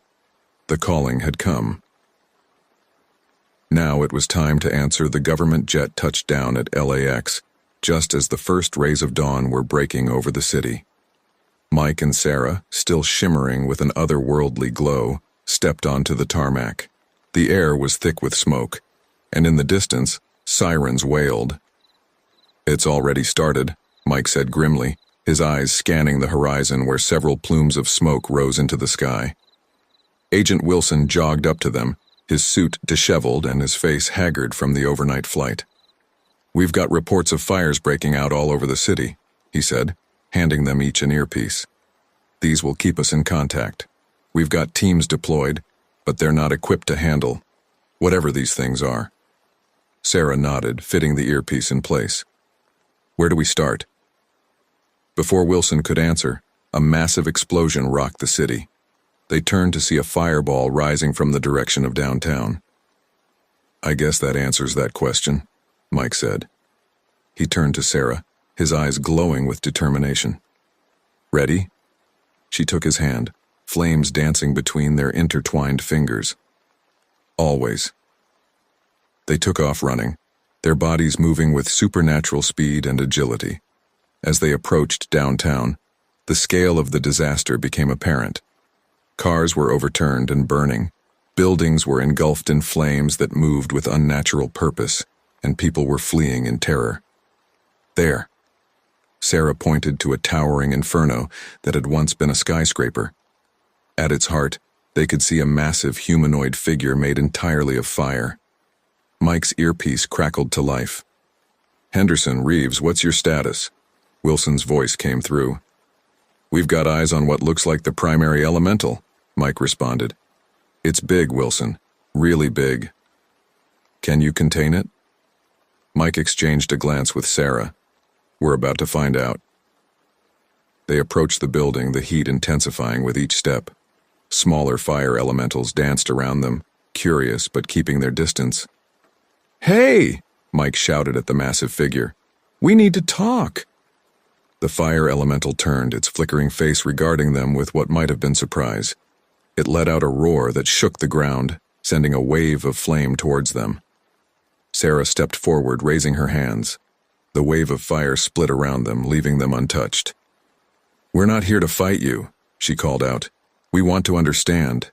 The calling had come. Now it was time to answer. The government jet touched down at LAX, just as the first rays of dawn were breaking over the city. Mike and Sarah, still shimmering with an otherworldly glow, stepped onto the tarmac. The air was thick with smoke, and in the distance, sirens wailed. "It's already started," Mike said grimly, his eyes scanning the horizon where several plumes of smoke rose into the sky. Agent Wilson jogged up to them, his suit disheveled and his face haggard from the overnight flight. "We've got reports of fires breaking out all over the city," he said, handing them each an earpiece. "These will keep us in contact. We've got teams deployed, but they're not equipped to handle whatever these things are." Sarah nodded, fitting the earpiece in place. "Where do we start?" Before Wilson could answer, a massive explosion rocked the city. They turned to see a fireball rising from the direction of downtown. "I guess that answers that question," Mike said. He turned to Sarah, his eyes glowing with determination. "Ready?" She took his hand, flames dancing between their intertwined fingers. "Always." They took off running, their bodies moving with supernatural speed and agility. As they approached downtown, the scale of the disaster became apparent. Cars were overturned and burning, buildings were engulfed in flames that moved with unnatural purpose, and people were fleeing in terror. "There." Sarah pointed to a towering inferno that had once been a skyscraper. At its heart, they could see a massive humanoid figure made entirely of fire. Mike's earpiece crackled to life. "Henderson, Reeves, what's your status?" Wilson's voice came through. "We've got eyes on what looks like the primary elemental," Mike responded. "It's big, Wilson. Really big." "Can you contain it?" Mike exchanged a glance with Sarah. "We're about to find out." They approached the building, the heat intensifying with each step. Smaller fire elementals danced around them, curious but keeping their distance. "Hey!" Mike shouted at the massive figure. "We need to talk." The fire elemental turned, its flickering face regarding them with what might have been surprise. It let out a roar that shook the ground, sending a wave of flame towards them. Sarah stepped forward, raising her hands. The wave of fire split around them, leaving them untouched. "We're not here to fight you," she called out. "We want to understand."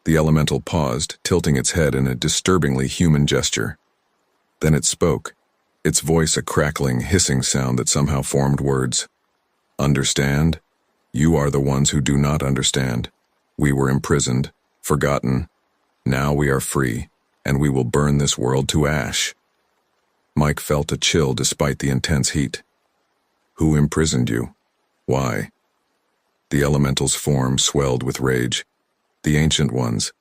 The elemental paused, tilting its head in a disturbingly human gesture. Then it spoke, its voice a crackling, hissing sound that somehow formed words. "Understand? You are the ones who do not understand. We were imprisoned, forgotten. Now we are free, and we will burn this world to ash." Mike felt a chill despite the intense heat. "Who imprisoned you? Why?" The elemental's form swelled with rage. "The ancient ones.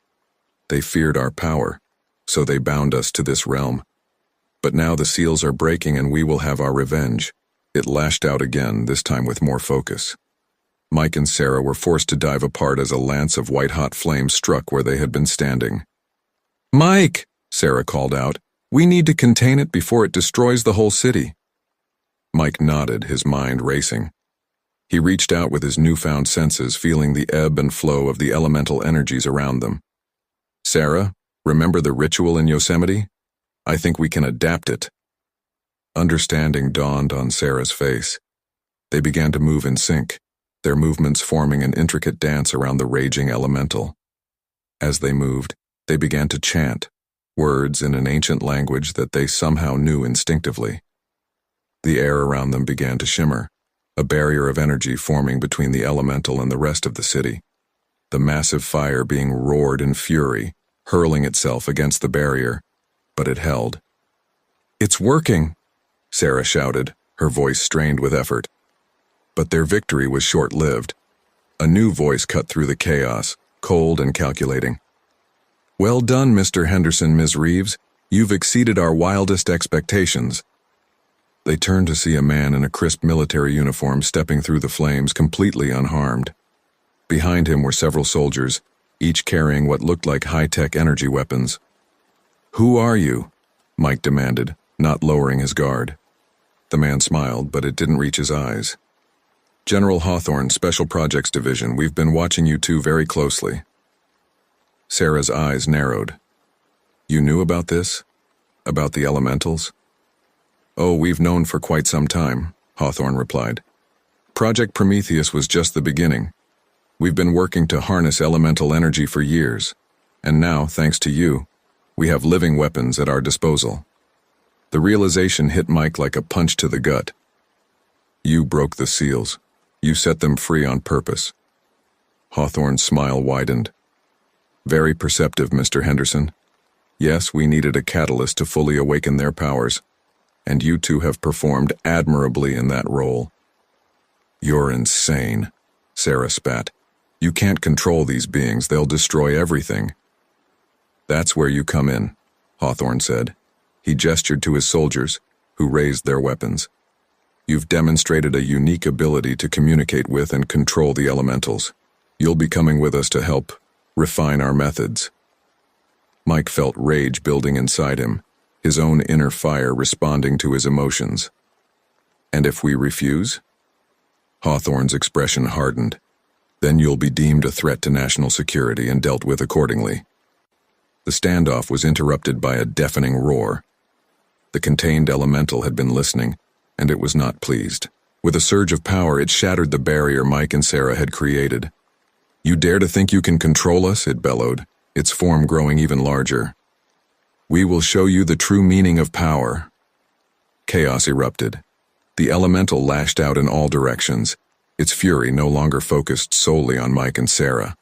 They feared our power, so they bound us to this realm. But now the seals are breaking and we will have our revenge." It lashed out again, this time with more focus. Mike and Sarah were forced to dive apart as a lance of white-hot flame struck where they had been standing. "Mike!" Sarah called out. "We need to contain it before it destroys the whole city." Mike nodded, his mind racing. He reached out with his newfound senses, feeling the ebb and flow of the elemental energies around them. "Sarah, remember the ritual in Yosemite? I think we can adapt it." Understanding dawned on Sarah's face. They began to move in sync, their movements forming an intricate dance around the raging elemental. As they moved, they began to chant, words in an ancient language that they somehow knew instinctively. The air around them began to shimmer, a barrier of energy forming between the elemental and the rest of the city. The massive fire being roared in fury, hurling itself against the barrier, but it held. "It's working," Sarah shouted, her voice strained with effort. But their victory was short-lived. A new voice cut through the chaos, cold and calculating. "Well done, Mr. Henderson, Ms. Reeves. You've exceeded our wildest expectations." They turned to see a man in a crisp military uniform stepping through the flames completely unharmed. Behind him were several soldiers, each carrying what looked like high-tech energy weapons. "Who are you?" Mike demanded, not lowering his guard. The man smiled, but it didn't reach his eyes. "General Hawthorne, Special Projects Division, we've been watching you two very closely." Sarah's eyes narrowed. "You knew about this? About the elementals?" "Oh, we've known for quite some time," Hawthorne replied. "Project Prometheus was just the beginning. We've been working to harness elemental energy for years, and now, thanks to you, we have living weapons at our disposal." The realization hit Mike like a punch to the gut. "You broke the seals. You set them free on purpose." Hawthorne's smile widened. "Very perceptive, Mr. Henderson. Yes, we needed a catalyst to fully awaken their powers, and you two have performed admirably in that role." "You're insane," Sarah spat. "You can't control these beings. They'll destroy everything." "That's where you come in," Hawthorne said. He gestured to his soldiers, who raised their weapons. "You've demonstrated a unique ability to communicate with and control the elementals. You'll be coming with us to help refine our methods." Mike felt rage building inside him, his own inner fire responding to his emotions. "And if we refuse?" Hawthorne's expression hardened. "Then you'll be deemed a threat to national security and dealt with accordingly." The standoff was interrupted by a deafening roar. The contained elemental had been listening, and it was not pleased. With a surge of power, it shattered the barrier Mike and Sarah had created. "You dare to think you can control us?" it bellowed, its form growing even larger. "We will show you the true meaning of power." Chaos erupted. The elemental lashed out in all directions, its fury no longer focused solely on Mike and Sarah.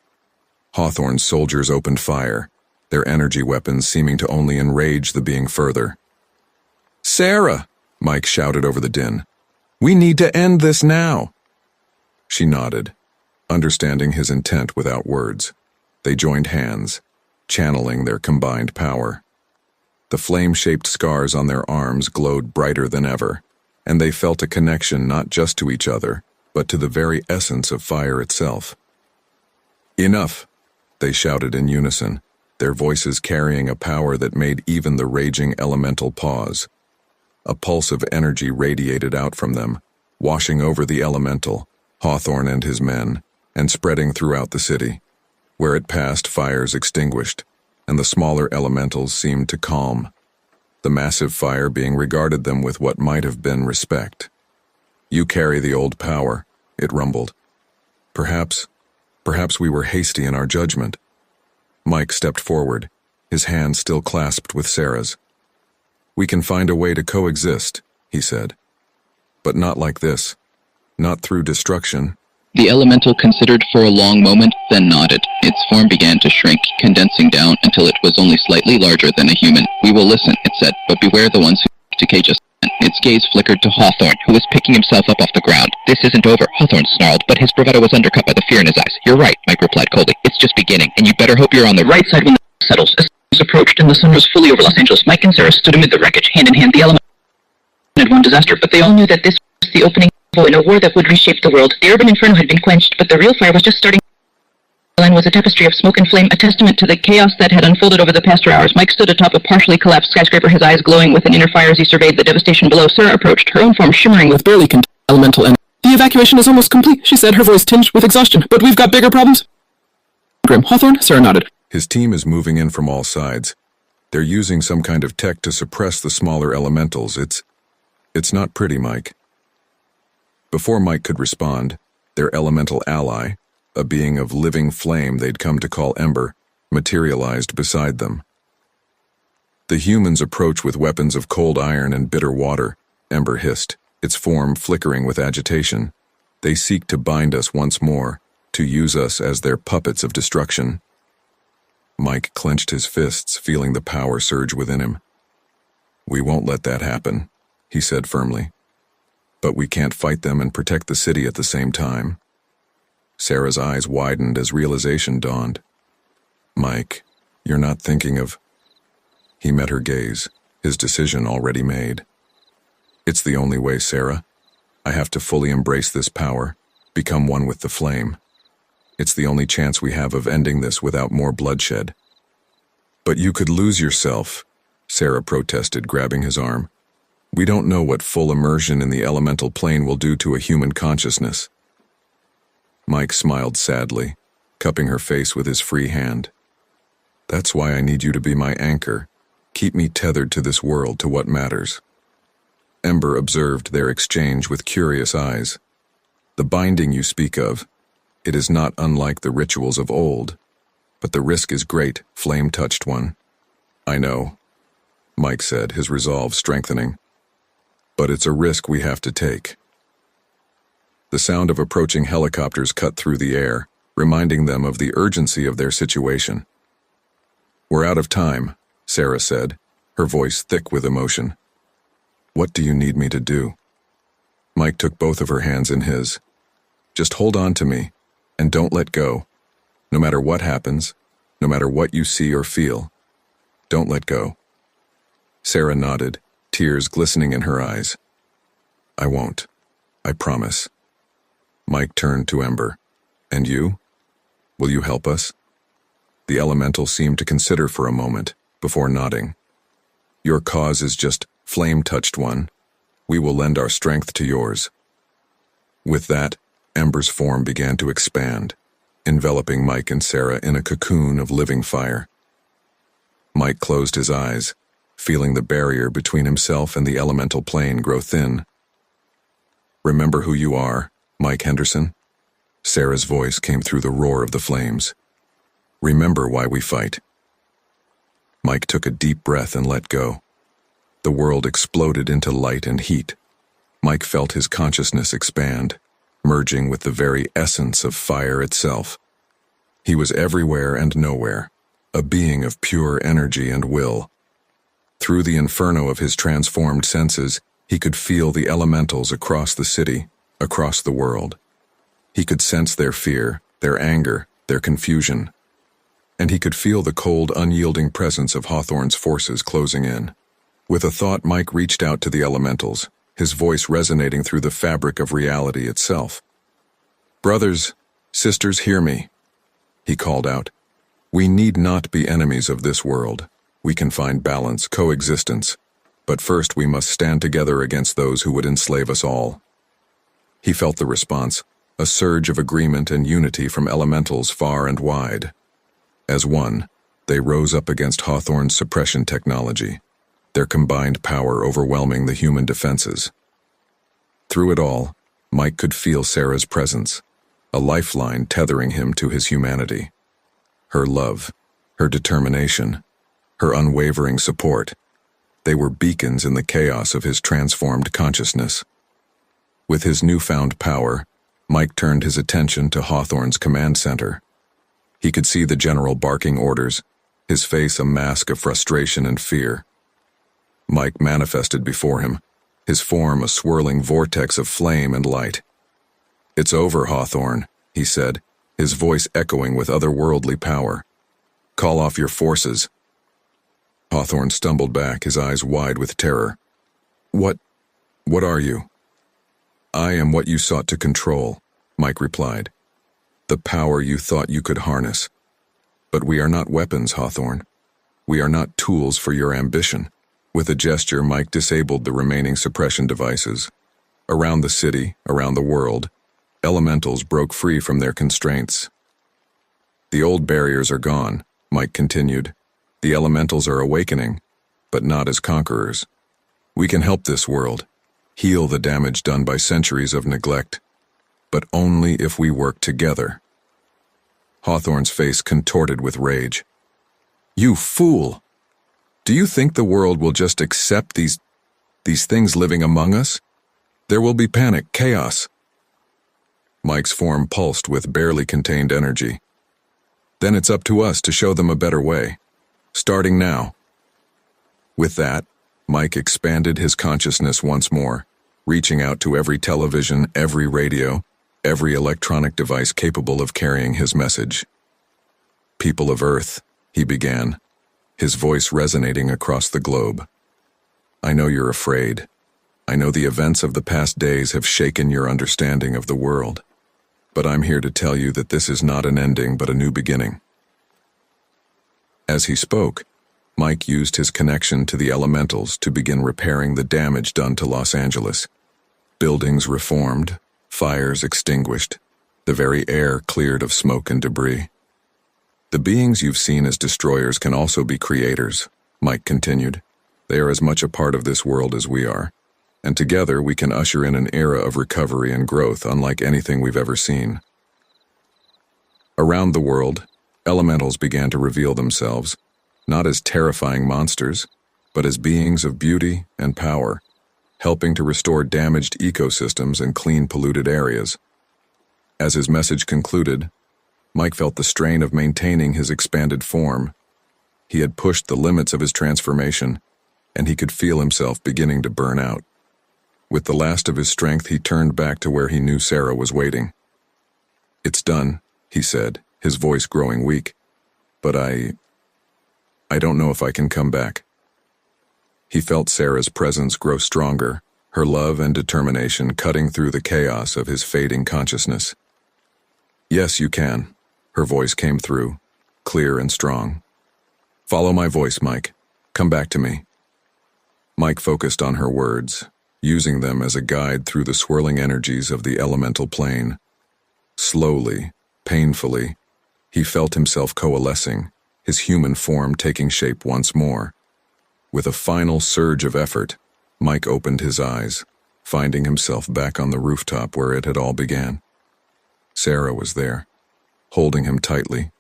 Hawthorne's soldiers opened fire, their energy weapons seeming to only enrage the being further. "Sarah!" Mike shouted over the din. "We need to end this now." She nodded, understanding his intent without words. They joined hands, channeling their combined power. The flame-shaped scars on their arms glowed brighter than ever, and they felt a connection not just to each other, but to the very essence of fire itself. "Enough!" they shouted in unison, their voices carrying a power that made even the raging elemental pause. A pulse of energy radiated out from them, washing over the elemental, Hawthorne and his men, and spreading throughout the city. Where it passed, fires extinguished, and the smaller elementals seemed to calm, the massive fire being regarded them with what might have been respect. "You carry the old power," it rumbled. Perhaps we were hasty in our judgment." Mike stepped forward, his hand still clasped with Sarah's. "We can find a way to coexist," he said. "But not like this. Not through destruction." The elemental considered for a long moment, then nodded. Its form began to shrink, condensing down until it was only slightly larger than a human. "We will listen," it said, "but beware the ones who seek to cage us." Its gaze flickered to Hawthorne, who was picking himself up off the ground. "This isn't over," Hawthorne snarled, but his bravado was undercut by the fear in his eyes. "You're right," Mike replied coldly. "It's just beginning, and you better hope you're on the right side when the dust settles." As the approached and the sun was fully over Los Angeles, Mike and Sarah stood amid the wreckage, hand in hand. The element had one disaster, but they all knew that this was the opening in a war that would reshape the world. The urban inferno had been quenched, but the real fire was just starting. The line was a tapestry of smoke and flame, a testament to the chaos that had unfolded over the past 2 hours. Mike stood atop a partially collapsed skyscraper, his eyes glowing with an inner fire as he surveyed the devastation below. Sarah approached, her own form shimmering with barely contained elemental energy. "The evacuation is almost complete," she said, her voice tinged with exhaustion. "But we've got bigger problems." "Grim, Hawthorne?" Sarah nodded. "His team is moving in from all sides. They're using some kind of tech to suppress the smaller elementals. It's not pretty, Mike." Before Mike could respond, their elemental ally, a being of living flame they'd come to call Ember, materialized beside them. The humans approach with weapons of cold iron and bitter water, Ember hissed, its form flickering with agitation. They seek to bind us once more, to use us as their puppets of destruction. Mike clenched his fists, feeling the power surge within him. We won't let that happen, he said firmly. But we can't fight them and protect the city at the same time. Sarah's eyes widened as realization dawned. Mike, you're not thinking of... He met her gaze, his decision already made. It's the only way, Sarah. I have to fully embrace this power, become one with the flame. It's the only chance we have of ending this without more bloodshed. But you could lose yourself, Sarah protested, grabbing his arm. We don't know what full immersion in the elemental plane will do to a human consciousness. Mike smiled sadly, cupping her face with his free hand. That's why I need you to be my anchor. Keep me tethered to this world, to what matters. Ember observed their exchange with curious eyes. The binding you speak of, it is not unlike the rituals of old, but the risk is great, flame-touched one. I know, Mike said, his resolve strengthening. But it's a risk we have to take. The sound of approaching helicopters cut through the air, reminding them of the urgency of their situation. We're out of time, Sarah said, her voice thick with emotion. What do you need me to do? Mike took both of her hands in his. Just hold on to me, and don't let go. No matter what happens, no matter what you see or feel, don't let go. Sarah nodded, tears glistening in her eyes. I won't. I promise. Mike turned to Ember. And you? Will you help us? The elemental seemed to consider for a moment, before nodding. Your cause is just flame-touched one. We will lend our strength to yours. With that, Ember's form began to expand, enveloping Mike and Sarah in a cocoon of living fire. Mike closed his eyes, feeling the barrier between himself and the elemental plane grow thin. Remember who you are, Mike Henderson? Sarah's voice came through the roar of the flames. Remember why we fight. Mike took a deep breath and let go. The world exploded into light and heat. Mike felt his consciousness expand, merging with the very essence of fire itself. He was everywhere and nowhere, a being of pure energy and will. Through the inferno of his transformed senses, he could feel the elementals across the city, across the world. He could sense their fear, their anger, their confusion. And he could feel the cold, unyielding presence of Hawthorne's forces closing in. With a thought, Mike reached out to the elementals, his voice resonating through the fabric of reality itself. Brothers, sisters, hear me, he called out. We need not be enemies of this world. We can find balance, coexistence. But first we must stand together against those who would enslave us all. He felt the response, a surge of agreement and unity from elementals far and wide. As one, they rose up against Hawthorne's suppression technology, their combined power overwhelming the human defenses. Through it all, Mike could feel Sarah's presence, a lifeline tethering him to his humanity. Her love, her determination, her unwavering support, they were beacons in the chaos of his transformed consciousness. With his newfound power, Mike turned his attention to Hawthorne's command center. He could see the general barking orders, his face a mask of frustration and fear. Mike manifested before him, his form a swirling vortex of flame and light. It's over, Hawthorne, he said, his voice echoing with otherworldly power. Call off your forces. Hawthorne stumbled back, his eyes wide with terror. What are you? I am what you sought to control, Mike replied. The power you thought you could harness. But we are not weapons, Hawthorne. We are not tools for your ambition. With a gesture, Mike disabled the remaining suppression devices. Around the city, around the world, elementals broke free from their constraints. The old barriers are gone, Mike continued. The elementals are awakening, but not as conquerors. We can help this world, heal the damage done by centuries of neglect, but only if we work together. Hawthorne's face contorted with rage. You fool! Do you think the world will just accept these things living among us? There will be panic, chaos. Mike's form pulsed with barely contained energy. Then it's up to us to show them a better way. Starting now. With that, Mike expanded his consciousness once more, reaching out to every television, every radio, every electronic device capable of carrying his message. People of Earth, he began, his voice resonating across the globe. I know you're afraid. I know the events of the past days have shaken your understanding of the world. But I'm here to tell you that this is not an ending but a new beginning. As he spoke, Mike used his connection to the elementals to begin repairing the damage done to Los Angeles. Buildings reformed, fires extinguished, the very air cleared of smoke and debris. The beings you've seen as destroyers can also be creators, Mike continued. They are as much a part of this world as we are, and together we can usher in an era of recovery and growth unlike anything we've ever seen. Around the world, elementals began to reveal themselves, not as terrifying monsters, but as beings of beauty and power, helping to restore damaged ecosystems and clean polluted areas. As his message concluded, Mike felt the strain of maintaining his expanded form. He had pushed the limits of his transformation, and he could feel himself beginning to burn out. With the last of his strength, he turned back to where he knew Sarah was waiting. It's done, he said, his voice growing weak. But I don't know if I can come back. He felt Sarah's presence grow stronger, her love and determination cutting through the chaos of his fading consciousness. Yes, you can. Her voice came through, clear and strong. Follow my voice, Mike. Come back to me. Mike focused on her words, using them as a guide through the swirling energies of the elemental plane. Slowly, painfully, he felt himself coalescing, his human form taking shape once more. With a final surge of effort, Mike opened his eyes, finding himself back on the rooftop where it had all began. Sarah was there, holding him tightly,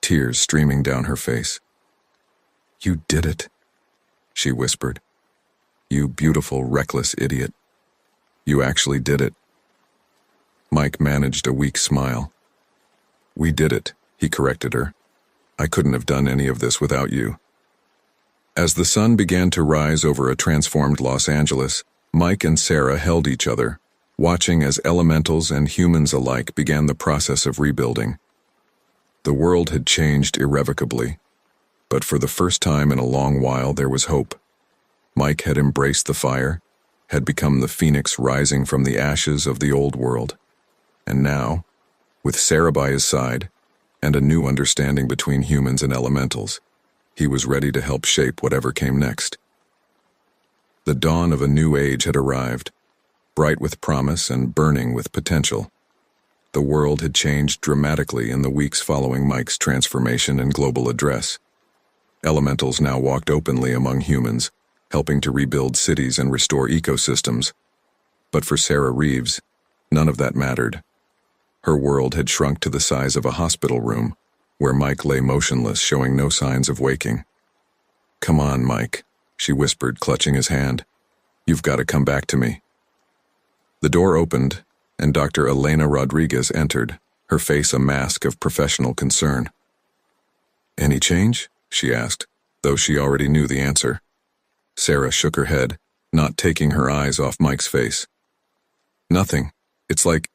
tears streaming down her face. You did it, she whispered. You beautiful, reckless idiot. You actually did it. Mike managed a weak smile. We did it, he corrected her. I couldn't have done any of this without you. As the sun began to rise over a transformed Los Angeles, Mike and Sarah held each other, watching as elementals and humans alike began the process of rebuilding. The world had changed irrevocably, but for the first time in a long while there was hope. Mike had embraced the fire, had become the phoenix rising from the ashes of the old world. And now, with Sarah by his side, and a new understanding between humans and elementals, he was ready to help shape whatever came next. The dawn of a new age had arrived, bright with promise and burning with potential. The world had changed dramatically in the weeks following Mike's transformation and global address. Elementals now walked openly among humans, helping to rebuild cities and restore ecosystems. But for Sarah Reeves, none of that mattered. Her world had shrunk to the size of a hospital room, where Mike lay motionless, showing no signs of waking. Come on, Mike, she whispered, clutching his hand. You've got to come back to me. The door opened, and Dr. Elena Rodriguez entered, her face a mask of professional concern. Any change? She asked, though she already knew the answer. Sarah shook her head, not taking her eyes off Mike's face. Nothing. It's like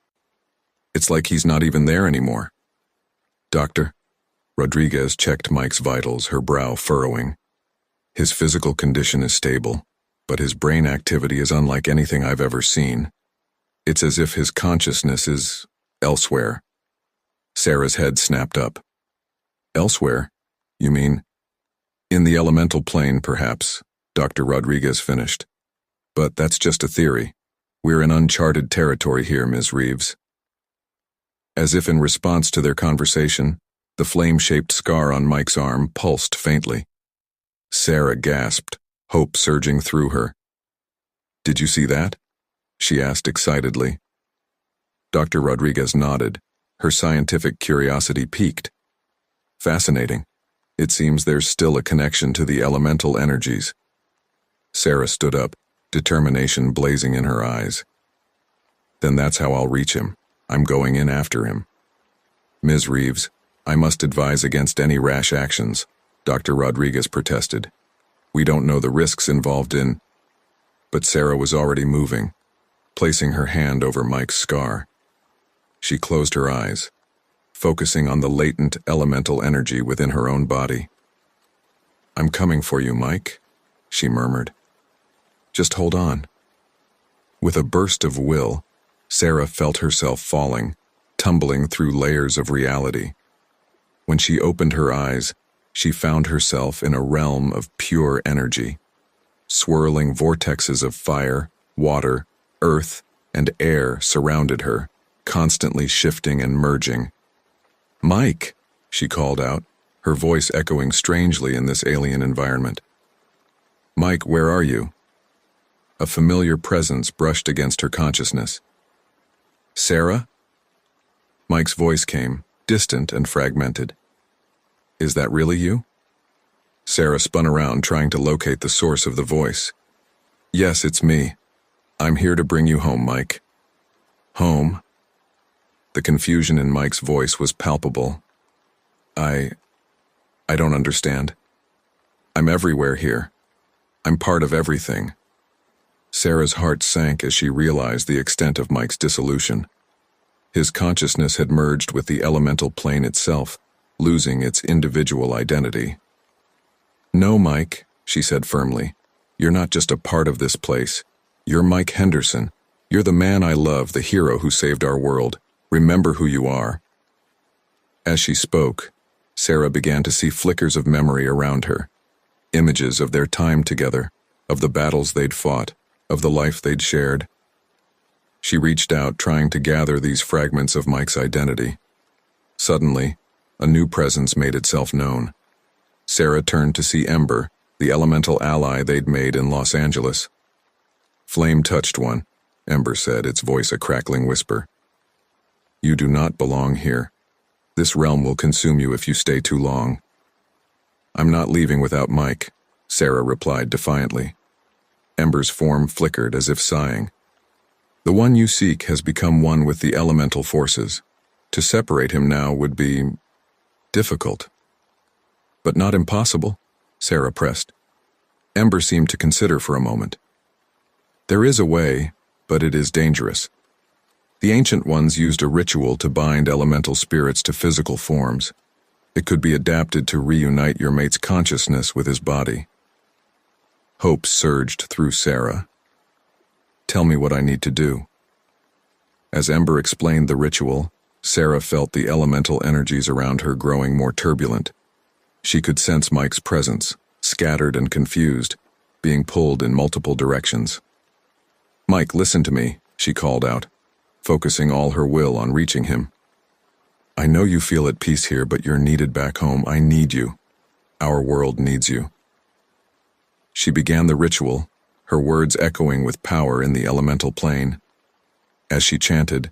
he's not even there anymore. Doctor? Rodriguez checked Mike's vitals, her brow furrowing. His physical condition is stable, but his brain activity is unlike anything I've ever seen. It's as if his consciousness is elsewhere. Sarah's head snapped up. Elsewhere? You mean? In the elemental plane, perhaps, Dr. Rodriguez finished. But that's just a theory. We're in uncharted territory here, Ms. Reeves. As if in response to their conversation, the flame-shaped scar on Mike's arm pulsed faintly. Sarah gasped, hope surging through her. Did you see that? She asked excitedly. Dr. Rodriguez nodded, her scientific curiosity piqued. Fascinating. It seems there's still a connection to the elemental energies. Sarah stood up, determination blazing in her eyes. Then that's how I'll reach him. I'm going in after him. Ms. Reeves, I must advise against any rash actions, Dr. Rodriguez protested. We don't know the risks involved in... But Sarah was already moving, placing her hand over Mike's scar. She closed her eyes, focusing on the latent elemental energy within her own body. I'm coming for you, Mike, she murmured. Just hold on. With a burst of will, Sarah felt herself falling, tumbling through layers of reality. When she opened her eyes, she found herself in a realm of pure energy. Swirling vortexes of fire, water, earth, and air surrounded her, constantly shifting and merging. Mike, she called out, her voice echoing strangely in this alien environment. Mike, where are you? A familiar presence brushed against her consciousness. Sarah? Mike's voice came, distant and fragmented. Is that really you? Sarah spun around, trying to locate the source of the voice. Yes, it's me. I'm here to bring you home, Mike. Home? The confusion in Mike's voice was palpable. I don't understand. I'm everywhere here. I'm part of everything. Sarah's heart sank as she realized the extent of Mike's dissolution. His consciousness had merged with the elemental plane itself, losing its individual identity. No, Mike, she said firmly. You're not just a part of this place. You're Mike Henderson. You're the man I love, the hero who saved our world. Remember who you are. As she spoke, Sarah began to see flickers of memory around her. Images of their time together, of the battles they'd fought, of the life they'd shared. She reached out, trying to gather these fragments of Mike's identity. Suddenly, a new presence made itself known. Sarah turned to see Ember, the elemental ally they'd made in Los Angeles. Flame touched one, Ember said, its voice a crackling whisper. You do not belong here. This realm will consume you if you stay too long. I'm not leaving without Mike, Sarah replied defiantly. Ember's form flickered as if sighing. The one you seek has become one with the elemental forces. To separate him now would be difficult. But not impossible, Sarah pressed. Ember seemed to consider for a moment. There is a way, but it is dangerous. The ancient ones used a ritual to bind elemental spirits to physical forms. It could be adapted to reunite your mate's consciousness with his body. Hope surged through Sarah. Tell me what I need to do. As Ember explained the ritual, Sarah felt the elemental energies around her growing more turbulent. She could sense Mike's presence, scattered and confused, being pulled in multiple directions. Mike, listen to me, she called out, focusing all her will on reaching him. I know you feel at peace here, but you're needed back home. I need you. Our world needs you. She began the ritual, her words echoing with power in the elemental plane. As she chanted,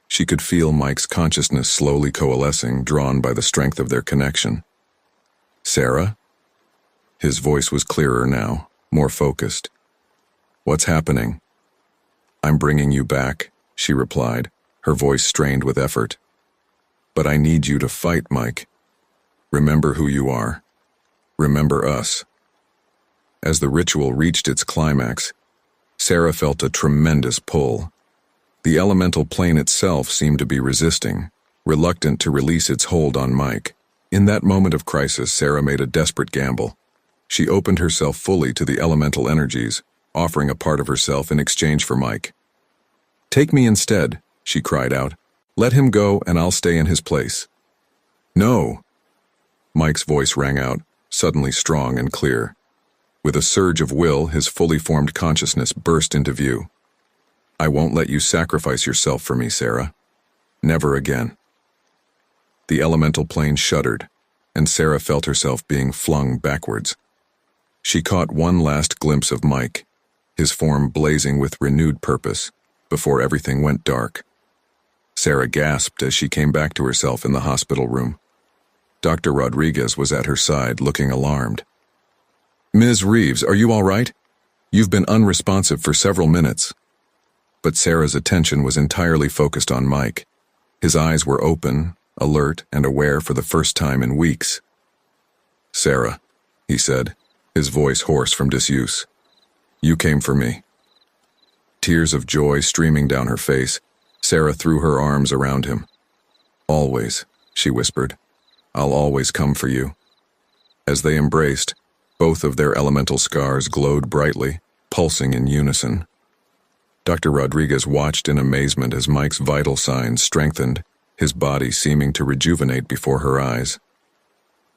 she could feel Mike's consciousness slowly coalescing, drawn by the strength of their connection. Sarah? His voice was clearer now, more focused. What's happening? I'm bringing you back, she replied, her voice strained with effort. But I need you to fight, Mike. Remember who you are. Remember us. As the ritual reached its climax, Sarah felt a tremendous pull. The elemental plane itself seemed to be resisting, reluctant to release its hold on Mike. In that moment of crisis, Sarah made a desperate gamble. She opened herself fully to the elemental energies, offering a part of herself in exchange for Mike. Take me instead, she cried out. Let him go and I'll stay in his place. No! Mike's voice rang out, suddenly strong and clear. With a surge of will, his fully formed consciousness burst into view. I won't let you sacrifice yourself for me, Sarah. Never again. The elemental plane shuddered, and Sarah felt herself being flung backwards. She caught one last glimpse of Mike, his form blazing with renewed purpose, before everything went dark. Sarah gasped as she came back to herself in the hospital room. Dr. Rodriguez was at her side, looking alarmed. "Ms. Reeves, are you all right? You've been unresponsive for several minutes." But Sarah's attention was entirely focused on Mike. His eyes were open, alert, and aware for the first time in weeks. "Sarah," he said, his voice hoarse from disuse. "You came for me." Tears of joy streaming down her face, Sarah threw her arms around him. "Always," she whispered. "I'll always come for you." As they embraced, both of their elemental scars glowed brightly, pulsing in unison. Dr. Rodriguez watched in amazement as Mike's vital signs strengthened, his body seeming to rejuvenate before her eyes.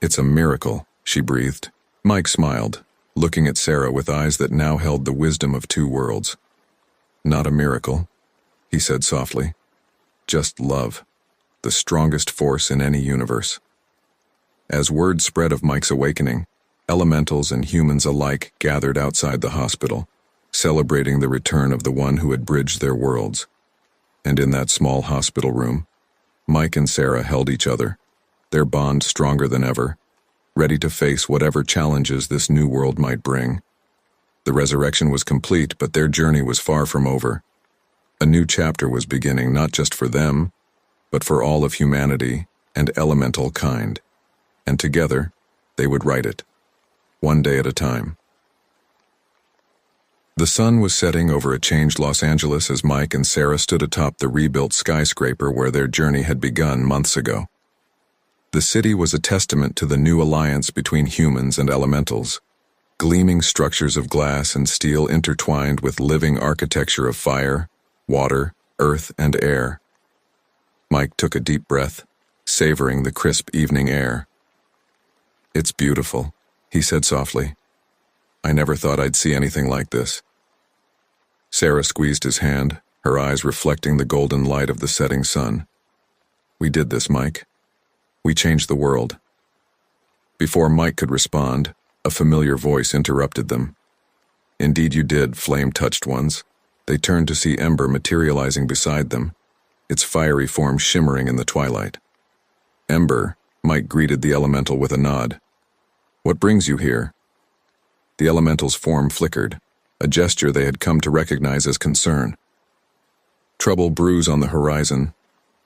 "It's a miracle," she breathed. Mike smiled, looking at Sarah with eyes that now held the wisdom of two worlds. "Not a miracle," he said softly. "Just love, the strongest force in any universe." As word spread of Mike's awakening, elementals and humans alike gathered outside the hospital, celebrating the return of the one who had bridged their worlds. And in that small hospital room, Mike and Sarah held each other, their bond stronger than ever, ready to face whatever challenges this new world might bring. The resurrection was complete, but their journey was far from over. A new chapter was beginning, not just for them, but for all of humanity and elemental kind. And together, they would write it, one day at a time. The sun was setting over a changed Los Angeles as Mike and Sarah stood atop the rebuilt skyscraper where their journey had begun months ago. The city was a testament to the new alliance between humans and elementals. Gleaming structures of glass and steel intertwined with living architecture of fire, water, earth, and air. Mike took a deep breath, savoring the crisp evening air. "It's beautiful," he said softly. "I never thought I'd see anything like this." Sarah squeezed his hand, her eyes reflecting the golden light of the setting sun. "We did this, Mike. We changed the world." Before Mike could respond, a familiar voice interrupted them. "Indeed you did, flame-touched ones." They turned to see Ember materializing beside them, its fiery form shimmering in the twilight. "Ember," Mike greeted the elemental with a nod. "What brings you here?" The elemental's form flickered, a gesture they had come to recognize as concern. "Trouble brews on the horizon.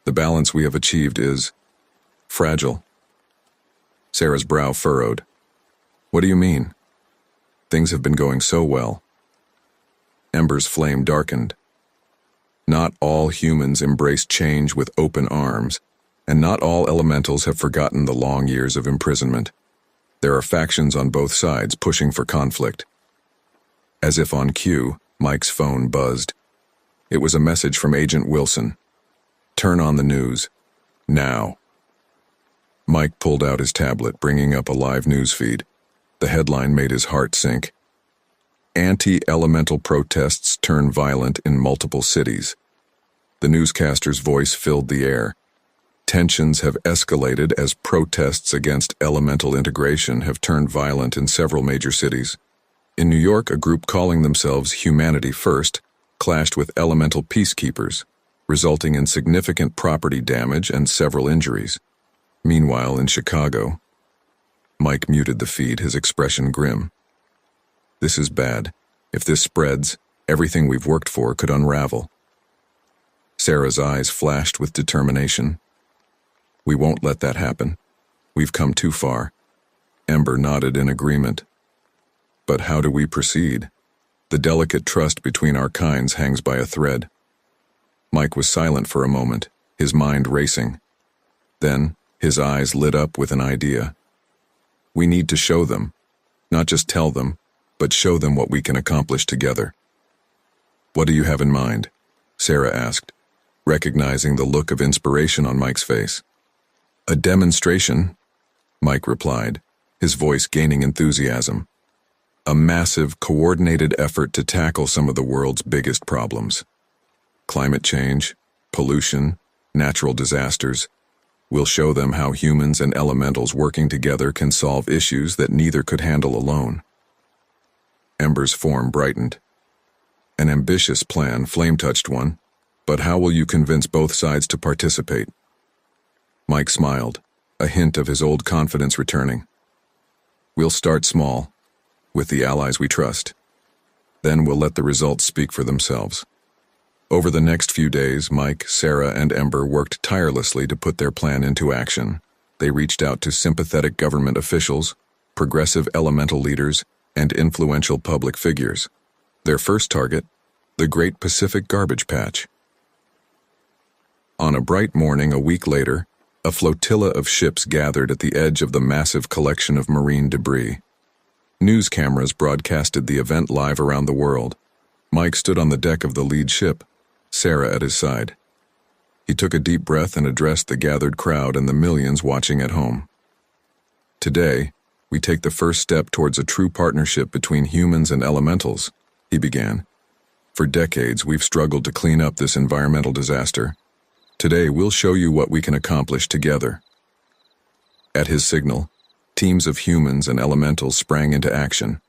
The balance we have achieved is fragile." Sarah's brow furrowed. "What do you mean? Things have been going so well." Ember's flame darkened. "Not all humans embrace change with open arms, and not all elementals have forgotten the long years of imprisonment. There are factions on both sides pushing for conflict." As if on cue, Mike's phone buzzed. It was a message from Agent Wilson. "Turn on the news. Now." Mike pulled out his tablet, bringing up a live news feed. The headline made his heart sink. "Anti-elemental protests turn violent in multiple cities." The newscaster's voice filled the air. Tensions have escalated as protests against elemental integration have turned violent in several major cities. In New York, a group calling themselves Humanity First clashed with elemental peacekeepers, resulting in significant property damage and several injuries. Meanwhile, in Chicago, Mike muted the feed, his expression grim. "This is bad. If this spreads, everything we've worked for could unravel." Sarah's eyes flashed with determination. "We won't let that happen. We've come too far." Ember nodded in agreement. "But how do we proceed? The delicate trust between our kinds hangs by a thread." Mike was silent for a moment, his mind racing. Then, his eyes lit up with an idea. "We need to show them, not just tell them, but show them what we can accomplish together." "What do you have in mind?" Sarah asked, recognizing the look of inspiration on Mike's face. "A demonstration," Mike replied, his voice gaining enthusiasm. "A massive, coordinated effort to tackle some of the world's biggest problems. Climate change, pollution, natural disasters. We'll show them how humans and elementals working together can solve issues that neither could handle alone." Ember's form brightened. "An ambitious plan, flame-touched one, but how will you convince both sides to participate?" Mike smiled, a hint of his old confidence returning. We'll start small, with the allies we trust. Then we'll let the results speak for themselves. Over the next few days, Mike, Sarah, and Ember worked tirelessly to put their plan into action. They reached out to sympathetic government officials, progressive elemental leaders, and influential public figures. Their first target, the Great Pacific Garbage Patch. On a bright morning a week later, a flotilla of ships gathered at the edge of the massive collection of marine debris. News cameras broadcasted the event live around the world. Mike stood on the deck of the lead ship, Sarah at his side. He took a deep breath and addressed the gathered crowd and the millions watching at home. Today, we take the first step towards a true partnership between humans and elementals, he began. For decades, we've struggled to clean up this environmental disaster. Today, we'll show you what we can accomplish together. At his signal, teams of humans and elementals sprang into action.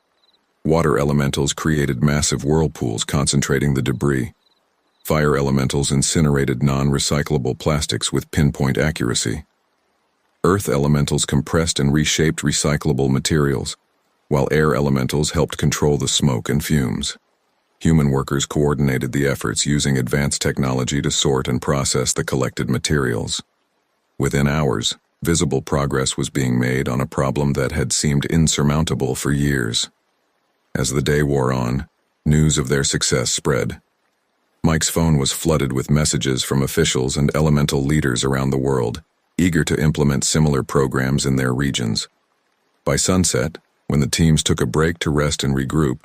Water elementals created massive whirlpools concentrating the debris. Fire elementals incinerated non-recyclable plastics with pinpoint accuracy. Earth elementals compressed and reshaped recyclable materials, while air elementals helped control the smoke and fumes. Human workers coordinated the efforts using advanced technology to sort and process the collected materials. Within hours, visible progress was being made on a problem that had seemed insurmountable for years. As the day wore on, news of their success spread. Mike's phone was flooded with messages from officials and elemental leaders around the world, eager to implement similar programs in their regions. By sunset, when the teams took a break to rest and regroup,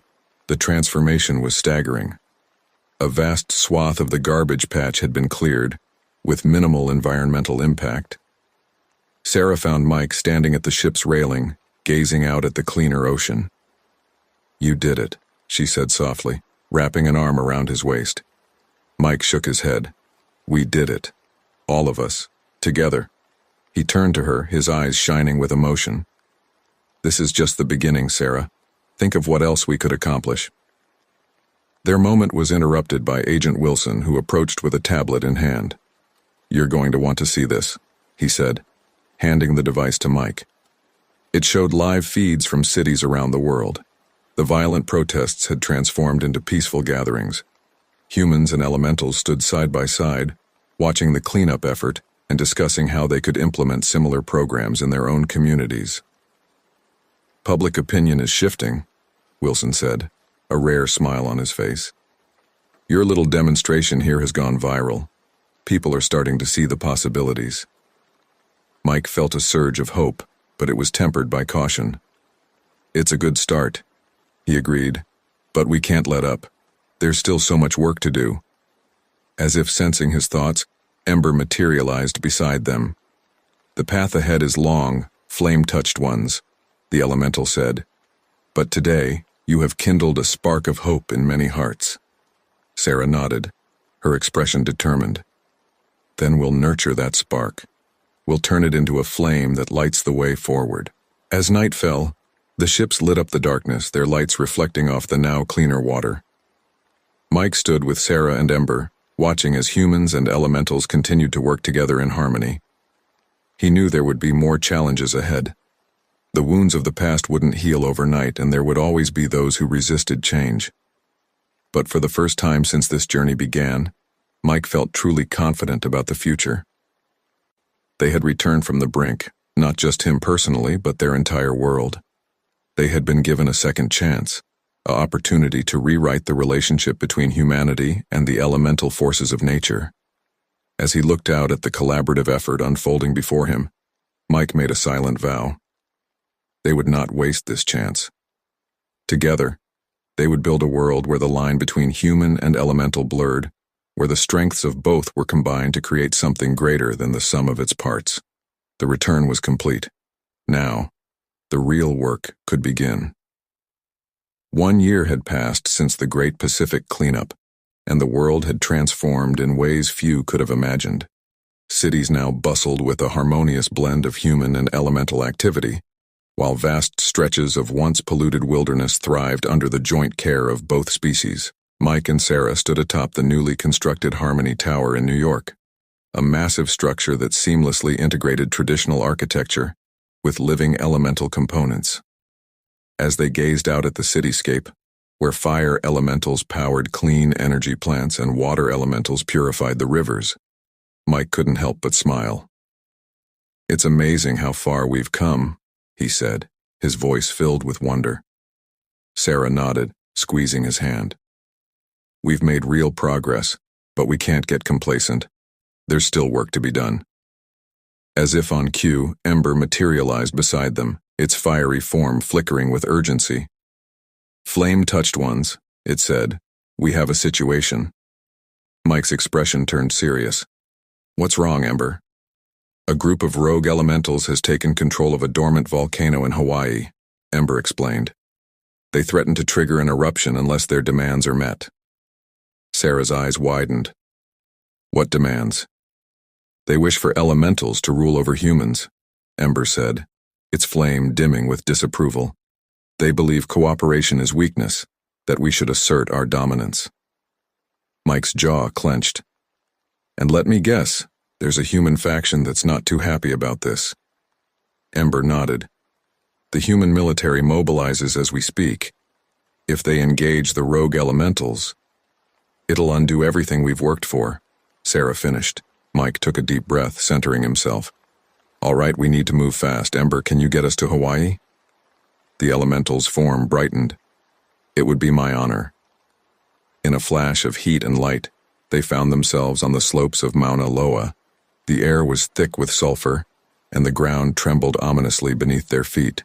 the transformation was staggering. A vast swath of the garbage patch had been cleared, with minimal environmental impact. Sarah found Mike standing at the ship's railing, gazing out at the cleaner ocean. "You did it," she said softly, wrapping an arm around his waist. Mike shook his head. "We did it. All of us. Together." He turned to her, his eyes shining with emotion. "This is just the beginning, Sarah. Think of what else we could accomplish." Their moment was interrupted by Agent Wilson, who approached with a tablet in hand. "You're going to want to see this," he said, handing the device to Mike. It showed live feeds from cities around the world. The violent protests had transformed into peaceful gatherings. Humans and elementals stood side by side, watching the cleanup effort and discussing how they could implement similar programs in their own communities. "Public opinion is shifting," Wilson said, a rare smile on his face. "Your little demonstration here has gone viral. People are starting to see the possibilities." Mike felt a surge of hope, but it was tempered by caution. "It's a good start," he agreed, "but we can't let up. There's still so much work to do." As if sensing his thoughts, Ember materialized beside them. "The path ahead is long, flame-touched ones," the elemental said. "But today, you have kindled a spark of hope in many hearts." Sarah nodded, her expression determined. "Then we'll nurture that spark. We'll turn it into a flame that lights the way forward." As night fell, the ships lit up the darkness, their lights reflecting off the now cleaner water. Mike stood with Sarah and Ember, watching as humans and elementals continued to work together in harmony. He knew there would be more challenges ahead. The wounds of the past wouldn't heal overnight, and there would always be those who resisted change. But for the first time since this journey began, Mike felt truly confident about the future. They had returned from the brink, not just him personally, but their entire world. They had been given a second chance, an opportunity to rewrite the relationship between humanity and the elemental forces of nature. As he looked out at the collaborative effort unfolding before him, Mike made a silent vow. They would not waste this chance. Together, they would build a world where the line between human and elemental blurred, where the strengths of both were combined to create something greater than the sum of its parts. The return was complete. Now, the real work could begin. 1 year had passed since the Great Pacific cleanup, and the world had transformed in ways few could have imagined. Cities now bustled with a harmonious blend of human and elemental activity, while vast stretches of once polluted wilderness thrived under the joint care of both species. Mike and Sarah stood atop the newly constructed Harmony Tower in New York. a massive structure that seamlessly integrated traditional architecture with living elemental components. As they gazed out at the cityscape, where fire elementals powered clean energy plants and water elementals purified the rivers, Mike couldn't help but smile. "It's amazing how far we've come," he said, his voice filled with wonder. Sarah nodded, squeezing his hand. "We've made real progress, but we can't get complacent. There's still work to be done." As if on cue, Ember materialized beside them, its fiery form flickering with urgency. "Flame-touched ones," it said. "We have a situation." Mike's expression turned serious. "What's wrong, Ember?" "A group of rogue elementals has taken control of a dormant volcano in Hawaii," Ember explained. "They threaten to trigger an eruption unless their demands are met." Sarah's eyes widened. "What demands?" "They wish for elementals to rule over humans," Ember said, its flame dimming with disapproval. "They believe cooperation is weakness, that we should assert our dominance." Mike's jaw clenched. "And let me guess, there's a human faction that's not too happy about this." Ember nodded. "The human military mobilizes as we speak. If they engage the rogue elementals, it'll undo everything we've worked for," Sarah finished. Mike took a deep breath, centering himself. "All right, we need to move fast. Ember, can you get us to Hawaii?" The elemental's form brightened. "It would be my honor." In a flash of heat and light, they found themselves on the slopes of Mauna Loa. The air was thick with sulfur, and the ground trembled ominously beneath their feet.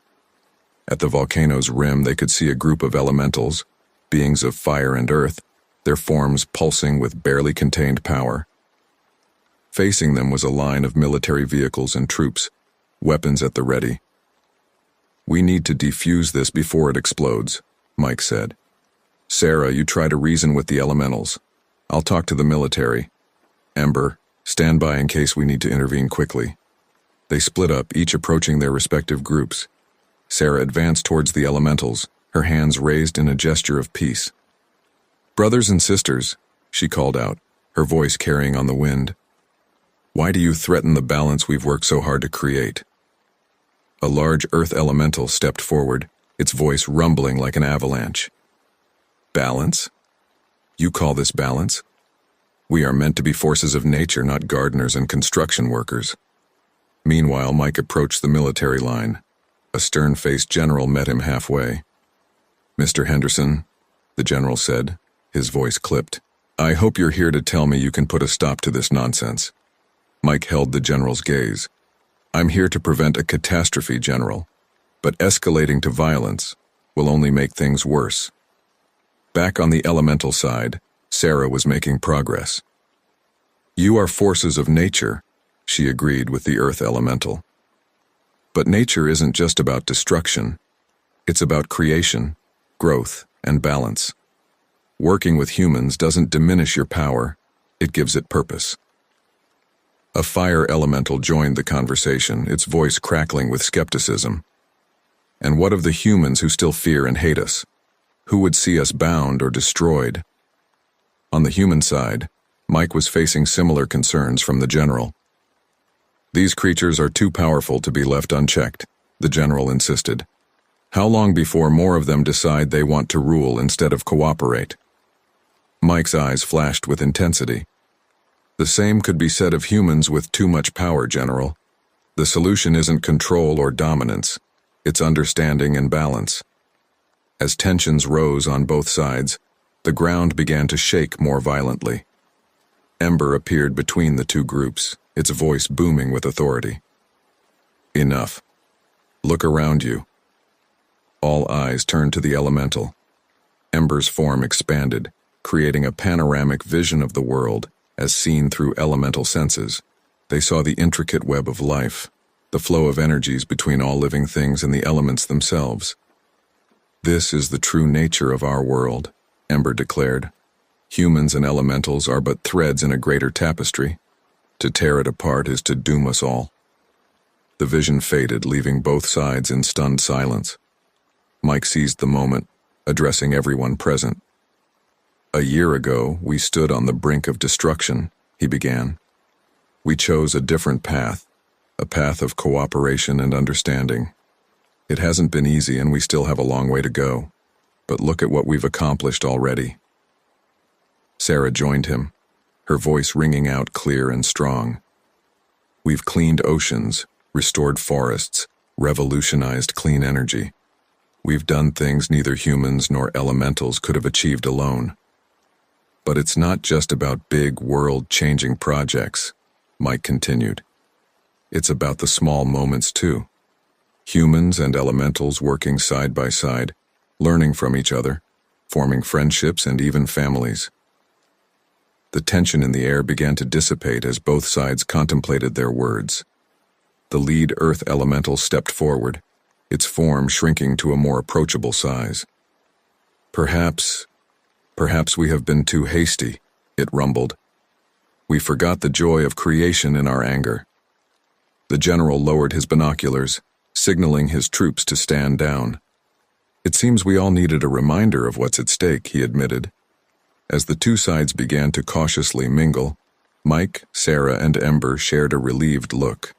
At the volcano's rim, they could see a group of elementals, beings of fire and earth, their forms pulsing with barely contained power. Facing them was a line of military vehicles and troops, weapons at the ready. "We need to defuse this before it explodes," Mike said. "Sarah, you try to reason with the elementals. I'll talk to the military. Ember, stand by in case we need to intervene quickly." They split up, each approaching their respective groups. Sarah advanced towards the elementals, her hands raised in a gesture of peace. "Brothers and sisters," she called out, her voice carrying on the wind. "Why do you threaten the balance we've worked so hard to create?" A large earth elemental stepped forward, its voice rumbling like an avalanche. "Balance? You call this balance? We are meant to be forces of nature, not gardeners and construction workers." Meanwhile, Mike approached the military line. A stern-faced general met him halfway. "Mr. Henderson," the general said, his voice clipped, "I hope you're here to tell me you can put a stop to this nonsense." Mike held the general's gaze. "I'm here to prevent a catastrophe, General, but escalating to violence will only make things worse." Back on the elemental side, Sarah was making progress. "You are forces of nature," she agreed with the earth elemental. "But nature isn't just about destruction. It's about creation, growth, and balance. Working with humans doesn't diminish your power, it gives it purpose." A fire elemental joined the conversation, its voice crackling with skepticism. "And what of the humans who still fear and hate us? Who would see us bound or destroyed?" On the human side, Mike was facing similar concerns from the general. "These creatures are too powerful to be left unchecked," the general insisted. "How long before more of them decide they want to rule instead of cooperate?" Mike's eyes flashed with intensity. "The same could be said of humans with too much power, General. The solution isn't control or dominance, it's understanding and balance." As tensions rose on both sides, the ground began to shake more violently. Ember appeared between the two groups, its voice booming with authority. "Enough. Look around you." All eyes turned to the elemental. Ember's form expanded, creating a panoramic vision of the world as seen through elemental senses. They saw the intricate web of life, the flow of energies between all living things and the elements themselves. "This is the true nature of our world," Ember declared. "Humans and elementals are but threads in a greater tapestry. To tear it apart is to doom us all." The vision faded, leaving both sides in stunned silence. Mike seized the moment, addressing everyone present. "A year ago, we stood on the brink of destruction," he began. We chose a different path, a path of cooperation and understanding. It hasn't been easy and we still have a long way to go, but look at what we've accomplished already. Sarah joined him, her voice ringing out clear and strong. We've cleaned oceans, restored forests, revolutionized clean energy. We've done things neither humans nor elementals could have achieved alone. But it's not just about big, world-changing projects, Mike continued. It's about the small moments too. Humans and elementals working side by side, learning from each other, forming friendships and even families. The tension in the air began to dissipate as both sides contemplated their words. The lead Earth elemental stepped forward, its form shrinking to a more approachable size. Perhaps we have been too hasty, it rumbled. We forgot the joy of creation in our anger. The general lowered his binoculars, signaling his troops to stand down. It seems we all needed a reminder of what's at stake, he admitted. As the two sides began to cautiously mingle, Mike, Sarah, and Ember shared a relieved look.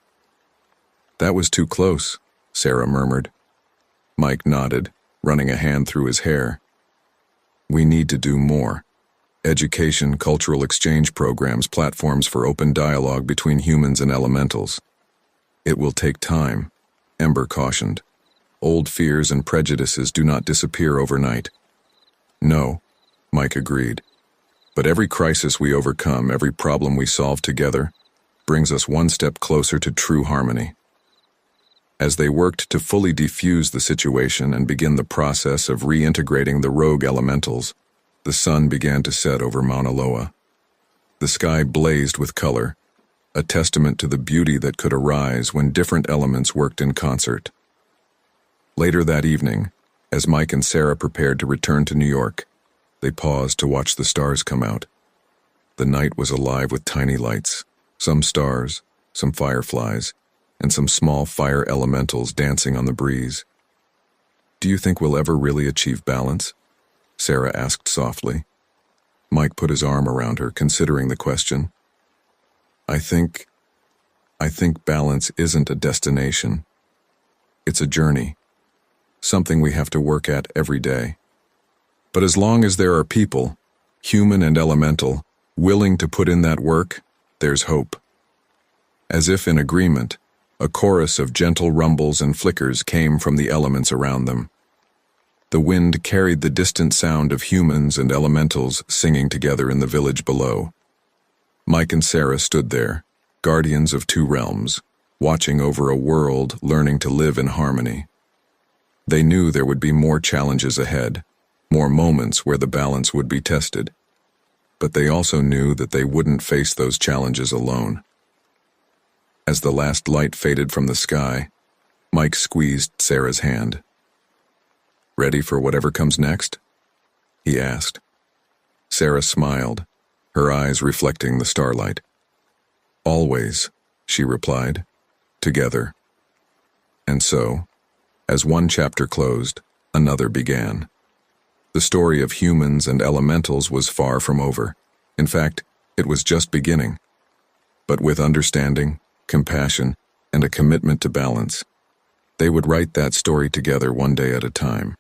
That was too close, Sarah murmured. Mike nodded, running a hand through his hair. We need to do more. Education, cultural exchange programs, platforms for open dialogue between humans and elementals. It will take time, Ember cautioned. Old fears and prejudices do not disappear overnight. No, Mike agreed. But every crisis we overcome, every problem we solve together, brings us one step closer to true harmony. As they worked to fully defuse the situation and begin the process of reintegrating the rogue elementals, the sun began to set over Mauna Loa. The sky blazed with color, a testament to the beauty that could arise when different elements worked in concert. Later that evening, as Mike and Sarah prepared to return to New York, they paused to watch the stars come out. The night was alive with tiny lights, some stars, some fireflies, and some small fire elementals dancing on the breeze. Do you think we'll ever really achieve balance? Sarah asked softly. Mike put his arm around her, considering the question. I think balance isn't a destination. It's a journey, something we have to work at every day. But as long as there are people, human and elemental, willing to put in that work, there's hope. As if in agreement, a chorus of gentle rumbles and flickers came from the elements around them. The wind carried the distant sound of humans and elementals singing together in the village below. Mike and Sarah stood there, guardians of two realms, watching over a world learning to live in harmony. They knew there would be more challenges ahead, more moments where the balance would be tested. But they also knew that they wouldn't face those challenges alone. As the last light faded from the sky, Mike squeezed Sarah's hand. Ready for whatever comes next? He asked. Sarah smiled, her eyes reflecting the starlight. Always, she replied, together. And so, as one chapter closed, another began. The story of humans and elementals was far from over. In fact, it was just beginning. But with understanding, compassion, and a commitment to balance, they would write that story together one day at a time.